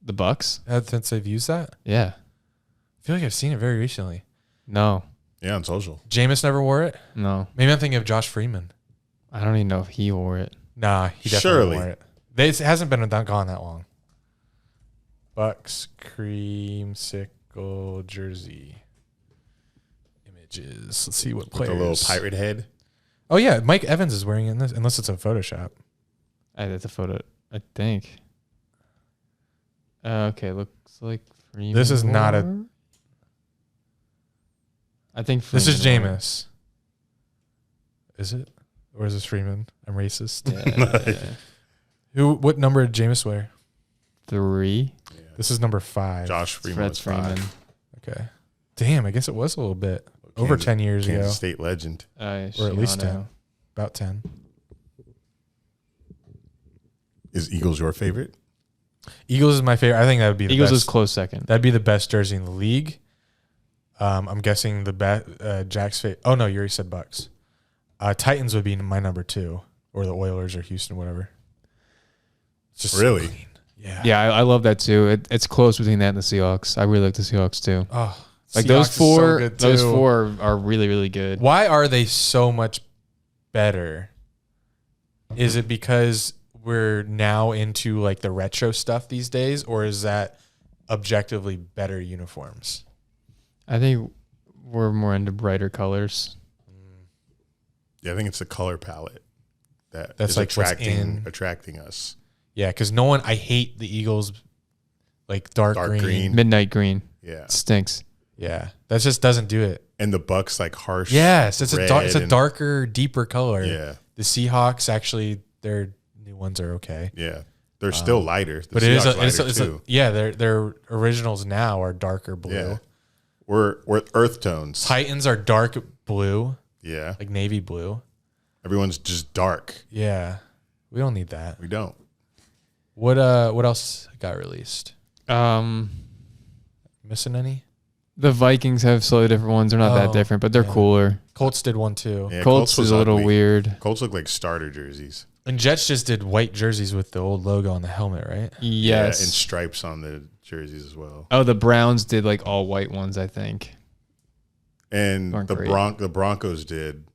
S3: The Bucks?
S2: Since they've used that?
S3: Yeah.
S2: I feel like I've seen it very recently.
S3: No.
S1: Yeah, on social.
S2: Jameis never wore it?
S3: No.
S2: Maybe I'm thinking of Josh Freeman.
S3: I don't even know if he wore it.
S2: Nah, he definitely wore it. It hasn't been gone that long. Bucks creamsicle jersey images. Let's see what players.
S1: With the little pirate head.
S2: Oh yeah, Mike Evans is wearing it in this, unless it's in Photoshop.
S3: That's a photo, I think. Okay, looks like Freeman.
S2: This is not a.
S3: I think
S2: this is
S3: Freeman
S2: Jameis. Is it? Or is this Freeman? I'm racist.
S3: Yeah.
S2: What number did Jameis wear?
S3: 3.
S2: Yeah. This is number 5.
S1: Josh Freeman was 5.
S2: Okay. Damn, I guess it was a little bit. Over 10 years ago.
S1: Kansas State legend.
S2: Or at least 10. About 10.
S1: Is Eagles your favorite?
S2: Eagles is my favorite. I think that would be the
S3: Eagles
S2: best.
S3: is close second.
S2: That'd be the best jersey in the league. I'm guessing the Jack's favorite. Oh, no, you already said Bucks. Titans would be my number 2. Or the Oilers or Houston, whatever. It's just
S1: really?
S2: So clean. Yeah.
S3: Yeah, I love that too. It's close between that and the Seahawks. I really like the Seahawks too.
S2: Oh,
S3: like
S2: Seahawks
S3: those 4.
S2: So good too.
S3: Those 4 are really, really good.
S2: Why are they so much better? Is it because we're now into like the retro stuff these days, or is that objectively better uniforms?
S3: I think we're more into brighter colors.
S1: Yeah, I think it's the color palette that's
S2: is like
S1: attracting us.
S2: Yeah, because I hate the Eagles like dark green.
S3: Midnight green.
S1: Yeah.
S3: It stinks.
S2: Yeah, that just doesn't do it.
S1: And the Bucks like harsh.
S2: Yes, it's
S1: red
S2: a darker, deeper color.
S1: Yeah.
S2: The Seahawks actually, their new ones are okay.
S1: Yeah, they're still lighter. The
S2: But
S1: Seahawks
S2: it's
S1: lighter, too.
S2: yeah, their originals now are darker blue.
S1: Yeah. We're earth tones.
S2: Titans are dark blue.
S1: Yeah,
S2: like navy blue.
S1: Everyone's just dark.
S2: Yeah, we don't need that.
S1: We don't.
S2: What else got released? Missing any?
S3: The Vikings have slightly different ones. They're not that different, but they're cooler.
S2: Colts did one too.
S1: Yeah,
S3: Colts is a little weird.
S1: Colts look like starter jerseys.
S2: And Jets just did white jerseys with the old logo on the helmet, right?
S1: Yeah,
S3: Yes.
S1: and stripes on the jerseys as well.
S3: Oh, the Browns did like all white ones, I think.
S1: And
S3: Aren't
S1: the
S3: great.
S1: Broncos did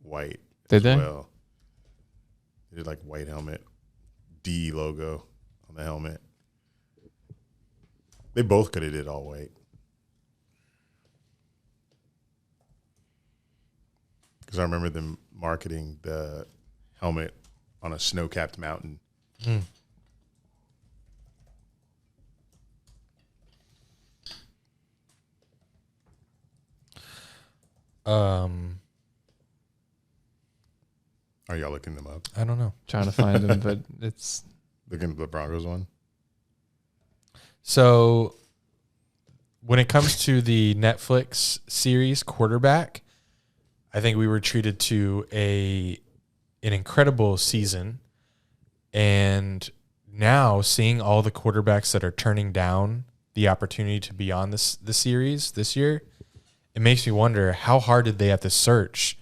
S1: white.
S3: Did
S1: as
S3: they?
S1: Well, they did like white helmet, D logo on the helmet. They both could have did all white. Because I remember them marketing the helmet on a snow-capped mountain. Are y'all looking them up?
S2: I don't know.
S3: Trying to find them, but it's
S1: looking at the Broncos one.
S2: So when it comes to the Netflix series Quarterback, I think we were treated to an incredible season. And now seeing all the quarterbacks that are turning down the opportunity to be on the series this year, it makes me wonder how hard did they have to search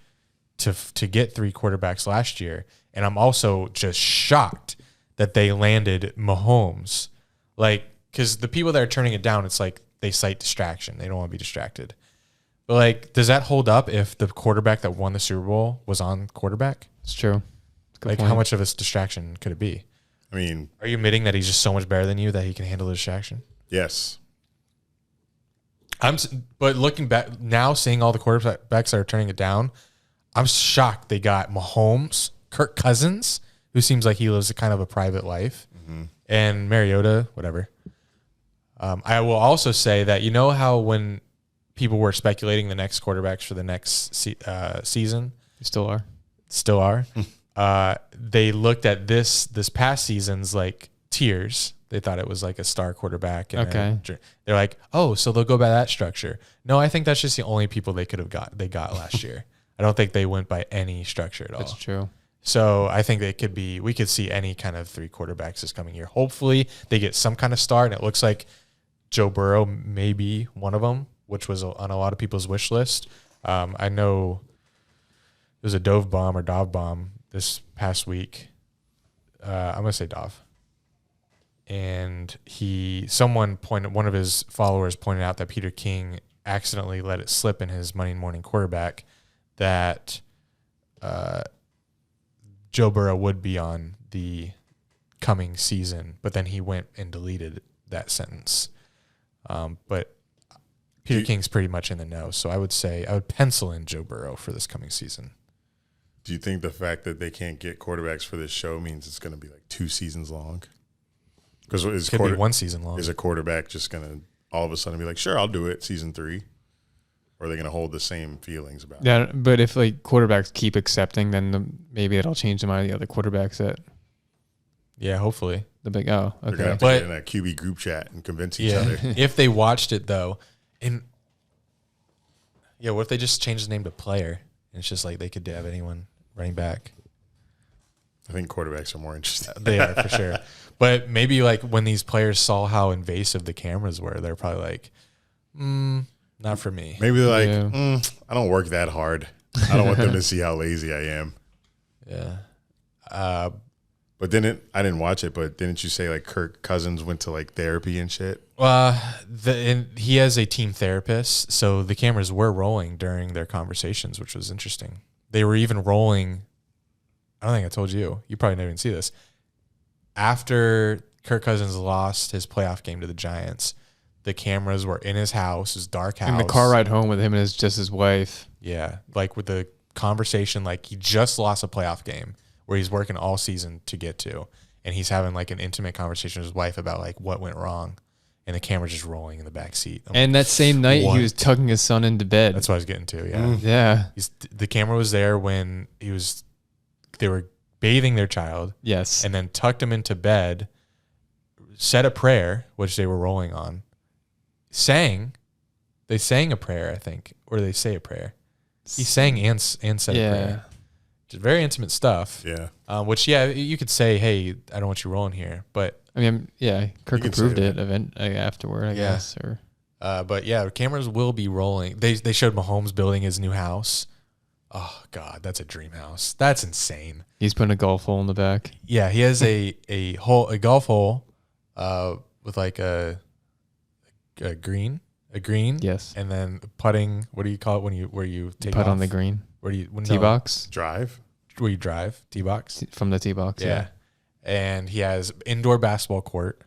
S2: to get 3 quarterbacks last year. And I'm also just shocked that they landed Mahomes. Like, because the people that are turning it down, it's like they cite distraction. They don't want to be distracted. But, like, does that hold up if the quarterback that won the Super Bowl was on quarterback?
S3: It's true. Good
S2: Like,
S3: point.
S2: how much of a distraction could it be?
S1: I mean,
S2: are you admitting that he's just so much better than you that he can handle the distraction?
S1: Yes.
S2: But looking back now, seeing all the quarterbacks that are turning it down, I'm shocked they got Mahomes, Kirk Cousins, who seems like he lives a kind of a private life, and Mariota, whatever. I will also say that you know how when people were speculating the next quarterbacks for the next season,
S3: still are.
S2: They looked at this past season's like tiers. They thought it was like a star quarterback. And
S3: Okay.
S2: they're like, oh, so they'll go by that structure. No, I think that's just the only people they got last year. I don't think they went by any structure at all.
S3: That's true.
S2: So I think we could see any kind of 3 quarterbacks this coming year. Hopefully they get some kind of star, and it looks like Joe Burrow may be one of them, which was on a lot of people's wish list. I know it was a Dove bomb this past week. I'm going to say Dove. And one of his followers pointed out that Peter King accidentally let it slip in his Monday Morning Quarterback that Joe Burrow would be on the coming season, but then he went and deleted that sentence. But Peter King's pretty much in the know, so I would pencil in Joe Burrow for this coming season.
S1: Do you think the fact that they can't get quarterbacks for this show means it's going to be like 2 seasons long? Because
S2: Could be 1 season long.
S1: Is a quarterback just going to all of a sudden be like, sure, I'll do it, season 3? Or are they going to hold the same feelings about it?
S3: Yeah, but if like quarterbacks keep accepting, then maybe it'll change the mind of the other quarterbacks that.
S2: Yeah, hopefully.
S3: The big
S1: They're going to have to get in a QB group chat and convince each other.
S2: If they watched it though, what if they just changed the name to player? And it's just like they could have anyone running back.
S1: I think quarterbacks are more interesting.
S2: They are for sure. But maybe like when these players saw how invasive the cameras were, they're probably like, not for me.
S1: Maybe they're like, I don't work that hard. I don't want them to see how lazy I am.
S2: Yeah.
S1: But I didn't watch it, but didn't you say like Kirk Cousins went to like therapy and shit?
S2: And he has a team therapist, so the cameras were rolling during their conversations, which was interesting. They were even rolling. I don't think I told you. You probably didn't even see this. After Kirk Cousins lost his playoff game to the Giants, the cameras were in his house, his dark house.
S3: In the car ride home with him and his wife.
S2: Yeah, like with the conversation, like he just lost a playoff game where he's working all season to get to, and he's having like an intimate conversation with his wife about like what went wrong, and the camera's just rolling in the back seat.
S3: And that same night,
S2: what?
S3: he was tucking his son into bed.
S2: That's what I was getting to. Yeah,
S3: Yeah.
S2: The camera was there when they were bathing their child.
S3: Yes.
S2: And then tucked him into bed, said a prayer, which they were rolling on, they sang a prayer, I think, or they say a prayer. He sang and said a prayer. Just very intimate stuff.
S1: Yeah.
S2: Which, you could say, hey, I don't want you rolling here. But
S3: I mean, Kirk approved it afterward, I guess. Or
S2: but yeah, cameras will be rolling. They showed Mahomes building his new house. Oh God, that's a dream house. That's insane.
S3: He's putting a golf hole in the back.
S2: Yeah, he has a golf hole with like a green. A green,
S3: yes,
S2: and then putting. What do you call it where you take
S3: putt
S2: off?
S3: on the green?
S2: Where do you
S3: tee box
S1: drive?
S2: Where you drive tee box
S3: from the tee box? Yeah.
S2: And he has indoor basketball court.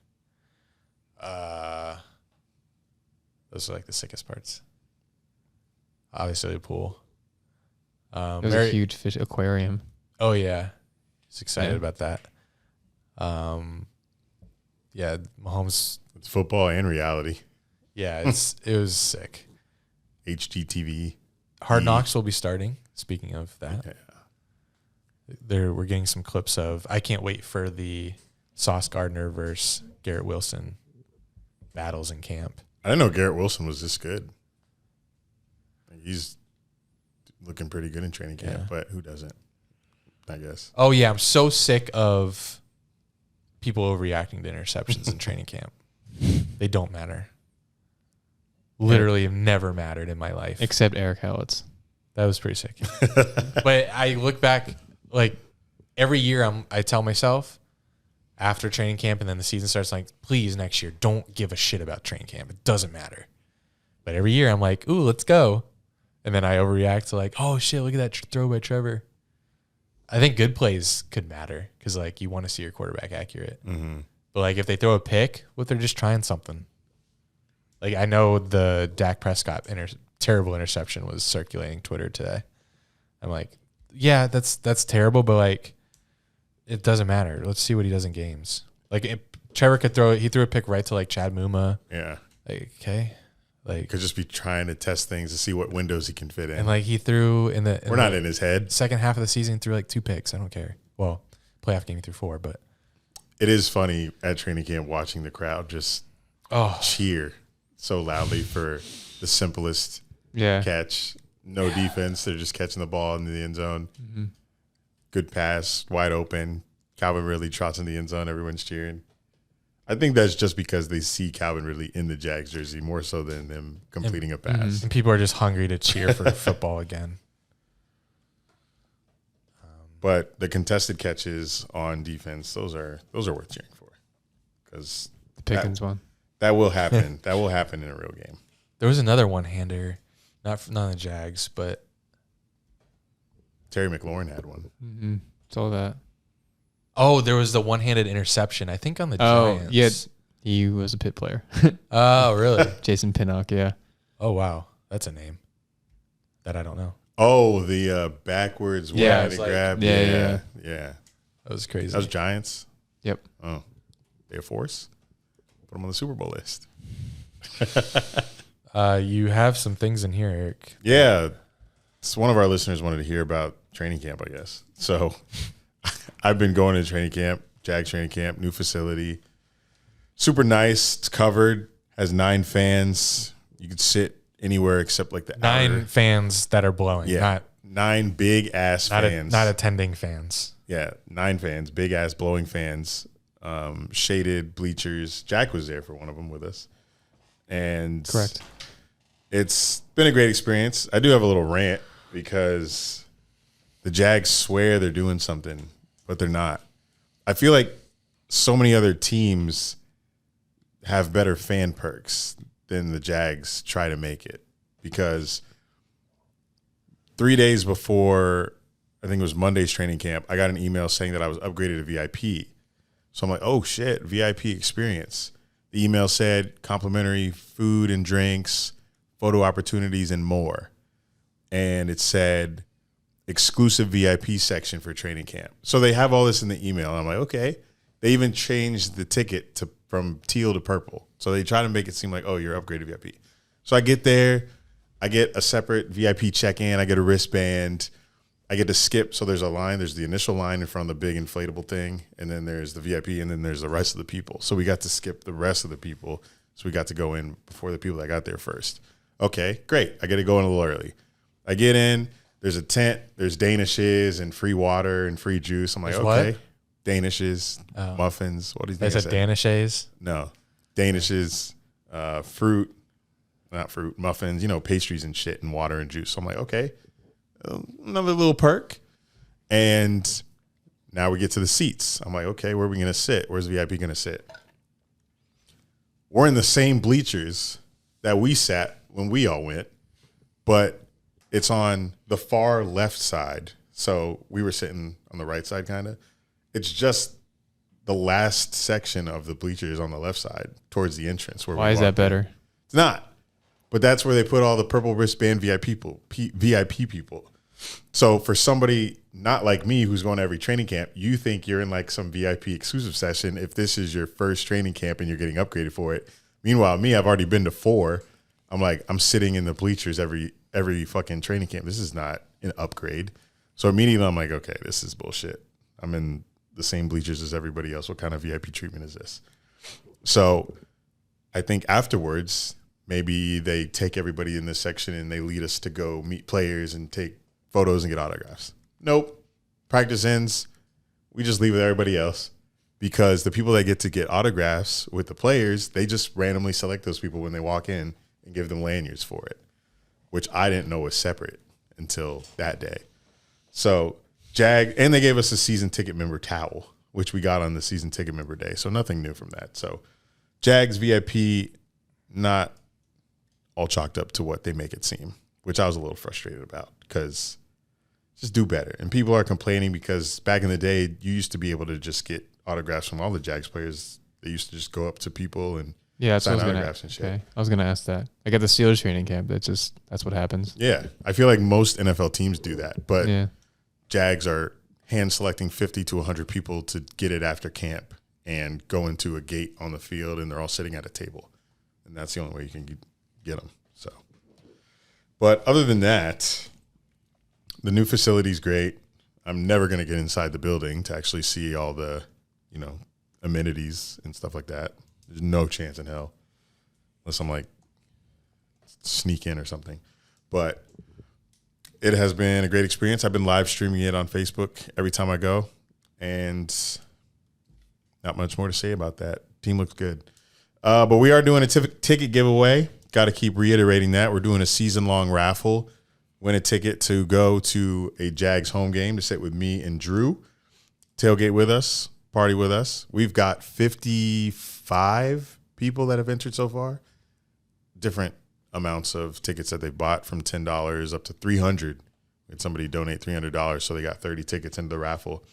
S2: Those are like the sickest parts. Obviously, the pool.
S3: There's a huge fish aquarium.
S2: Oh yeah, he's excited about that. Yeah, Mahomes.
S1: It's football and reality.
S2: Yeah, it was sick.
S1: HGTV.
S2: Hard Knocks will be starting. Speaking of that, we're getting some clips of. I can't wait for the Sauce Gardner versus Garrett Wilson battles in camp.
S1: I didn't know Garrett Wilson was this good. He's looking pretty good in training camp, but who doesn't? I guess.
S2: Oh yeah, I'm so sick of people overreacting to interceptions in training camp. They don't matter. Literally have never mattered in my life.
S3: Except Eric Howitz.
S2: That was pretty sick. But I look back, like, every year I tell myself after training camp and then the season starts, like, please next year, don't give a shit about training camp. It doesn't matter. But every year I'm like, ooh, let's go. And then I overreact to like, oh shit, look at that throw by Trevor. I think good plays could matter because like you want to see your quarterback accurate.
S1: Mm-hmm.
S2: But like if they throw a pick, what they're just trying something. Like I know the Dak Prescott terrible interception was circulating Twitter today. I'm like, yeah, that's terrible, but like it doesn't matter. Let's see what he does in games. Like Trevor could he threw a pick right to like Chad Muma.
S1: Yeah.
S2: Like okay. Like
S1: could just be trying to test things to see what windows he can fit in.
S2: And like he threw
S1: we're not in his head.
S2: Second half of the season, threw like 2 picks. I don't care. Well, playoff game he threw 4, but
S1: it is funny at training camp watching the crowd just cheer so loudly for the simplest catch. No defense. They're just catching the ball in the end zone.
S3: Mm-hmm.
S1: Good pass, wide open. Calvin Ridley trots in the end zone. Everyone's cheering. I think that's just because they see Calvin Ridley in the Jags jersey more so than them completing a pass.
S2: And people are just hungry to cheer for football again.
S1: But the contested catches on defense, those are worth cheering for, because
S3: the Pickens one
S1: that will happen. That will happen in a real game.
S2: There was another one-hander, not the Jags, but
S1: Terry McLaurin had one.
S3: Mm-hmm. Saw that.
S2: Oh, there was the one-handed interception, I think, on the Giants.
S3: Oh, yeah. He was a Pitt player.
S2: Oh, really?
S3: Jason Pinnock, yeah.
S2: Oh, wow. That's a name that I don't know.
S1: Oh, the backwards one-handed grab.
S3: Yeah.
S2: That was crazy.
S1: That was Giants?
S3: Yep.
S1: Oh. Air Force? Put them on the Super Bowl list.
S2: You have some things in here, Eric.
S1: Yeah. It's one of our listeners wanted to hear about training camp, I guess. So I've been going to training camp, Jags training camp, new facility. Super nice. It's covered. Has 9 fans. You could sit anywhere except like the
S2: 9 fans that are blowing.
S1: Yeah.
S2: Not
S1: 9 big ass fans.
S2: Not attending fans.
S1: Yeah. 9 fans. Big ass blowing fans. Shaded bleachers. Jack was there for one of them with us. And
S3: correct.
S1: It's been a great experience. I do have a little rant because the Jags swear they're doing something, but they're not. I feel like so many other teams have better fan perks than the Jags try to make it, because 3 days before, I think it was Monday's training camp, I got an email saying that I was upgraded to VIP. So I'm like, oh shit, VIP experience. The email said complimentary food and drinks, photo opportunities, and more. And it said exclusive VIP section for training camp. So they have all this in the email. I'm like, okay. They even changed the ticket from teal to purple. So they try to make it seem like, oh, you're upgraded VIP. So I get there, I get a separate VIP check-in, I get a wristband, I get to skip. So there's a line, there's the initial line in front of the big inflatable thing, and then there's the VIP, and then there's the rest of the people. So we got to skip the rest of the people. So we got to go in before the people that got there first. Okay, great. I get to go in a little early. I get in, there's a tent, there's Danishes and free water and free juice. I'm like,
S2: There's
S1: okay.
S2: what?
S1: Muffins. What do you think?
S2: They said Danishes?
S1: No. Danishes, fruit, not fruit, muffins, pastries and shit and water and juice. So I'm like, okay, another little perk. And now we get to the seats. I'm like, okay, where are we going to sit? Where's VIP going to sit? We're in the same bleachers that we sat when we all went, but it's on the far left side. So we were sitting on the right side, kind of. It's just the last section of the bleachers on the left side towards the entrance.
S3: Why is that better?
S1: It's not. But that's where they put all the purple wristband VIP people. So for somebody not like me who's going to every training camp, you think you're in like some VIP exclusive session if this is your first training camp and you're getting upgraded for it. Meanwhile, me, I've already been to 4. I'm sitting in the bleachers every fucking training camp. This is not an upgrade. So immediately I'm like, okay, this is bullshit. I'm in the same bleachers as everybody else. What kind of VIP treatment is this? So I think afterwards, maybe they take everybody in this section and they lead us to go meet players and take photos and get autographs. Nope. Practice ends. We just leave with everybody else because the people that get to get autographs with the players, they just randomly select those people when they walk in and give them lanyards for it, which I didn't know was separate until that day. So and they gave us a season ticket member towel, which we got on the season ticket member day. So nothing new from that. So Jags VIP, not all chalked up to what they make it seem, which I was a little frustrated about because just do better. And people are complaining because back in the day, you used to be able to just get autographs from all the Jags players. They used to just go up to people and sign autographs and shit.
S3: Okay. I was going to ask that. Like at the Steelers training camp, that's what happens.
S1: Yeah. I feel like most NFL teams do that. But
S3: yeah.
S1: Jags are hand selecting 50 to 100 people to get it after camp and go into a gate on the field, and they're all sitting at a table. And that's the only way you can get them. So, but other than that, the new facility is great. I'm never going to get inside the building to actually see all the, amenities and stuff like that. There's no chance in hell unless I'm like sneak in or something. But it has been a great experience. I've been live streaming it on Facebook every time I go, and not much more to say about that. Team looks good. But we are doing a ticket giveaway. Got to keep reiterating that. We're doing a season-long raffle. Win a ticket to go to a Jags home game to sit with me and Drew. Tailgate with us. Party with us. We've got 55 people that have entered so far. Different amounts of tickets that they bought, from $10 up to $300. We had somebody donate $300, so they got 30 tickets into the raffle.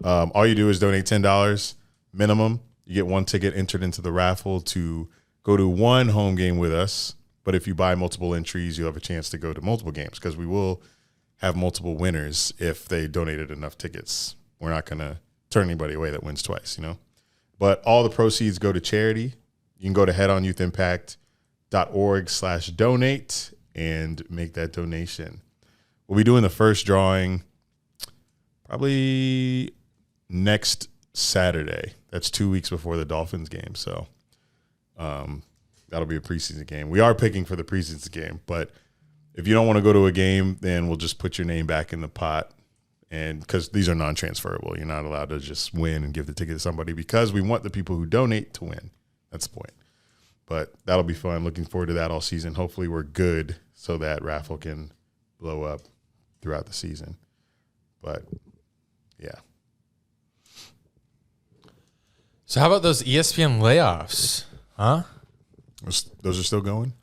S1: All you do is donate $10 minimum. You get one ticket entered into the raffle to go to one home game with us. But if you buy multiple entries, you have a chance to go to multiple games because we will have multiple winners if they donated enough tickets. We're not going to turn anybody away that wins twice, But all the proceeds go to charity. You can go to headonyouth.org/donate and make that donation. We'll be doing the first drawing probably next Saturday. That's 2 weeks before the Dolphins game. So that'll be a preseason game. We are picking for the preseason game, but if you don't want to go to a game, then we'll just put your name back in the pot. And because these are non-transferable, you're not allowed to just win and give the ticket to somebody because we want the people who donate to win. That's the point. But that'll be fun. Looking forward to that all season. Hopefully we're good so that raffle can blow up throughout the season. But, yeah.
S2: So how about those ESPN layoffs? Huh?
S1: Those are still going?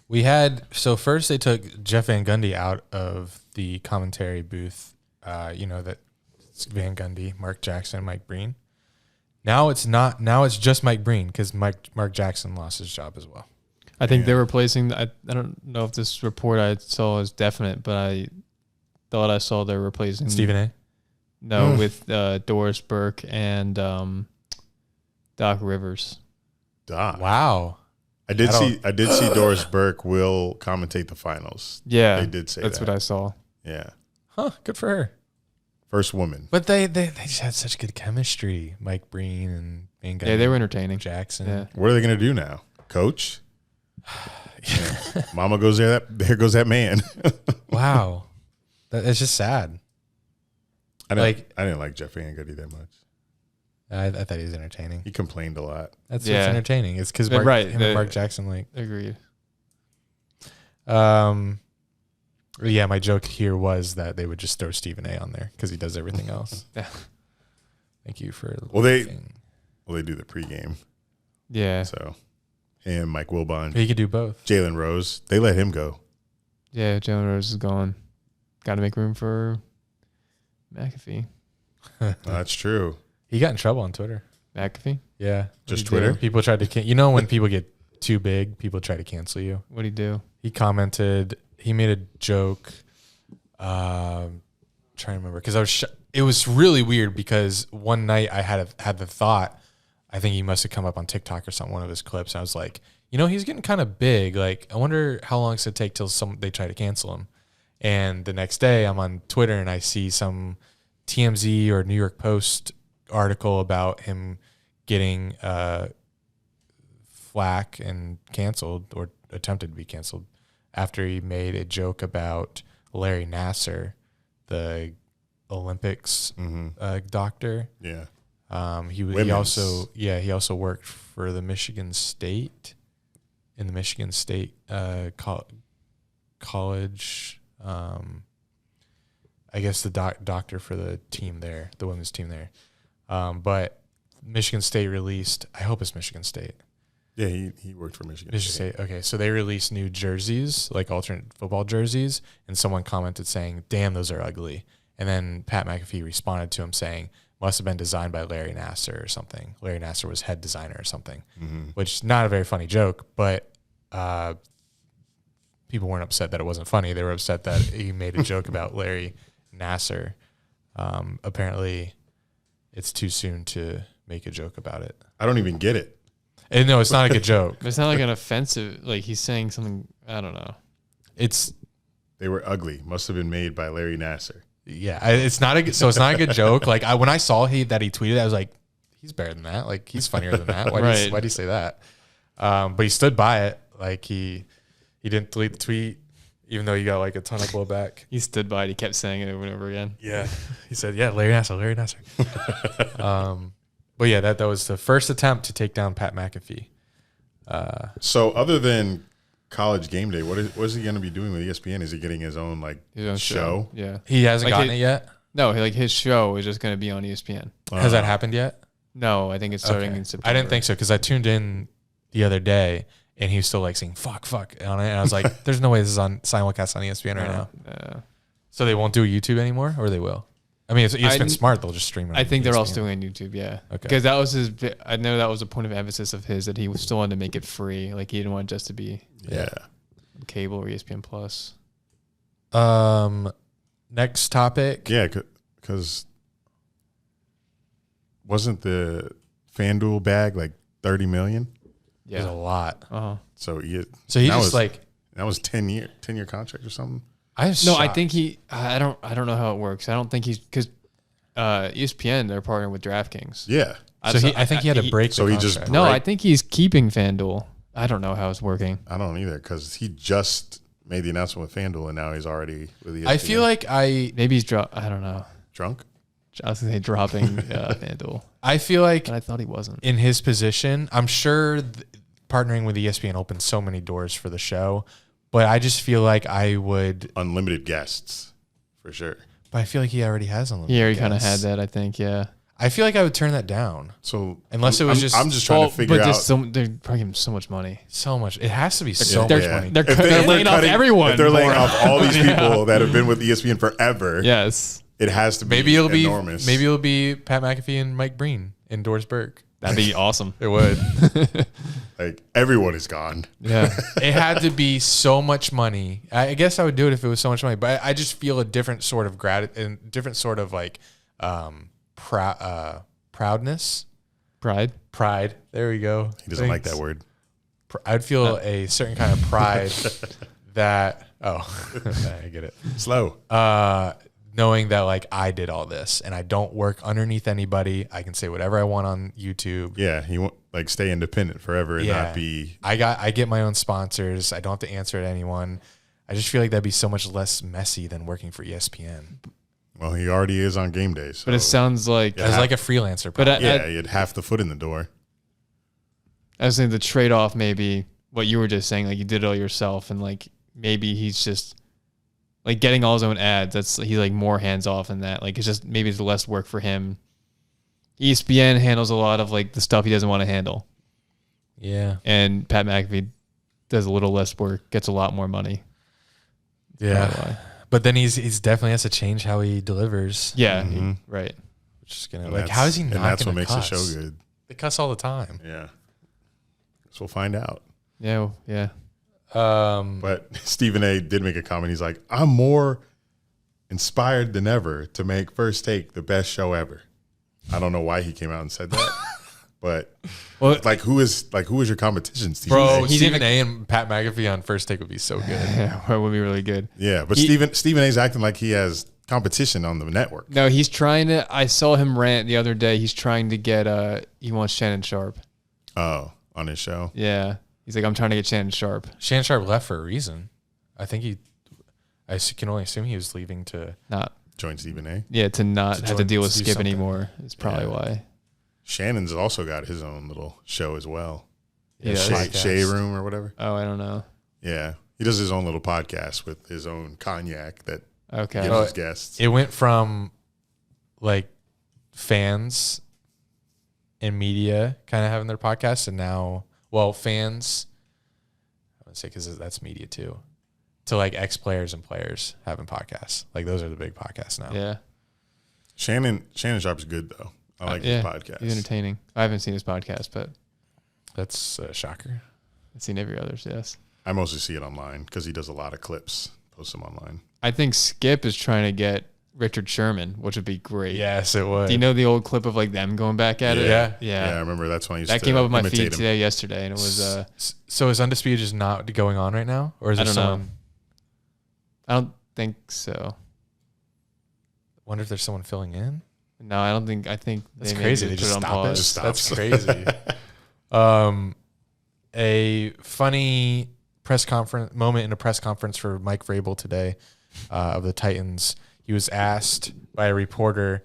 S2: First they took Jeff Van Gundy out of the commentary booth. That's Van Gundy, Mark Jackson, Mike Breen. Now it's not. Now it's just Mike Breen because Mark Jackson lost his job as well.
S3: I think they're replacing. I don't know if this report I saw is definite, but I thought I saw they're replacing
S2: Stephen A.
S3: No, with Doris Burke and Doc Rivers.
S2: Wow.
S1: I did see Doris Burke will commentate the finals.
S3: Yeah,
S1: they did say
S3: that's
S1: that.
S3: what I saw.
S1: Yeah.
S2: Huh. Good for her.
S1: First woman.
S2: But they just had such good chemistry. Mike Breen and
S3: yeah, they were entertaining.
S2: Jackson.
S3: Yeah.
S1: What are they going to do now? Coach? Yeah. Mama goes there. There goes that man.
S2: Wow. It's just sad.
S1: I didn't like Jeff Van Gundy that much.
S2: I thought he was entertaining.
S1: He complained a lot.
S2: That's what's entertaining. It's because him and Mark Jackson
S3: agreed.
S2: Yeah, my joke here was that they would just throw Stephen A on there because he does everything else.
S3: Yeah.
S2: Thank you for
S1: they do the pregame.
S3: Yeah.
S1: So him, Mike Wilbon.
S2: He could do both.
S1: Jalen Rose. They let him go.
S3: Yeah, Jalen Rose is gone. Got to make room for McAfee.
S1: That's true.
S2: He got in trouble on Twitter.
S3: McAfee?
S2: Yeah.
S1: Just Twitter?
S2: People tried to when people get too big, people try to cancel you.
S3: What'd he do?
S2: He commented, he made a joke. Trying to remember because it was really weird because one night I had the thought, I think he must have come up on TikTok or something, one of his clips. And I was like, he's getting kind of big. Like, I wonder how long it's going to take till they try to cancel him. And the next day I'm on Twitter and I see some TMZ or New York Post article about him getting flack and canceled or attempted to be canceled after he made a joke about Larry Nassar, the Olympics doctor.
S1: Yeah.
S2: He also worked for the Michigan State in the Michigan State college. I guess the doctor for the team there, the women's team there. But Michigan State released, I hope it's Michigan State.
S1: Yeah, he worked for Michigan State.
S2: Okay, so they released new jerseys, like alternate football jerseys, and someone commented saying, "Damn, those are ugly." And then Pat McAfee responded to him saying, "Must have been designed by Larry Nassar or something." Larry Nassar was head designer or something, which not a very funny joke, but people weren't upset that it wasn't funny. They were upset that he made a joke about Larry Nassar. Apparently, it's too soon to make a joke about it.
S1: I don't even get it.
S2: And no, it's not a good joke.
S3: It's not like an offensive, like he's saying something, I don't know.
S1: They were ugly. Must have been made by Larry Nassar.
S2: Yeah, it's not a good joke. Like when I saw that he tweeted, I was like, he's better than that. Like he's funnier than that. Why do you say that? But he stood by it. Like he didn't delete the tweet, even though he got like a ton of blowback.
S3: He stood by it. He kept saying it over and over again.
S2: Yeah, he said, "Yeah, Larry Nassar." But yeah, that was the first attempt to take down Pat McAfee.
S1: So other than College Game Day, what is he going to be doing with ESPN? Is he getting his own show?
S3: Yeah,
S2: he hasn't gotten it yet.
S3: No, like his show is just going to be on ESPN.
S2: Has that happened yet?
S3: No, I think it's starting in September.
S2: I didn't think so because I tuned in the other day and he was still like saying "fuck" on it, and I was like, "There's no way this is on simulcast on ESPN right now." So they won't do YouTube anymore, or they will. I mean, if ESPN's smart, they'll just stream it.
S3: I think they're also doing it on YouTube, yeah. Okay. Because that was I know that was a point of emphasis of his, that he still wanted to make it free. Like he didn't want it just to be cable or ESPN Plus.
S2: Next topic.
S1: Yeah, because wasn't the FanDuel bag like $30 million?
S2: Yeah, it was a lot.
S1: So he
S2: just
S1: that was 10-year contract or something.
S3: I think I don't know how it works. I don't think he's, because ESPN, they're partnering with DraftKings.
S1: Yeah.
S2: I think he had to break.
S1: So he just
S3: no. I think he's keeping FanDuel. I don't know how it's working.
S1: I don't either, because he just made the announcement with FanDuel and now he's already with ESPN.
S2: I feel like
S3: maybe he's I don't know.
S1: Drunk.
S3: I was gonna say dropping FanDuel.
S2: I feel like,
S3: but I thought he wasn't
S2: in his position. I'm sure partnering with ESPN opens so many doors for the show. But I just feel like I would...
S1: Unlimited guests, for sure.
S2: But I feel like he already has unlimited guests.
S3: He already kind of had that, I think, yeah.
S2: I feel like I would turn that down.
S1: So
S2: unless it was
S1: I'm just trying to figure out...
S3: they're probably so much money.
S2: So much. It has to be so much money.
S3: They're laying off everyone.
S1: If they're laying off all these people that have been with ESPN forever...
S3: Yes.
S1: It has to be enormous.
S2: Maybe it'll be Pat McAfee and Mike Breen in Doris Burke.
S3: That'd be awesome.
S2: It would.
S1: Like, everyone is gone.
S2: Yeah. It had to be so much money. I guess I would do it if it was so much money, but I just feel a different sort of different sort of like proudness
S3: Pride.
S2: Pride. There we go.
S1: He doesn't like that word.
S2: I'd feel a certain kind of pride that. Oh, I get it.
S1: Slow.
S2: Knowing that like I did all this and I don't work underneath anybody. I can say whatever I want on YouTube.
S1: Yeah, he won't like stay independent forever and not be.
S2: I get my own sponsors. I don't have to answer to anyone. I just feel like that'd be so much less messy than working for ESPN.
S1: Well, he already is on game days. So
S3: but it sounds like
S2: as like a freelancer.
S3: But
S1: you had half the foot in the door.
S3: I was saying the trade off maybe what you were just saying, like you did it all yourself, and like maybe he's just like getting all his own ads. He's like more hands off in that. Like it's just maybe it's less work for him. ESPN handles a lot of like the stuff he doesn't want to handle.
S2: Yeah.
S3: And Pat McAfee does a little less work, gets a lot more money.
S2: Yeah. But then he's definitely has to change how he delivers.
S3: Yeah. Right.
S2: Which is gonna like how is he not?
S1: And that's
S2: gonna
S1: what makes
S2: cuss?
S1: the show good.
S2: They cuss all the time.
S1: Yeah. So we'll find out.
S3: Yeah. Yeah.
S1: But Stephen A. did make a comment. He's like, I'm more inspired than ever to make First Take the best show ever. I don't know why he came out and said that, but who is your competition, Stephen
S2: Bro,
S1: A?
S2: Stephen A. and Pat McAfee on First Take would be so good.
S3: Yeah, it would be really good.
S1: Yeah, but Stephen A's acting like he has competition on the network.
S3: No, he's trying to. I saw him rant the other day. He's trying to get. He wants Shannon Sharp.
S1: Oh, on his show.
S3: Yeah, he's like, I'm trying to get Shannon Sharp.
S2: Shannon Sharp left for a reason. I think I can only assume he was leaving to
S3: not
S1: join Stephen A.
S3: Yeah, to not have to deal with Skip
S2: something.
S3: anymore is probably why.
S1: Shannon's also got his own little show as well.
S3: Yeah,
S1: Shea Room or whatever.
S3: Oh, I don't know.
S1: Yeah, he does his own little podcast with his own cognac that gives his guests.
S2: It went from like fans and media kind of having their podcasts, and now, well, fans, I would say because that's media too, to like ex-players and players having podcasts. Like those are the big podcasts now.
S3: Yeah.
S1: Shannon Sharp's good though. I like his podcast.
S3: He's entertaining. I haven't seen his podcast, but
S2: that's a shocker.
S3: I've seen every other's. Yes.
S1: I mostly see it online because he does a lot of clips. Posts them online.
S3: I think Skip is trying to get Richard Sherman, which would be great.
S2: Yes, it would.
S3: Do you know the old clip of like them going back at it?
S2: Yeah.
S1: Yeah, I remember that's when I used
S3: that
S1: to
S3: came up on my
S1: imitate
S3: feed
S1: him.
S3: yesterday, and it was.
S2: So is Undisputed just not going on right now, or is
S3: I
S2: there
S3: don't know.
S2: someone?
S3: I don't think so.
S2: Wonder if there's someone filling in.
S3: No, I don't think. I think
S2: that's
S3: they
S2: crazy.
S3: maybe
S2: They
S3: put
S2: just
S3: it on
S2: stop it.
S3: pause.
S2: Just that's crazy. A funny press conference moment in a press conference for Mike Vrabel today of the Titans. He was asked by a reporter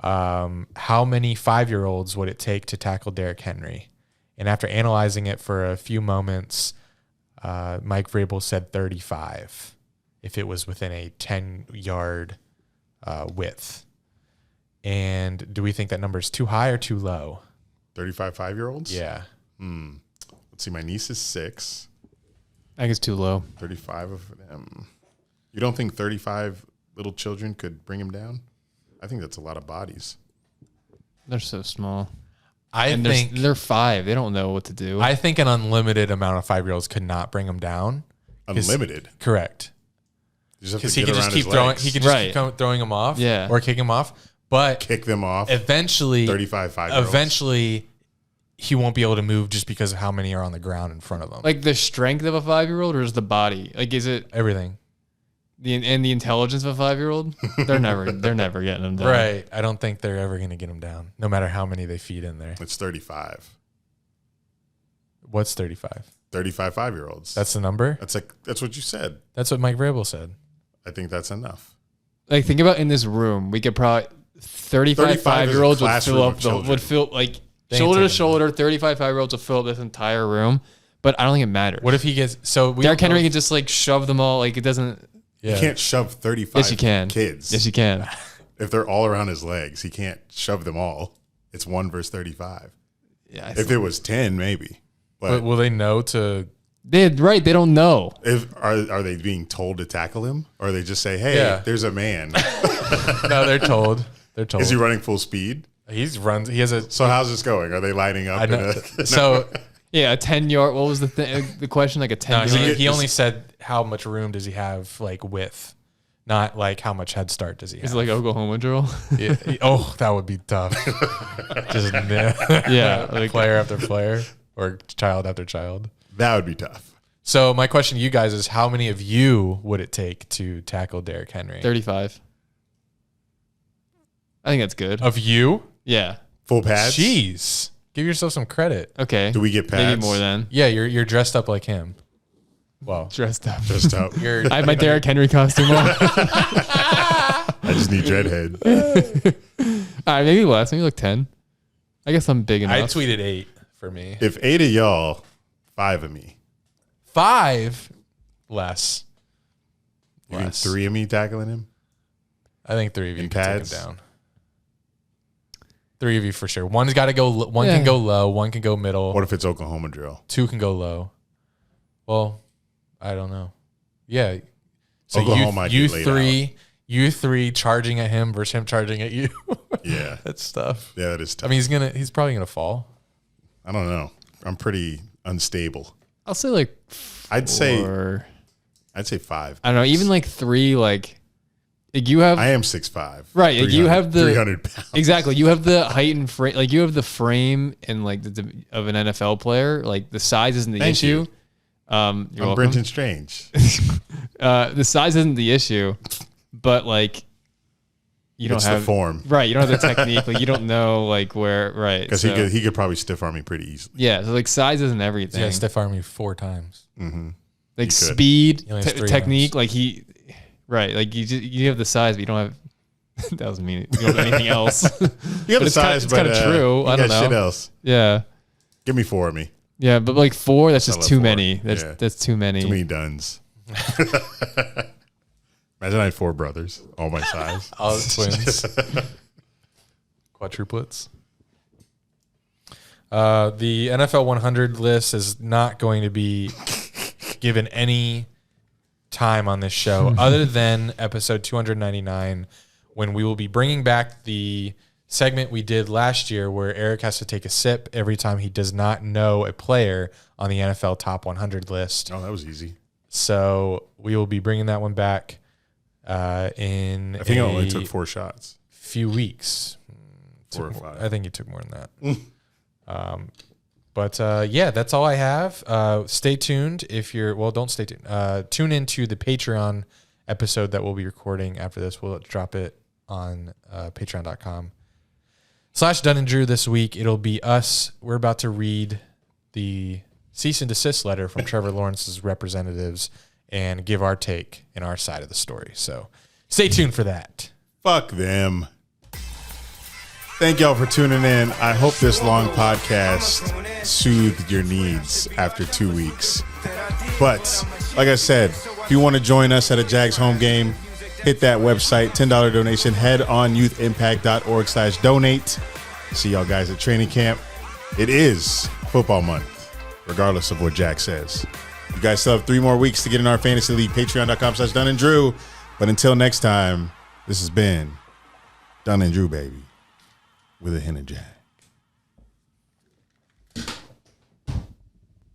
S2: how many 5-year-olds would it take to tackle Derrick Henry, and after analyzing it for a few moments, Mike Vrabel said 35 if it was within a 10-yard width. And do we think that number is too high or too low?
S1: 35 5-year-olds?
S2: Yeah.
S1: Let's see. My niece is 6.
S3: I think it's too low.
S1: 35 of them. You don't think 35 little children could bring him down? I think that's a lot of bodies.
S3: They're so small.
S2: I
S3: And
S2: think
S3: they're 5. They don't know what to do.
S2: I think an unlimited amount of 5-year-olds could not bring him down.
S1: Unlimited?
S2: Correct.
S1: Because
S2: he could just keep throwing. He could just keep throwing them off.
S3: Yeah.
S2: Or kick him off. But
S1: kick them off.
S2: Eventually,
S1: 35 5-year-olds.
S2: Eventually, he won't be able to move just because of how many are on the ground in front of him.
S3: Like the strength of a 5-year-old, or is the body? Like, is it
S2: everything?
S3: And the intelligence of a 5-year-old? They're never getting him down.
S2: Right. I don't think they're ever going to get him down, no matter how many they feed in there.
S1: It's 35.
S2: What's 35?
S1: 35 5-year-olds.
S2: That's the number?
S1: That's what you said.
S2: That's what Mike Vrabel said.
S1: I think that's enough.
S3: Like, think about in this room, we could probably 35 5-year-olds would fill up would fill like shoulder to shoulder. 35 5-year-olds would fill up this entire room. But I don't think it matters.
S2: What if he gets
S3: Derrick Henry can just like shove them all? Like it doesn't.
S1: You can't shove 35
S3: Yes, you can.
S1: kids.
S3: Yes, you can.
S1: If they're all around his legs, he can't shove them all. It's 1 versus 35.
S3: Yeah.
S1: If it was 10, maybe.
S2: But will they know to?
S3: They don't know.
S1: Are they being told to tackle him, or they just say, "Hey, there's a man"?
S2: No, they're told. They're told.
S1: Is he running full speed?
S2: He runs. He has a.
S1: So how's this going? Are they lining up?
S2: So
S3: yeah, a 10-yard. What was the question? Like a 10.
S2: No, he only said how much room does he have, like width, not like how much head start does he have.
S3: It's like Oklahoma drill.
S2: Yeah. Oh, that would be tough. Just
S3: like
S2: player after player or child after child.
S1: That would be tough.
S2: So my question to you guys is, how many of you would it take to tackle Derrick Henry?
S3: 35. I think that's good.
S2: Of you?
S3: Yeah.
S1: Full pads?
S2: Jeez. Give yourself some credit.
S3: Okay.
S1: Do we get pads?
S3: Maybe more then.
S2: Yeah, you're dressed up like him. Well,
S3: dressed up.
S1: Dressed up.
S3: I have my Derrick Henry costume on.
S1: I just need dreadhead.
S3: All right, maybe less. Maybe like 10. I guess I'm big enough.
S2: I tweeted 8 for me.
S1: If 8 of y'all, 5 of me.
S2: 5 less.
S1: You think 3 of me tackling him?
S2: I think 3 of you
S1: in
S2: can
S1: pads?
S2: take him down. 3 of you for sure. One's got to go. One can go low. One can go middle.
S1: What if it's Oklahoma drill?
S2: 2 can go low. Well, I don't know. Yeah. So
S1: Oklahoma
S2: you three charging at him versus him charging at you.
S1: Yeah.
S2: That's tough.
S1: Yeah, that is tough.
S2: I mean, he's probably gonna fall.
S1: I don't know. I'm pretty unstable.
S3: I'll say like 4.
S1: I'd say 5.
S3: I don't know. Even like 3, like you have.
S1: I am 6'5".
S3: Right. Like you have the
S1: 300 pounds.
S3: Exactly. You have the height and frame. Like you have the frame and like of an NFL player. Like the size isn't the issue.
S1: You.
S3: I'm
S1: Brenton Strange.
S3: The size isn't the issue, but like you don't have
S1: the form,
S3: right? You don't have the technique. Like you don't know like where right
S1: because he could probably stiff arm me pretty easily.
S3: Yeah, so like size isn't everything.
S2: Yeah, stiff arm you 4 times.
S1: Mm-hmm.
S3: Like speed, technique,
S2: arms.
S3: like right? Like you have the size, but you don't have. That doesn't mean you don't have anything else.
S1: You have the size,
S3: it's
S1: but
S3: kind of true.
S1: You
S3: I don't know.
S1: Shit else.
S3: Yeah.
S1: Give me 4 of me.
S3: Yeah, but like 4, that's just too
S1: 4.
S3: many. That's too many.
S1: Too many Dunns. Imagine I had 4 brothers, all my size.
S2: All twins. Quadruplets. The NFL 100 list is not going to be given any time on this show other than episode 299, when we will be bringing back the segment we did last year where Eric has to take a sip every time he does not know a player on the NFL top 100 list.
S1: Oh, that was easy.
S2: So we will be bringing that one back in
S1: I think I only took 4 shots.
S2: Few weeks.
S1: 4 or 5.
S2: I think you took more than that. But yeah, that's all I have. Stay tuned don't stay tuned. Tune into the Patreon episode that we'll be recording after this. We'll drop it on patreon.com/Dunn and Drew this week. It'll be us. We're about to read the cease and desist letter from Trevor Lawrence's representatives and give our take and our side of the story. So stay tuned for that.
S1: Fuck them. Thank y'all for tuning in. I hope this long podcast soothed your needs after 2 weeks. But like I said, if you want to join us at a Jags home game, hit that website, $10 donation. Head on youthimpact.org/donate. See y'all guys at training camp. It is football month, regardless of what Jack says. You guys still have 3 more weeks to get in our fantasy league, patreon.com/Dunn and Drew. But until next time, this has been Dunn and Drew, baby, with a hint of Jack.